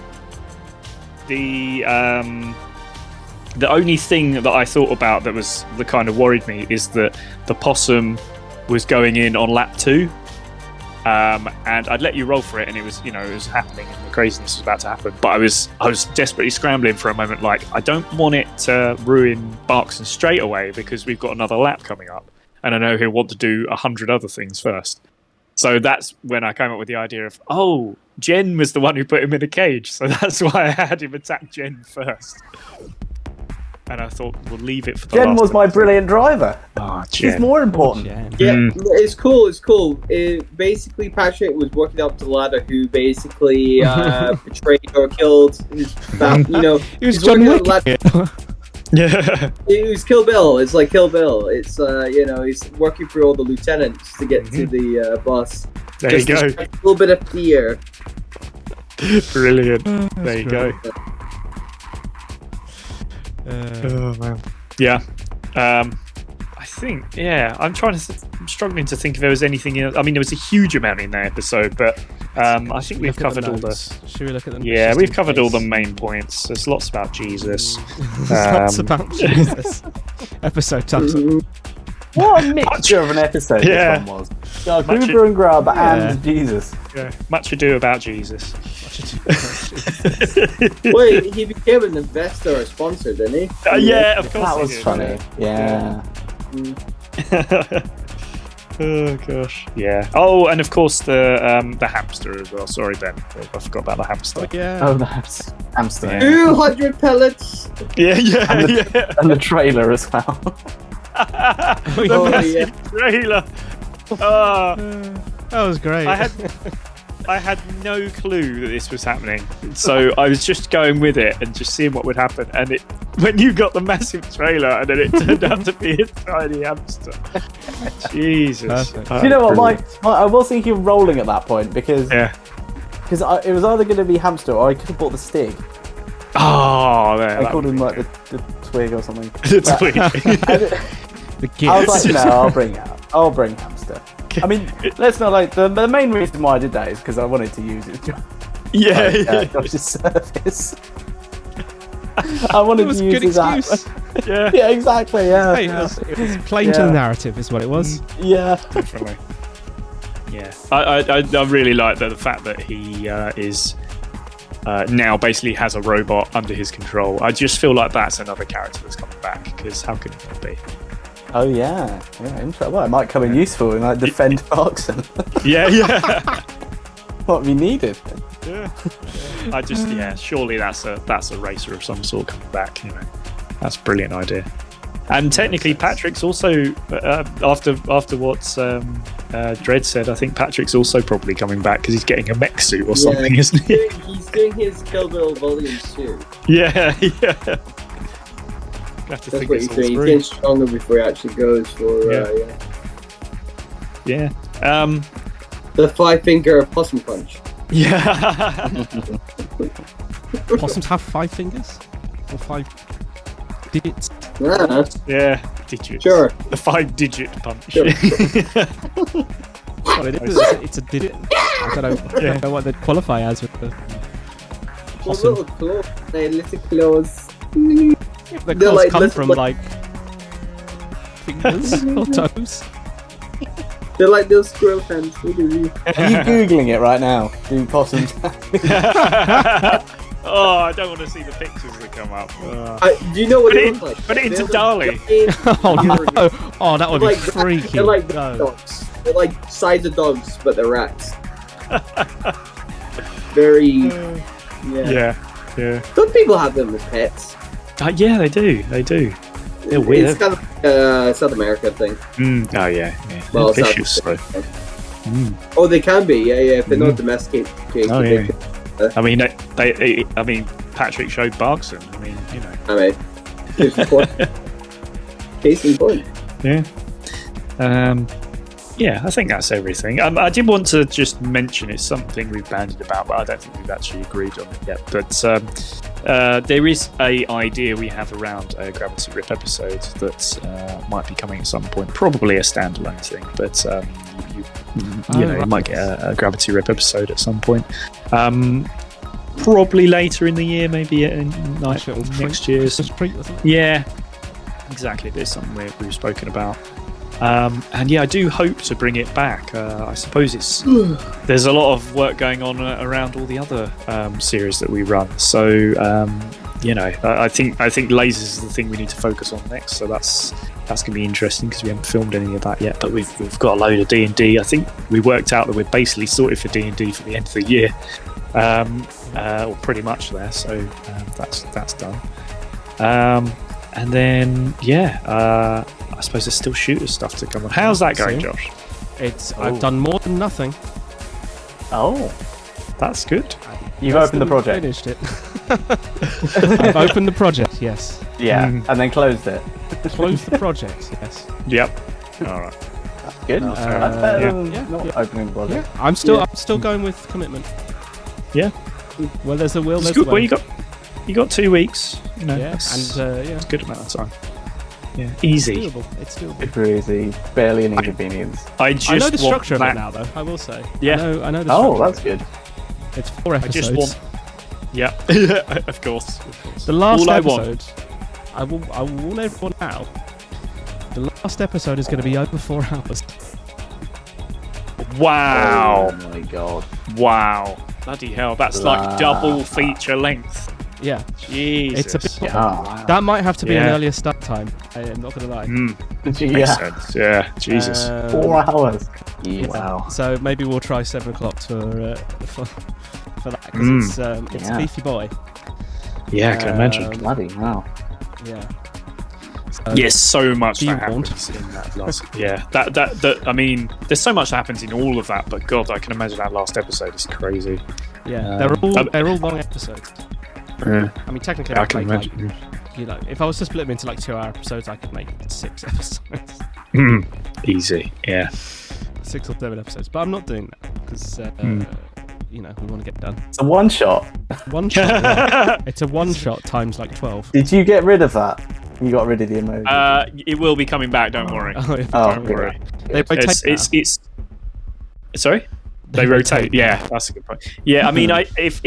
Speaker 2: only thing that I thought about that was the kind of worried me is that the possum was going in on lap 2. And I'd let you roll for it, and it was, it was happening, and the craziness was about to happen. But I was desperately scrambling for a moment, like, I don't want it to ruin Barkson straight away because we've got another lap coming up, and I know he'll want to do 100 other things first. So that's when I came up with the idea of, Jen was the one who put him in a cage, so that's why I had him attack Jen first. and I thought we'll leave it for the
Speaker 4: Jen
Speaker 2: last
Speaker 4: was my
Speaker 2: episode.
Speaker 4: brilliant driver.
Speaker 2: Oh,
Speaker 4: She's
Speaker 2: Jen.
Speaker 4: more important.
Speaker 1: Jen.
Speaker 3: Yeah, it's cool. It's cool. Basically, Patrick was working up to the ladder, who basically betrayed or killed his.
Speaker 1: He was
Speaker 3: he's
Speaker 1: John
Speaker 3: working up the
Speaker 1: Wick.
Speaker 3: ladder.
Speaker 2: Yeah.
Speaker 3: It was Kill Bill. It's like Kill Bill. It's he's working through all the lieutenants to get to the boss.
Speaker 2: There you
Speaker 3: Just to
Speaker 2: go.
Speaker 3: strike a little bit of fear.
Speaker 2: Brilliant.
Speaker 1: Oh,
Speaker 2: There you
Speaker 1: great.
Speaker 2: go. Oh man. Yeah. I think. Yeah. I'm struggling to think if there was anything else. I mean, there was a huge amount in that episode, but I think we've covered all the.
Speaker 1: Should we look at them?
Speaker 2: Yeah,
Speaker 1: just
Speaker 2: we've
Speaker 1: in
Speaker 2: covered all
Speaker 1: case?
Speaker 2: the main points. There's lots about Jesus.
Speaker 1: Lots about Jesus. Episode title.
Speaker 4: What a mixture of an episode
Speaker 2: Yeah.
Speaker 4: this one was. Got
Speaker 2: Much
Speaker 4: Goober and Grub
Speaker 1: Yeah.
Speaker 4: and Jesus.
Speaker 2: Yeah. Much ado about Jesus.
Speaker 3: Wait, he became an investor or sponsor, didn't he?
Speaker 2: Yeah, of course.
Speaker 4: That
Speaker 2: he
Speaker 4: was
Speaker 2: did.
Speaker 4: funny. Yeah.
Speaker 2: Oh gosh. Yeah. Oh, and of course the hamster as well. Sorry, Ben. I forgot about the hamster.
Speaker 1: Oh, yeah.
Speaker 4: Oh, that's hamster.
Speaker 2: Yeah.
Speaker 3: 200 pellets.
Speaker 2: Yeah,
Speaker 4: And
Speaker 2: yeah.
Speaker 4: And the trailer as well.
Speaker 2: The
Speaker 3: Oh,
Speaker 2: massive
Speaker 3: yeah.
Speaker 2: trailer. Oh,
Speaker 1: That was great.
Speaker 2: I had no clue that this was happening, so I was just going with it and just seeing what would happen. And when you got the massive trailer, and then it turned out to be a tiny hamster. Jesus.
Speaker 1: Perfect.
Speaker 4: You know what, Mike? I was thinking of rolling at that point because
Speaker 2: Yeah.
Speaker 4: it was either going to be hamster or I could have bought the Stig.
Speaker 2: Oh, there.
Speaker 4: I called him like the twig or something.
Speaker 2: It's
Speaker 4: But-
Speaker 2: weird.
Speaker 1: The
Speaker 4: I was
Speaker 1: gifts.
Speaker 4: like, no, I'll bring hamster. I mean, let's not like the main reason why I did that is because I wanted to use it.
Speaker 2: Yeah.
Speaker 4: Josh's service. I wanted
Speaker 1: It was
Speaker 4: to
Speaker 1: a
Speaker 4: use
Speaker 1: good
Speaker 4: his app.
Speaker 2: Yeah.
Speaker 4: Yeah, exactly. Yeah,
Speaker 1: Hey, it was playing to the narrative, is what it was.
Speaker 4: yeah.
Speaker 2: Definitely. Yeah, I really like the fact that he is now basically has a robot under his control. I just feel like that's another character that's coming back, because how could it not be?
Speaker 4: Oh yeah. Interesting. Well, it might come in useful in like defend Clarkson.
Speaker 2: Yeah.
Speaker 4: What we needed.
Speaker 2: Yeah. I just surely that's a racer of some sort coming back. You know, that's a brilliant idea. And technically, Patrick's also after what Dredd said. I think Patrick's also probably coming back because he's getting a mech suit or something, isn't he?
Speaker 3: He's doing his Kill Bill Volume 2.
Speaker 2: Yeah. Have to
Speaker 3: That's
Speaker 2: think
Speaker 3: what
Speaker 2: this
Speaker 3: he's
Speaker 2: all
Speaker 3: doing. He's
Speaker 2: through.
Speaker 3: getting stronger before he actually goes for
Speaker 2: Yeah.
Speaker 3: the 5-finger possum punch.
Speaker 2: Yeah.
Speaker 1: Possums have 5 fingers? Or 5 digits?
Speaker 3: Yeah,
Speaker 2: Yeah. Digits.
Speaker 3: sure.
Speaker 2: The 5-digit punch.
Speaker 3: Sure.
Speaker 1: Well, it is. It's a digit. I don't know what they'd qualify as with the
Speaker 3: Well,
Speaker 1: possum.
Speaker 3: little claws. They're little claws.
Speaker 1: The
Speaker 3: they're
Speaker 1: claws
Speaker 3: like
Speaker 1: come
Speaker 3: little-
Speaker 1: from like fingers or toes.
Speaker 3: They're like little squirrel hands. Look at you.
Speaker 4: Are you googling it right now? Do possums?
Speaker 2: Oh, I don't want to see the pictures that come up.
Speaker 3: Do you know what
Speaker 2: Put
Speaker 3: they
Speaker 2: it
Speaker 3: look like?
Speaker 2: put it into
Speaker 3: They're
Speaker 2: Dali.
Speaker 1: Oh no! Oh, that would be
Speaker 3: Like
Speaker 1: freaky.
Speaker 3: They're like
Speaker 1: No.
Speaker 3: dogs. They're like size of dogs, but they're rats. Very. Yeah.
Speaker 2: Yeah.
Speaker 3: Some people have them as pets.
Speaker 2: Yeah, they do. They're
Speaker 3: It's
Speaker 2: weird.
Speaker 3: kind of South America thing.
Speaker 2: Oh, yeah.
Speaker 3: Well,
Speaker 2: They're
Speaker 3: South
Speaker 2: vicious, though.
Speaker 3: Oh, they can be. Yeah. If they're not domesticated.
Speaker 2: Oh,
Speaker 3: they
Speaker 2: yeah.
Speaker 3: can-
Speaker 2: I mean, Patrick showed Barkson. I mean, you know.
Speaker 3: I mean, case in point. Case in point.
Speaker 2: Yeah. Yeah, I think that's everything. I did want to just mention it's something we've bandied about, but I don't think we've actually agreed on it yet. But there is a idea we have around a Gravity Rip episode that might be coming at some point. Probably a standalone thing, but you might get a Gravity Rip episode at some point. Probably later in the year, maybe next year's.
Speaker 1: Christmas treat, wasn't it?
Speaker 2: Yeah, exactly. There's something we've spoken about. And yeah, I do hope to bring it back. I suppose there's a lot of work going on around all the other series that we run. So I think lasers is the thing we need to focus on next. So that's going to be interesting because we haven't filmed any of that yet. But we've got a load of D&D. I think we worked out that we're basically sorted for D&D for the end of the year, or pretty much there. So that's done. And then, I suppose there's still shooter stuff to come on. How's that going,
Speaker 1: See?
Speaker 2: Josh?
Speaker 1: I've done more than nothing.
Speaker 4: Oh,
Speaker 2: That's good.
Speaker 4: you've
Speaker 1: Less
Speaker 4: opened the
Speaker 1: than
Speaker 4: project.
Speaker 1: Finished it. I've opened the project. Yes.
Speaker 4: Yeah,
Speaker 2: Mm.
Speaker 4: and then closed it.
Speaker 1: Closed the project. Yes.
Speaker 2: Yep. All right.
Speaker 4: That's good.
Speaker 2: No, fair
Speaker 4: That's
Speaker 2: enough.
Speaker 4: better
Speaker 2: Yeah.
Speaker 4: than
Speaker 1: Yeah,
Speaker 4: not
Speaker 1: yeah.
Speaker 4: opening the project.
Speaker 1: Yeah. I'm still going with commitment.
Speaker 2: Yeah.
Speaker 1: Well, there's a will.
Speaker 2: It's
Speaker 1: There's
Speaker 2: good.
Speaker 1: a
Speaker 2: Well,
Speaker 1: way.
Speaker 2: you got 2 weeks. You know,
Speaker 1: Yeah,
Speaker 2: that's
Speaker 1: and yeah,
Speaker 2: a good amount of time. Yeah,
Speaker 1: it's
Speaker 2: easy.
Speaker 1: doable. It's doable.
Speaker 4: Super easy, barely an inconvenience.
Speaker 2: I just
Speaker 1: I know the
Speaker 2: want
Speaker 1: structure of
Speaker 2: that.
Speaker 1: it now, though. I will say.
Speaker 2: Yeah.
Speaker 1: I know the
Speaker 4: Oh,
Speaker 1: structure.
Speaker 4: that's good.
Speaker 1: It's 4
Speaker 2: I
Speaker 1: episodes.
Speaker 2: just want. Yeah, of course.
Speaker 1: The last
Speaker 2: All I
Speaker 1: episode.
Speaker 2: want.
Speaker 1: I will warn everyone now. The last episode is going to be over 4 hours.
Speaker 2: Wow!
Speaker 4: Oh my god.
Speaker 2: Wow! Bloody hell! That's like
Speaker 4: Wow.
Speaker 2: double feature length.
Speaker 1: Yeah,
Speaker 2: Jesus.
Speaker 1: it's a bit.
Speaker 4: Yeah.
Speaker 1: That might have to be an
Speaker 2: Yeah.
Speaker 1: earlier start time. I am not going to lie.
Speaker 2: Makes
Speaker 4: Yeah.
Speaker 2: sense. Yeah. Jesus.
Speaker 4: 4 hours.
Speaker 1: Yeah.
Speaker 4: Wow.
Speaker 1: So maybe we'll try 7 o'clock for that because it's
Speaker 4: Yeah.
Speaker 1: a beefy boy.
Speaker 2: Yeah, I can imagine.
Speaker 4: Bloody wow.
Speaker 1: Yeah. So,
Speaker 2: Yes, so much
Speaker 1: Be
Speaker 2: that
Speaker 1: warned.
Speaker 2: happens in that last. Yeah, that. I mean, there's so much that happens in all of that, but God, I can imagine that last episode is crazy.
Speaker 1: Yeah.
Speaker 2: Um,
Speaker 1: They're all long episodes.
Speaker 2: Yeah,
Speaker 1: I mean, technically,
Speaker 2: I
Speaker 1: I'd
Speaker 2: can
Speaker 1: make,
Speaker 2: imagine.
Speaker 1: if I was to split them into like 2-hour episodes, I could make 6 episodes,
Speaker 2: Easy. Yeah.
Speaker 1: 6 or 7 episodes. But I'm not doing that because we want to get done.
Speaker 4: It's a one shot.
Speaker 1: One shot. Yeah. It's a one shot times like 12.
Speaker 4: Did you get rid of that? You got rid of the emoji.
Speaker 2: It will be coming back. Don't worry.
Speaker 1: Oh,
Speaker 2: Don't
Speaker 4: good.
Speaker 2: worry.
Speaker 1: They rotate
Speaker 2: It's. Sorry. They rotate. Yeah, that's a good point. Yeah, I mean, if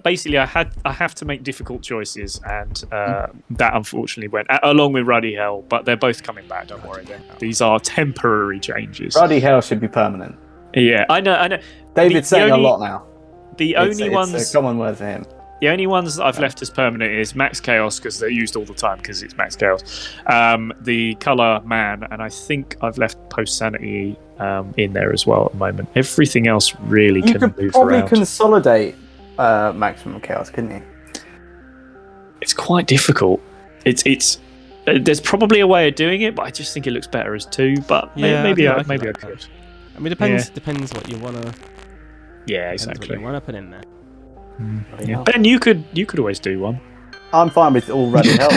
Speaker 2: basically I have to make difficult choices, and that unfortunately went along with Ruddy Hell, but they're both coming back. Don't worry. These are temporary changes.
Speaker 4: Bloody hell should be permanent.
Speaker 2: Yeah, I know.
Speaker 4: David's
Speaker 2: The
Speaker 4: saying
Speaker 2: only-
Speaker 4: a lot now.
Speaker 2: The
Speaker 4: It's
Speaker 2: only ones.
Speaker 4: a common word for him.
Speaker 2: The only ones that I've left as permanent is Max Chaos because they're used all the time because it's Max Chaos. The Color Man, and I think I've left Post Sanity in there as well at the moment. Everything else really
Speaker 4: You
Speaker 2: can
Speaker 4: could
Speaker 2: move
Speaker 4: probably
Speaker 2: around.
Speaker 4: consolidate Maximum Chaos, couldn't you?
Speaker 2: It's quite difficult. It's there's probably a way of doing it, but I just think it looks better as 2. But
Speaker 1: Yeah,
Speaker 2: maybe
Speaker 1: I
Speaker 2: I
Speaker 1: like
Speaker 2: maybe I
Speaker 1: that.
Speaker 2: could.
Speaker 1: I mean, depends what you wanna.
Speaker 2: Yeah,
Speaker 1: Depends what
Speaker 2: exactly.
Speaker 1: you wanna put in there.
Speaker 2: Yeah. Ben, you could always do one.
Speaker 4: I'm fine with all Ruddy Hell.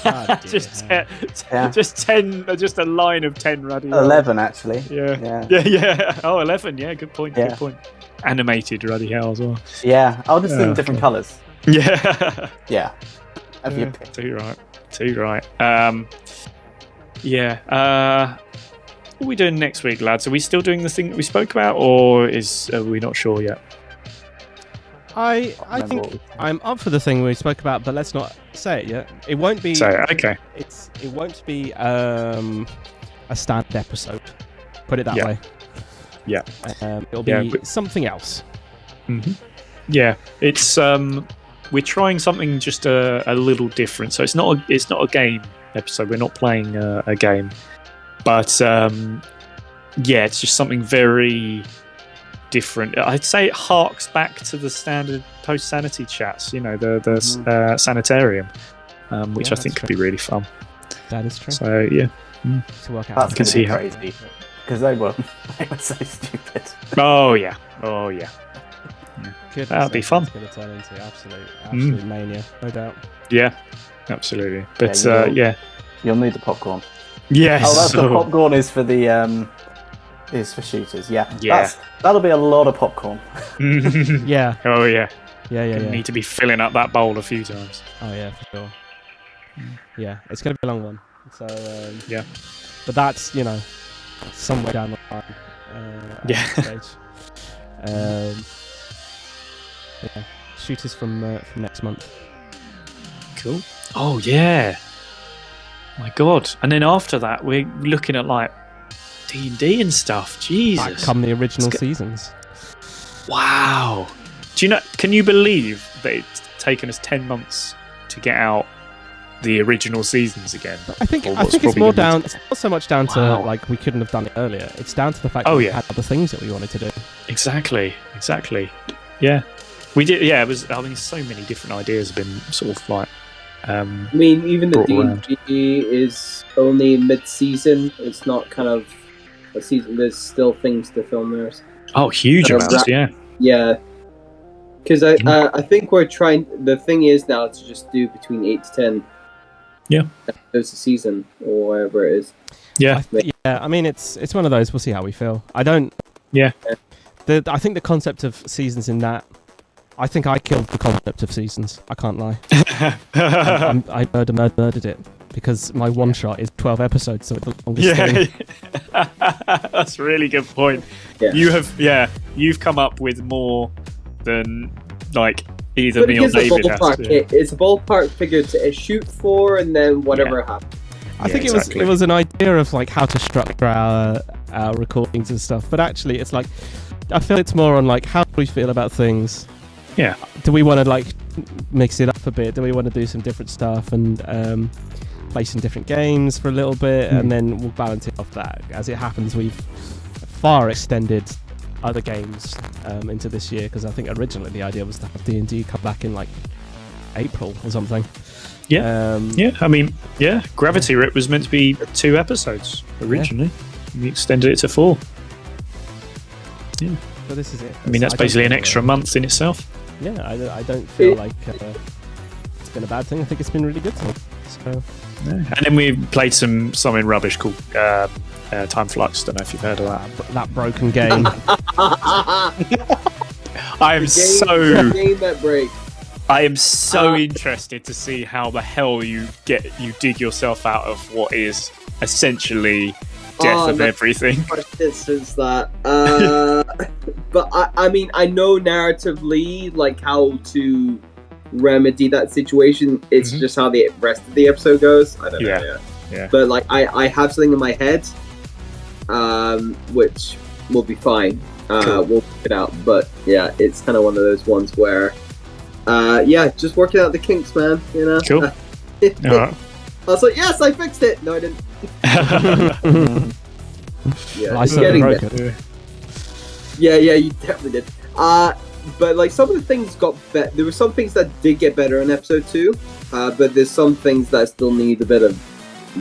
Speaker 1: God,
Speaker 2: just
Speaker 1: dear.
Speaker 4: Yeah.
Speaker 2: just 10, just a line of 10 Ruddy.
Speaker 4: 11, actually.
Speaker 2: Yeah.
Speaker 4: Yeah.
Speaker 2: Yeah. Oh, 11. Yeah, good point.
Speaker 4: Yeah.
Speaker 2: Good point. Animated Ruddy Hell as well.
Speaker 4: Yeah, I'll just do them
Speaker 2: Yeah,
Speaker 4: different
Speaker 2: okay.
Speaker 4: colours.
Speaker 2: Yeah.
Speaker 4: Yeah. Have your pick.
Speaker 2: Too right. Too right. Yeah. What are we doing next week, lads? Are we still doing the thing that we spoke about, or are we not sure yet?
Speaker 1: I
Speaker 4: Remember
Speaker 1: think
Speaker 4: what we-
Speaker 1: I'm up for the thing we spoke about, but let's not say it yet. It won't be.
Speaker 2: So, okay.
Speaker 1: It won't be a standard episode. Put it that
Speaker 2: Yeah.
Speaker 1: way.
Speaker 2: Yeah.
Speaker 1: It'll be
Speaker 2: Yeah, but-
Speaker 1: something else.
Speaker 2: Yeah, it's we're trying something just a little different. So it's not a game episode. We're not playing a game, but yeah, it's just something very different. I'd say it harks back to the standard Post Sanity chats. You know, the sanitarium, which
Speaker 1: Yeah,
Speaker 2: I think
Speaker 1: that's
Speaker 2: could be really fun.
Speaker 1: That is true.
Speaker 2: So yeah.
Speaker 1: To work out.
Speaker 4: That's
Speaker 2: can
Speaker 4: going
Speaker 2: see
Speaker 4: to be
Speaker 2: how-
Speaker 4: crazy. Because they were so stupid.
Speaker 2: Oh yeah. Oh yeah.
Speaker 1: Goodness
Speaker 2: that'll be
Speaker 1: knows
Speaker 2: fun.
Speaker 1: what It's going to turn into absolute mania, no doubt.
Speaker 2: Yeah. Absolutely. But
Speaker 4: you will.
Speaker 2: yeah.
Speaker 4: You'll need the popcorn.
Speaker 2: Yes.
Speaker 4: Oh, that's the popcorn is for the is for shooters. Yeah.
Speaker 2: Yeah.
Speaker 4: That'll be a lot of popcorn.
Speaker 1: Yeah,
Speaker 2: Oh yeah.
Speaker 1: yeah.
Speaker 2: You need to be filling up that bowl a few times.
Speaker 1: Oh yeah, for sure. Yeah, it's going to be a long one. So
Speaker 2: Yeah.
Speaker 1: but that's somewhere down the line. At
Speaker 2: Yeah.
Speaker 1: this stage. Yeah, shooters from next month.
Speaker 2: Cool. Oh yeah. My God. And then after that, we're looking at like D&D and stuff.
Speaker 1: Back
Speaker 2: Jesus.
Speaker 1: come the original
Speaker 2: It's go-
Speaker 1: seasons.
Speaker 2: Wow. Do you know? Can you believe that it's taken us 10 months to get out the original seasons again?
Speaker 1: I think
Speaker 2: Or
Speaker 1: it's
Speaker 2: what's
Speaker 1: more
Speaker 2: probably gonna
Speaker 1: down. It's not so much down to
Speaker 2: Wow.
Speaker 1: like we couldn't have done it earlier. It's down to the fact
Speaker 2: Oh,
Speaker 1: that we
Speaker 2: yeah.
Speaker 1: had other things that we wanted to do.
Speaker 2: Exactly. Yeah. We did. Yeah. It was. I mean, so many different ideas have been sort of like
Speaker 3: I mean, even the
Speaker 2: brought around.
Speaker 3: D&D is only mid-season. It's not kind of a season. There's still things to film there.
Speaker 2: Oh, huge
Speaker 3: Uh,
Speaker 2: amounts, yeah.
Speaker 3: Yeah, because I think we're trying. The thing is now to just do between 8 to 10.
Speaker 2: Yeah.
Speaker 3: Episodes a season or whatever it is.
Speaker 2: Yeah.
Speaker 1: I mean, it's one of those. We'll see how we feel. I don't.
Speaker 2: Yeah.
Speaker 1: I think the concept of seasons in that. I think I killed the concept of seasons. I can't lie. I murdered it because my one shot is 12 episodes, so it's the longest thing.
Speaker 2: That's a really good point.
Speaker 3: Yeah.
Speaker 2: You've come up with more than like either
Speaker 3: But
Speaker 2: me
Speaker 3: it
Speaker 2: or
Speaker 3: gives a
Speaker 2: David has.
Speaker 3: ballpark. It's a ballpark figure to shoot for, and then whatever happens.
Speaker 1: I think
Speaker 2: exactly.
Speaker 1: it was an idea of like how to structure our recordings and stuff, but actually it's like I feel it's more on like how do we feel about things.
Speaker 2: Yeah.
Speaker 1: Do we want to like mix it up a bit? Do we want to do some different stuff and play some different games for a little bit, and then we'll balance it off that. As it happens, we've far extended other games into this year because I think originally the idea was to have D&D come back in like April or something.
Speaker 2: Yeah. I mean, Gravity Rip was meant to be 2 episodes originally. We extended it to 4. Yeah.
Speaker 1: So this is it.
Speaker 2: I mean, that's basically an extra month in itself.
Speaker 1: Yeah, I don't feel like it's been a bad thing. I think it's been really good to me. So.
Speaker 2: Yeah. And then we played something rubbish called Time Flux. Don't know if you've heard of that.
Speaker 1: That broken game.
Speaker 2: I am so
Speaker 3: game that break.
Speaker 2: I am so interested to see how the hell you dig yourself out of what is essentially death of everything.
Speaker 3: Since that, but I mean, I know narratively like how to remedy that situation. It's just how the rest of the episode goes. I don't know. Yeah. But like, I have something in my head, which will be fine.
Speaker 2: Cool.
Speaker 3: We'll work it out. But yeah, it's kind of one of those ones where, just working out the kinks, man. You know.
Speaker 2: Cool. Alright.
Speaker 3: I was like, yes, I fixed it. No, I didn't. Yeah,
Speaker 1: I certainly broke it.
Speaker 3: Yeah, you definitely did. But like some of the things got better. There were some things that did get better in episode 2, but there's some things that still need a bit of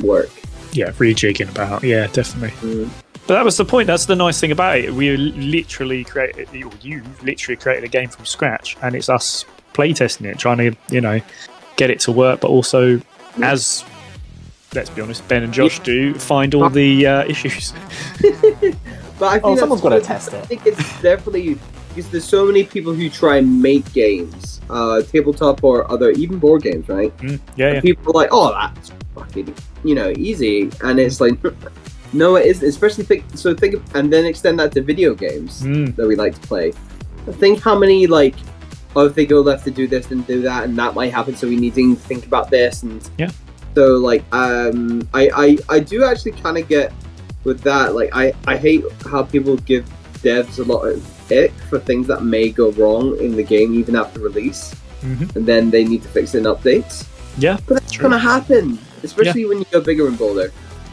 Speaker 3: work.
Speaker 2: Yeah, rejigging about. Yeah, definitely. But that was the point. That's the nice thing about it. You literally created a game from scratch, and it's us playtesting it, trying to get it to work, but also as. Let's be honest, Ben and Josh do find all the issues.
Speaker 3: But I think
Speaker 4: someone's got to test it.
Speaker 3: I think it's definitely because there's so many people who try and make games, tabletop or other, even board games, right?
Speaker 2: Yeah.
Speaker 3: People are like, oh, that's fucking, easy, and it's like, no, it isn't. Especially and then extend that to video games that we like to play. Think how many if they go left to do this and do that, and that might happen. So we need to think about this and So like I do actually kind of get with that. Like I hate how people give devs a lot of ick for things that may go wrong in the game even after release, and then they need to fix it in updates.
Speaker 2: Yeah,
Speaker 3: but that's gonna happen, especially when you go bigger and bolder.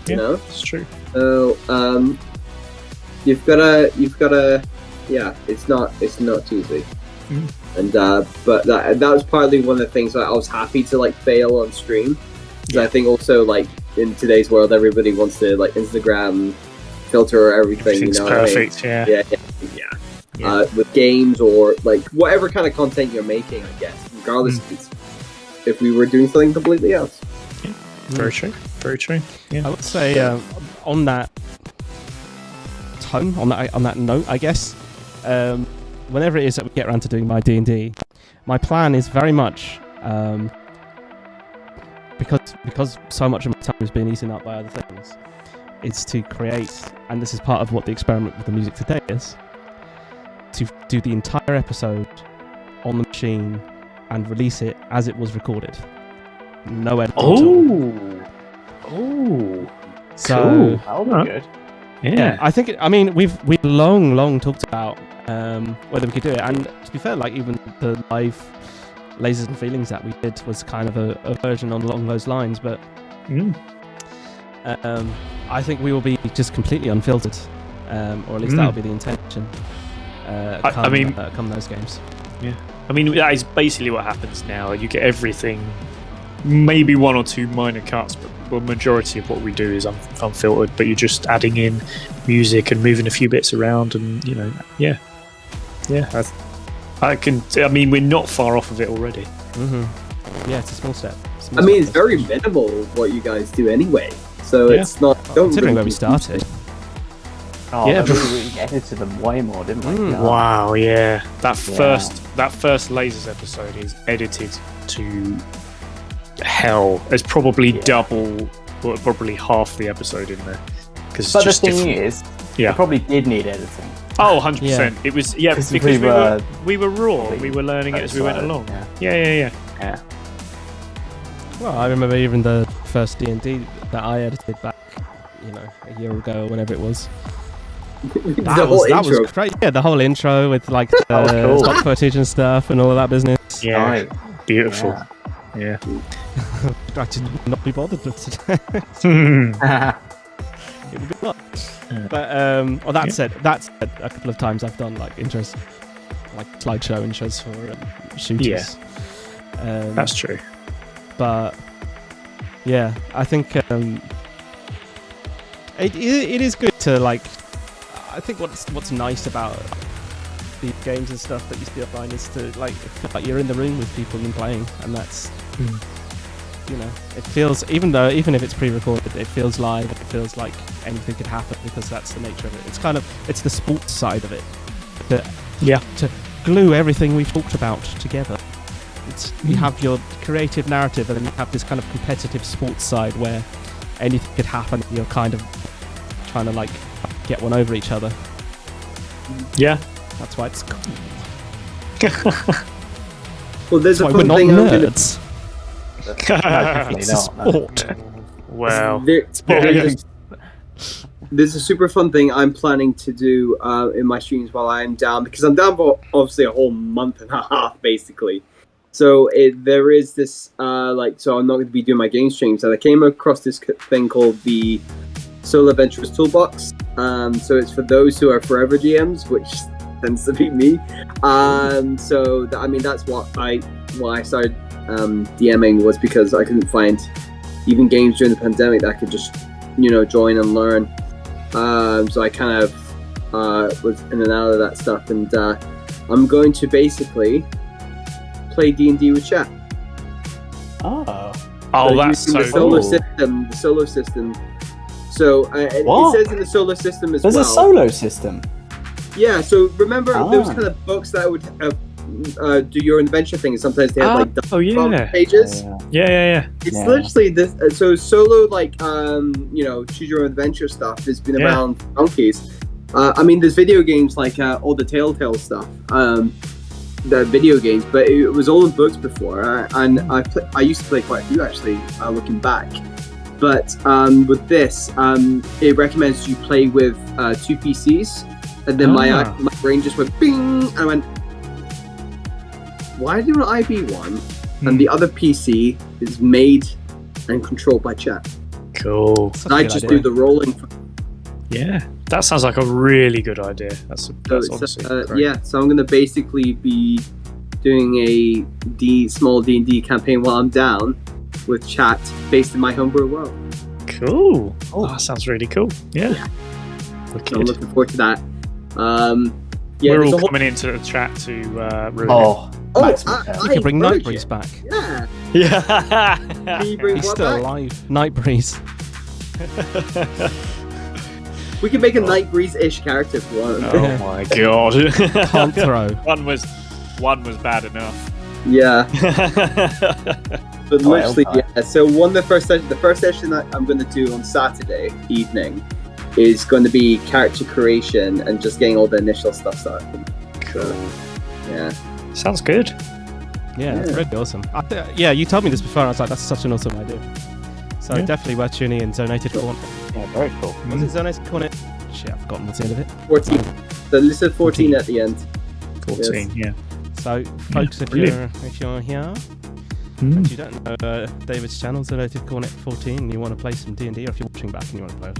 Speaker 3: You know,
Speaker 2: it's true.
Speaker 3: So you've gotta. Yeah, it's not easy. And but that was partly one of the things that I was happy to fail on stream. I think also in today's world, everybody wants to Instagram filter everything.
Speaker 2: Everything's perfect. I mean?
Speaker 3: Yeah. With games or whatever kind of content you're making, I guess, regardless if we were doing something completely else.
Speaker 2: Yeah. Very true. Very true. Yeah.
Speaker 1: I would say on that tone, on that note, I guess, whenever it is that we get around to doing my D&D, my plan is very much. Because so much of my time has been eaten up by other things, is to create, and this is part of what the experiment with the music today is, to do the entire episode on the machine and release it as it was recorded. No editing. So,
Speaker 4: cool. That'll be good.
Speaker 2: Yeah.
Speaker 1: I think. We've long talked about whether we could do it, and to be fair, even the live Lasers and Feelings that we did was kind of a version along those lines, but I think we will be just completely unfiltered, or at least that'll be the intention. Come those games.
Speaker 2: Yeah, I mean that is basically what happens now. You get everything maybe one or two minor cuts, but the majority of what we do is unfiltered. But you're just adding in music and moving a few bits around, and yeah. I mean, we're not far off of it already.
Speaker 1: Yeah, it's a small step.
Speaker 3: I mean, it's very minimal what you guys do anyway. So it's not.
Speaker 1: Considering where we started.
Speaker 4: Oh,
Speaker 1: Yeah,
Speaker 4: but we edited them way more, didn't we? Yeah.
Speaker 2: Wow, yeah. That first Lasers episode is edited to hell. There's probably double, or probably half the episode in there.
Speaker 4: But
Speaker 2: it's
Speaker 4: the
Speaker 2: just
Speaker 4: thing
Speaker 2: different.
Speaker 4: is,
Speaker 2: Yeah.
Speaker 4: it probably did need editing.
Speaker 2: Oh, 100%.
Speaker 1: Yeah.
Speaker 2: It was,
Speaker 4: 'Cause
Speaker 2: because
Speaker 4: we
Speaker 2: we were raw. We were learning it as we went
Speaker 4: slow,
Speaker 2: along.
Speaker 4: yeah.
Speaker 2: Yeah.
Speaker 1: Well, I remember even the first D&D that I edited back, a year ago or whenever it was.
Speaker 3: The whole intro.
Speaker 1: Was great. Yeah, the whole intro with like the
Speaker 4: was cool.
Speaker 1: stock footage and stuff and all of that business.
Speaker 2: Yeah.
Speaker 4: Right.
Speaker 2: Beautiful. Yeah.
Speaker 1: I just would not be bothered with it.
Speaker 4: Yeah.
Speaker 1: It would be a lot.
Speaker 2: Yeah.
Speaker 1: But that said, a couple of times I've done like intros, like slideshow intros for shooters.
Speaker 2: Yeah. That's true.
Speaker 1: But yeah, I think it is good to like. I think what's nice about these games and stuff that you see online is to like feel like you're in the room with people and playing, and that's it feels even if it's pre-recorded, it feels live. It feels like anything could happen because that's the nature of it. It's the sports side of it to glue everything we've talked about together. You have your creative narrative, and then you have this kind of competitive sports side where anything could happen. You're kind of trying to like get one over each other.
Speaker 2: Yeah.
Speaker 1: That's why it's cool.
Speaker 3: Well, there's
Speaker 1: That's
Speaker 3: a
Speaker 1: why
Speaker 3: fun
Speaker 1: we're not
Speaker 3: thing I'm gonna.
Speaker 1: nerds.
Speaker 4: No, definitely
Speaker 1: It's a
Speaker 4: not. no.
Speaker 1: sport.
Speaker 2: Wow.
Speaker 3: There's a super fun thing I'm planning to do in my streams while I'm down, because I'm down for obviously a whole month and a half basically. So there is this so I'm not going to be doing my game streams, and I came across this thing called the Solo Adventurers Toolbox. So it's for those who are forever GMs, which tends to be me. That's why I started DMing, was because I couldn't find even games during the pandemic that I could just join and learn. So I kind of was in and out of that stuff, and I'm going to basically play D&D with chat.
Speaker 4: Oh.
Speaker 2: Oh, that's
Speaker 3: using
Speaker 2: so
Speaker 3: the
Speaker 2: cool.
Speaker 3: solo system. So it
Speaker 4: What?
Speaker 3: says in the solo system as
Speaker 4: There's
Speaker 3: well.
Speaker 4: a solo system.
Speaker 3: Yeah. So remember those
Speaker 4: Ah.
Speaker 3: kind of books that would do your adventure thing. Sometimes they have like
Speaker 2: Oh yeah.
Speaker 3: pages.
Speaker 2: Yeah.
Speaker 3: It's
Speaker 2: Yeah.
Speaker 3: literally this. So solo, choose your own adventure stuff has been around for donkeys. There's video games like all the Telltale stuff. The video games, but it was all in books before, and I used to play quite a few actually, looking back. But with this, it recommends you play with 2 PCs, and then my brain just went bing, and I went, why don't I be one? And the other PC is made and controlled by chat.
Speaker 2: Cool.
Speaker 1: Such
Speaker 3: And
Speaker 1: a
Speaker 3: I
Speaker 1: good
Speaker 3: just
Speaker 1: idea.
Speaker 3: do the rolling.
Speaker 2: Yeah. That sounds like a really good idea. That's honestly great.
Speaker 3: So I'm gonna basically be doing a small D&D campaign while I'm down with chat based in my homebrew world.
Speaker 2: Cool. Oh, that sounds really cool. Yeah.
Speaker 3: So I'm
Speaker 2: Wicked.
Speaker 3: looking forward to that.
Speaker 2: We're
Speaker 3: there's
Speaker 2: all
Speaker 3: a whole-
Speaker 2: coming into the chat to ruin
Speaker 4: Oh.
Speaker 3: Oh,
Speaker 4: Max
Speaker 3: I-
Speaker 4: Mattel.
Speaker 1: You could bring
Speaker 3: encourage
Speaker 1: Nightbreeze
Speaker 3: it.
Speaker 1: back.
Speaker 3: Yeah.
Speaker 2: it. Yeah.
Speaker 3: Can you bring
Speaker 1: He's
Speaker 3: what
Speaker 1: still
Speaker 3: back?
Speaker 1: alive. Nightbreeze.
Speaker 3: We can make a Nightbreeze-ish character if we want.
Speaker 2: Oh my god.
Speaker 1: Can't throw.
Speaker 2: One was bad enough.
Speaker 3: Yeah. But
Speaker 4: Oh,
Speaker 3: literally,
Speaker 4: okay.
Speaker 3: yeah. So the first session that I'm going to do on Saturday evening is going to be character creation and just getting all the initial stuff started.
Speaker 2: Cool.
Speaker 3: Yeah.
Speaker 2: Sounds good.
Speaker 1: Yeah, that's
Speaker 3: Yeah.
Speaker 1: really awesome. You told me this before, and I was like, that's such an awesome idea. So
Speaker 2: Yeah.
Speaker 1: definitely worth tuning in. Zonated Corner.
Speaker 4: Yeah, very cool.
Speaker 1: Was it Zonated Corner? Shit, I've forgotten what's the end of it.
Speaker 3: 14. So listed 14 at the end.
Speaker 2: 14, yeah.
Speaker 1: So, folks, if
Speaker 2: brilliant.
Speaker 1: you're here, and you don't know David's channel, Zonated Cornet 14, and you want to play some D&D, or if you're watching back and you want to play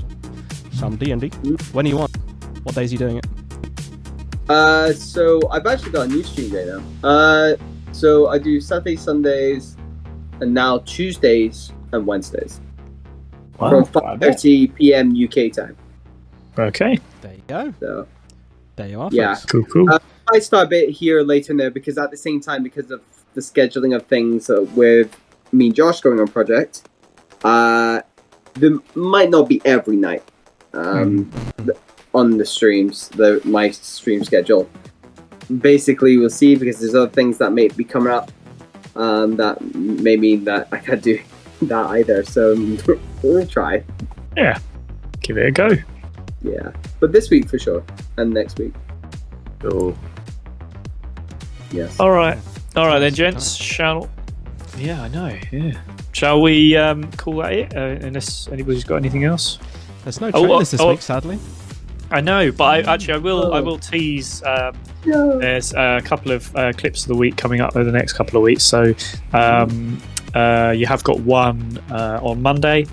Speaker 1: some D&D, when do you want? What days are you doing it?
Speaker 3: So I've actually got a new stream day now. So I do Saturdays, Sundays, and now Tuesdays and Wednesdays
Speaker 4: Wow,
Speaker 3: from 5:30 p.m. UK time.
Speaker 2: Okay.
Speaker 1: There you go.
Speaker 3: So
Speaker 1: There you are.
Speaker 3: Yeah.
Speaker 1: Folks.
Speaker 2: Cool.
Speaker 3: I start a bit here later in there because at the same time, because of the scheduling of things with me and Josh going on project, there might not be every night on the streams, my stream schedule. Basically, we'll see because there's other things that may be coming up that may mean that I can't do that either. So we'll try.
Speaker 2: Yeah. Give it a go.
Speaker 3: Yeah, but this week for sure, and next week.
Speaker 2: Cool.
Speaker 3: Yes.
Speaker 2: All right then, gents. Yeah, I know. Yeah. Shall we call that it? Unless anybody's got anything else.
Speaker 1: There's no trailers this week, sadly.
Speaker 2: I know, but I will tease. There's a couple of clips of the week coming up over the next couple of weeks. So you have got one on Monday,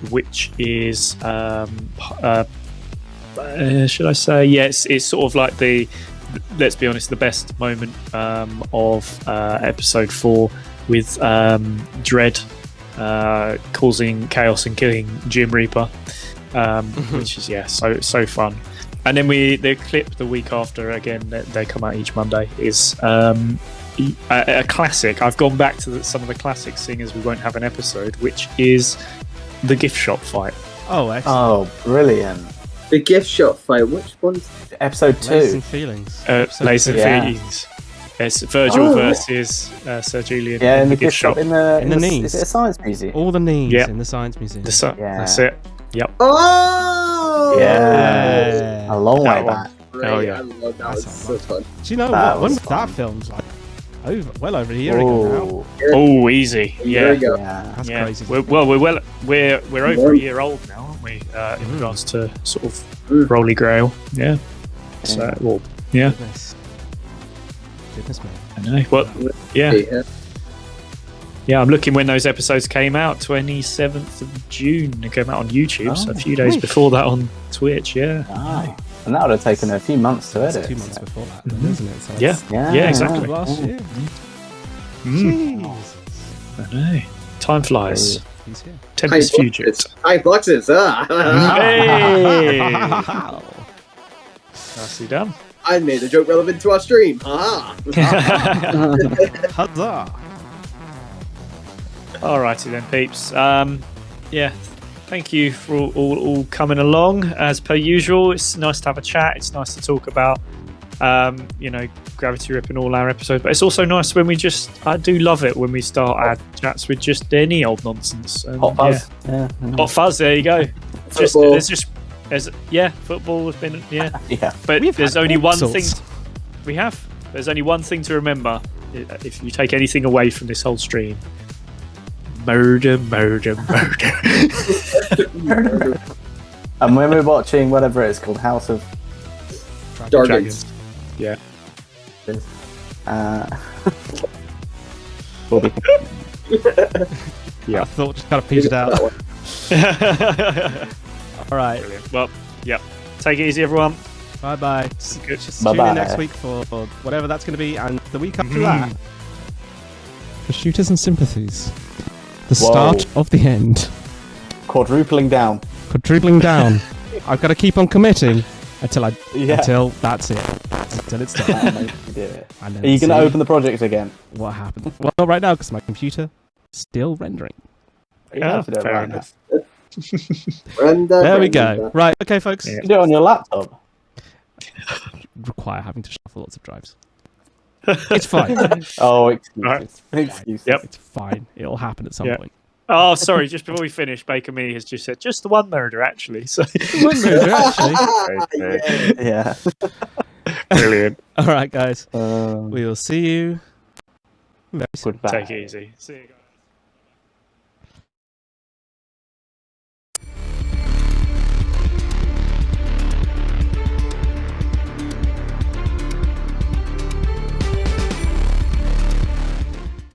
Speaker 2: which is should I say? Yes, it's sort of like let's be honest, the best moment of episode 4 with Dredd causing chaos and killing Jim Reaper, which is so fun. And then the clip the week after, again, they come out each Monday, is a classic. I've gone back to some of the classic singers we won't have an episode, which is the gift shop fight.
Speaker 1: Oh, excellent.
Speaker 4: Oh, brilliant.
Speaker 3: The gift shop fight. Which one's
Speaker 4: Episode 2.
Speaker 1: Lace and Feelings.
Speaker 2: Lace and
Speaker 4: Yeah.
Speaker 2: Feelings. It's Virgil versus Sir Julian
Speaker 4: Yeah,
Speaker 2: in
Speaker 4: in
Speaker 2: the gift shop.
Speaker 4: in the
Speaker 1: knees.
Speaker 4: Is it a science museum?
Speaker 1: All the knees
Speaker 2: Yeah.
Speaker 1: in the Science Museum.
Speaker 4: Yeah.
Speaker 2: That's it. Yep.
Speaker 3: Oh!
Speaker 4: Yeah. A long
Speaker 2: That
Speaker 4: way
Speaker 2: one.
Speaker 4: back.
Speaker 3: Great.
Speaker 2: Oh, yeah.
Speaker 3: I love that.
Speaker 1: That's
Speaker 3: Was
Speaker 1: a
Speaker 3: so
Speaker 1: lot.
Speaker 3: fun.
Speaker 1: Do you know
Speaker 4: That
Speaker 1: what? When
Speaker 4: was
Speaker 1: was that
Speaker 4: fun.
Speaker 1: filmed? Like well over a year ago now.
Speaker 4: Ooh.
Speaker 2: Oh, easy.
Speaker 3: There
Speaker 2: Yeah.
Speaker 3: we go.
Speaker 4: Yeah.
Speaker 1: That's
Speaker 2: Yeah.
Speaker 1: crazy.
Speaker 2: We're over a year old now, aren't we? In regards to sort of Holy Grail. Yeah. So, well, yeah.
Speaker 1: Goodness me.
Speaker 2: I know. Well, yeah. Yeah, I'm looking when those episodes came out. 27th of June. They came out on YouTube, so a few days before that on Twitch. Yeah.
Speaker 4: Wow. And that would have taken a few months to
Speaker 1: It's
Speaker 4: edit.
Speaker 1: 2 months
Speaker 4: so-
Speaker 1: before that, then, isn't it? So
Speaker 2: Yeah.
Speaker 1: it's
Speaker 2: Yeah, exactly.
Speaker 1: last year.
Speaker 2: Mm.
Speaker 1: Jesus.
Speaker 2: I know. Time flies.
Speaker 1: He's here.
Speaker 2: Tempest Fugit.
Speaker 3: High boxes.
Speaker 2: Hey!
Speaker 1: Wow.
Speaker 2: Nicely done.
Speaker 3: I made the joke relevant to our stream. Ah.
Speaker 1: Huzzah.
Speaker 2: Alrighty then, peeps. Yeah, thank you for all coming along. As per usual, it's nice to have a chat. It's nice to talk about, Gravity Rip and all our episodes. But it's also nice when I do love it when we start our chats with just any old nonsense. And,
Speaker 4: Hot fuzz. Yeah.
Speaker 2: Hot fuzz. There you go.
Speaker 3: Football.
Speaker 2: Football has been
Speaker 4: Yeah.
Speaker 2: But
Speaker 1: We've
Speaker 2: there's
Speaker 1: had
Speaker 2: only
Speaker 1: all
Speaker 2: one
Speaker 1: sorts.
Speaker 2: thing. We have. There's only one thing to remember. If you take anything away from this whole stream, murder.
Speaker 4: And when we're watching whatever it's called, House of
Speaker 3: Dragons.
Speaker 2: Yeah.
Speaker 4: we'll be
Speaker 1: I thought just kind of petered out. All right.
Speaker 2: Brilliant. Well, yeah. Take it easy, everyone.
Speaker 1: Bye bye.
Speaker 2: Good.
Speaker 1: Just tune
Speaker 4: Bye-bye.
Speaker 1: in next week for whatever that's going to be, and the week after that for Shooters and Sympathies. The
Speaker 4: Whoa.
Speaker 1: start of the end.
Speaker 4: quadrupling down.
Speaker 1: Quadrupling down. I've got to keep on committing until
Speaker 4: Yeah.
Speaker 1: until that's it. Until it's done.
Speaker 4: Yeah.
Speaker 1: And then
Speaker 4: Are you going to
Speaker 1: see
Speaker 4: open the project again?
Speaker 1: what happens? Well, not right now because my computer is still rendering.
Speaker 4: You have to do it
Speaker 2: fair
Speaker 4: right
Speaker 2: enough.
Speaker 1: There we go. Right. Okay, folks.
Speaker 2: Yeah.
Speaker 4: now. You do it on your laptop.
Speaker 1: Require having to shuffle lots of drives. It's fine.
Speaker 4: Oh, excuses.
Speaker 2: Right.
Speaker 4: Excuses.
Speaker 2: Yep.
Speaker 1: It's fine. It'll happen at some
Speaker 2: Yeah.
Speaker 1: point.
Speaker 2: Oh, sorry. Just before we finish, Baker Me has just said just the one murder, actually. So
Speaker 1: One murder, actually.
Speaker 4: Yeah.
Speaker 2: brilliant.
Speaker 1: All right, guys.
Speaker 4: Um,
Speaker 1: We will see you very soon.
Speaker 4: goodbye.
Speaker 2: Take it easy. See you guys.